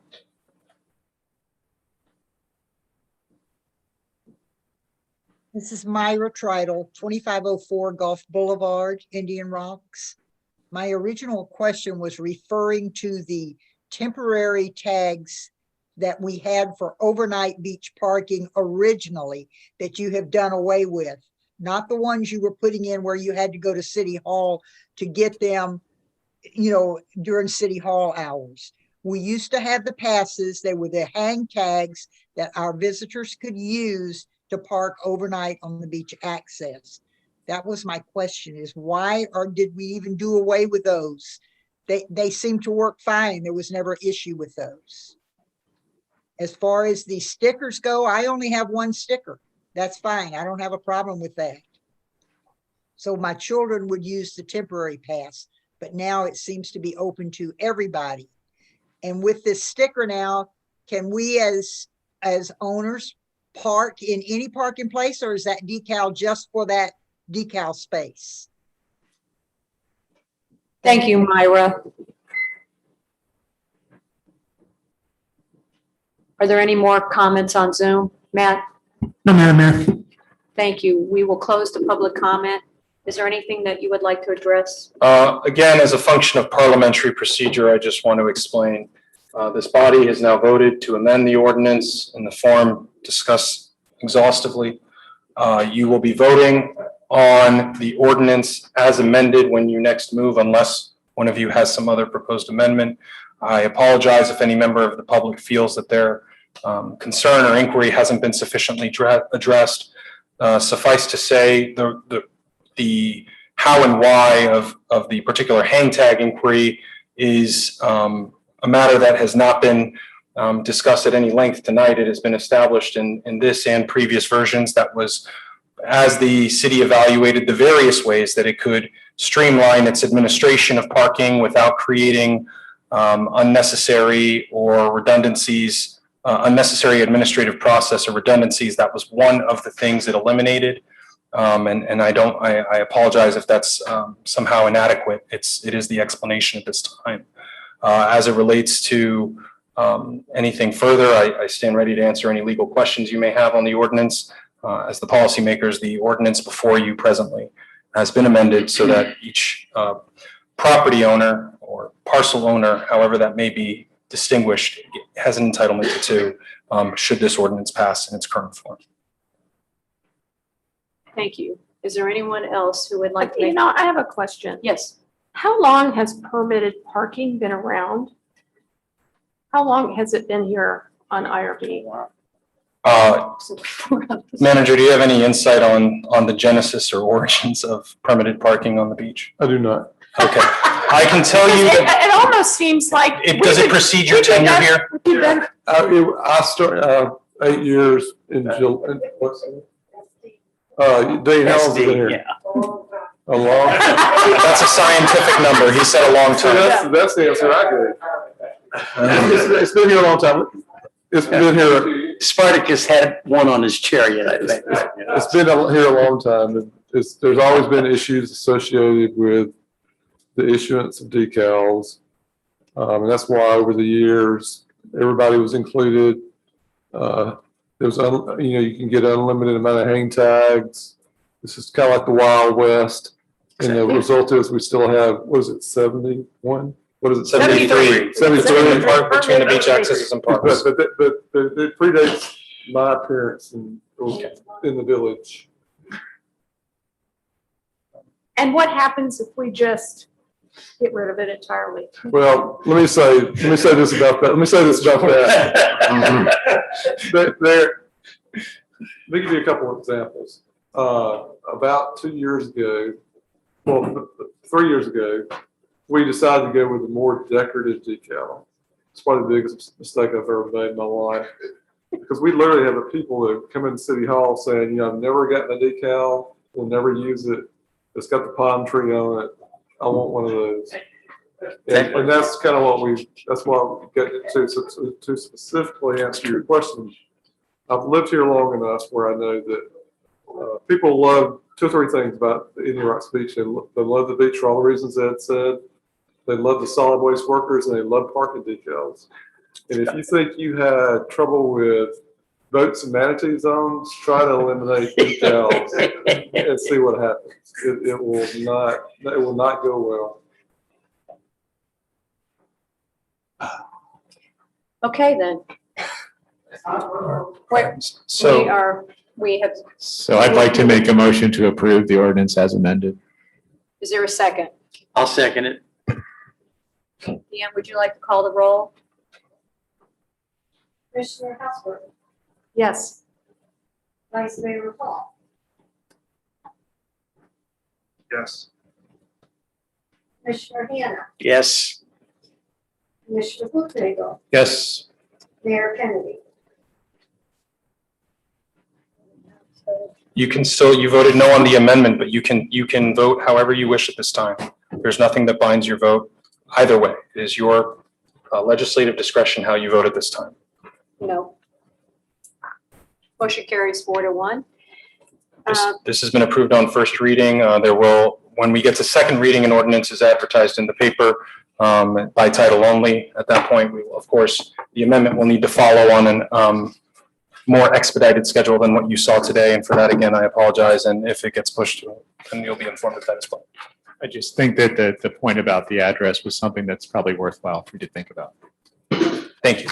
This is Myra Trital, 2504 Gulf Boulevard, Indian Rocks. My original question was referring to the temporary tags that we had for overnight beach parking originally that you have done away with, not the ones you were putting in where you had to go to City Hall to get them, during City Hall hours. We used to have the passes. They were the hang tags that our visitors could use to park overnight on the beach access. That was my question, is why, or did we even do away with those? They seem to work fine. There was never an issue with those. As far as the stickers go, I only have 1 sticker. That's fine. I don't have a problem with that. So my children would use the temporary pass, but now it seems to be open to everybody. And with this sticker now, can we as owners park in any parking place, or is that decal just for that decal space? Thank you, Myra. Are there any more comments on Zoom? Matt? No, Madam Mayor. Thank you. We will close the public comment. Is there anything that you would like to address? Again, as a function of parliamentary procedure, I just want to explain, this body has now voted to amend the ordinance in the form discussed exhaustively. You will be voting on the ordinance as amended when you next move, unless one of you has some other proposed amendment. I apologize if any member of the public feels that their concern or inquiry hasn't been sufficiently addressed. Suffice to say, the how and why of the particular hang tag inquiry is a matter that has not been discussed at any length tonight. It has been established in this and previous versions. That was as the city evaluated the various ways that it could streamline its administration of parking without creating unnecessary or redundancies, unnecessary administrative process or redundancies. That was one of the things it eliminated. And I apologize if that's somehow inadequate. It is the explanation at this time. As it relates to anything further, I stand ready to answer any legal questions you may have on the ordinance. As the policymakers, the ordinance before you presently has been amended so that each property owner or parcel owner, however that may be distinguished, has an entitlement to should this ordinance pass in its current form. Thank you. Is there anyone else who would like to make? I have a question. Yes. How long has permitted parking been around? How long has it been here on IRB? Manager, do you have any insight on the genesis or origins of permitted parking on the beach? I do not. Okay, I can tell you that It almost seems like. does it precede your tenure here? I started 8 years in what's it? Dane Howell's been here. A long. That's a scientific number. He said a long time. That's the answer I gave. It's been here a long time. It's been here. Spartacus had one on his chariot, I think. It's been here a long time. There's always been issues associated with the issuance of decals. And that's why over the years, everybody was included. You can get unlimited amount of hang tags. This is kind of like the Wild West. And the result is we still have, what is it, 71? What is it? 73. 73. Park between the beach accesses and parks. But it predates my appearance in the village. And what happens if we just get rid of it entirely? Well, let me say this about that. Let me give you a couple of examples. About 2 years ago, 3 years ago, we decided to go with a more decorative decal. It's probably the biggest mistake I've ever made in my life. Because we literally have the people that come in City Hall saying, I've never gotten a decal, we'll never use it. It's got the palm tree on it. I want one of those. And that's kind of that's why we get into, to specifically answer your question. I've lived here long enough where I know that people love 2 or 3 things about the Indian Rocks Beach. They love the beach for all the reasons Ed said. They love the solid waste workers and they love parking decals. And if you think you had trouble with boats and manatee zones, try to eliminate decals and see what happens. It will not go well. Okay, then. We have, So I'd like to make a motion to approve the ordinance as amended. is there a second? I'll second it. Deanne, would you like to call the roll? Commissioner Hopper, Yes. Vice Mayor McCall, Yes. Commissioner Hannah, Yes. Commissioner Buchnagle, Yes. Mayor Kennedy. You can still, you voted no on the amendment, but you can vote however you wish at this time. There's nothing that binds your vote either way. It is your legislative discretion how you vote at this time. No. Motion carries 4-1. This has been approved on first reading. When we get to second reading, an ordinance is advertised in the paper by title only. At that point, we will, of course, the amendment will need to follow on an more expedited schedule than what you saw today. And for that, again, I apologize. And if it gets pushed, then you'll be informed of that as well. I just think that the point about the address was something that's probably worthwhile for you to think about. Thank you.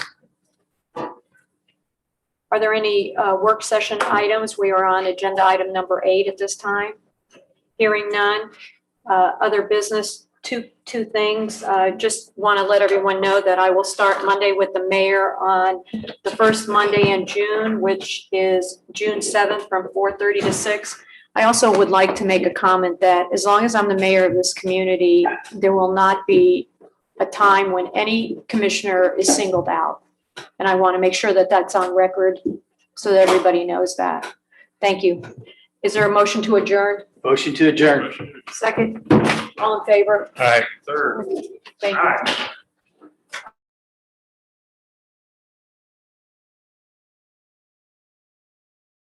Are there any work session items? We are on agenda item number 8 at this time. Hearing none. Other business, two things. Just want to let everyone know that I will start Monday with the mayor on the first Monday in June, which is June 7th from 4:30 to 6. I also would like to make a comment that as long as I'm the mayor of this community, there will not be a time when any commissioner is singled out. And I want to make sure that that's on record so that everybody knows that. Thank you. Is there a motion to adjourn? Motion to adjourn. Second? All in favor? All right. Third. Thank you.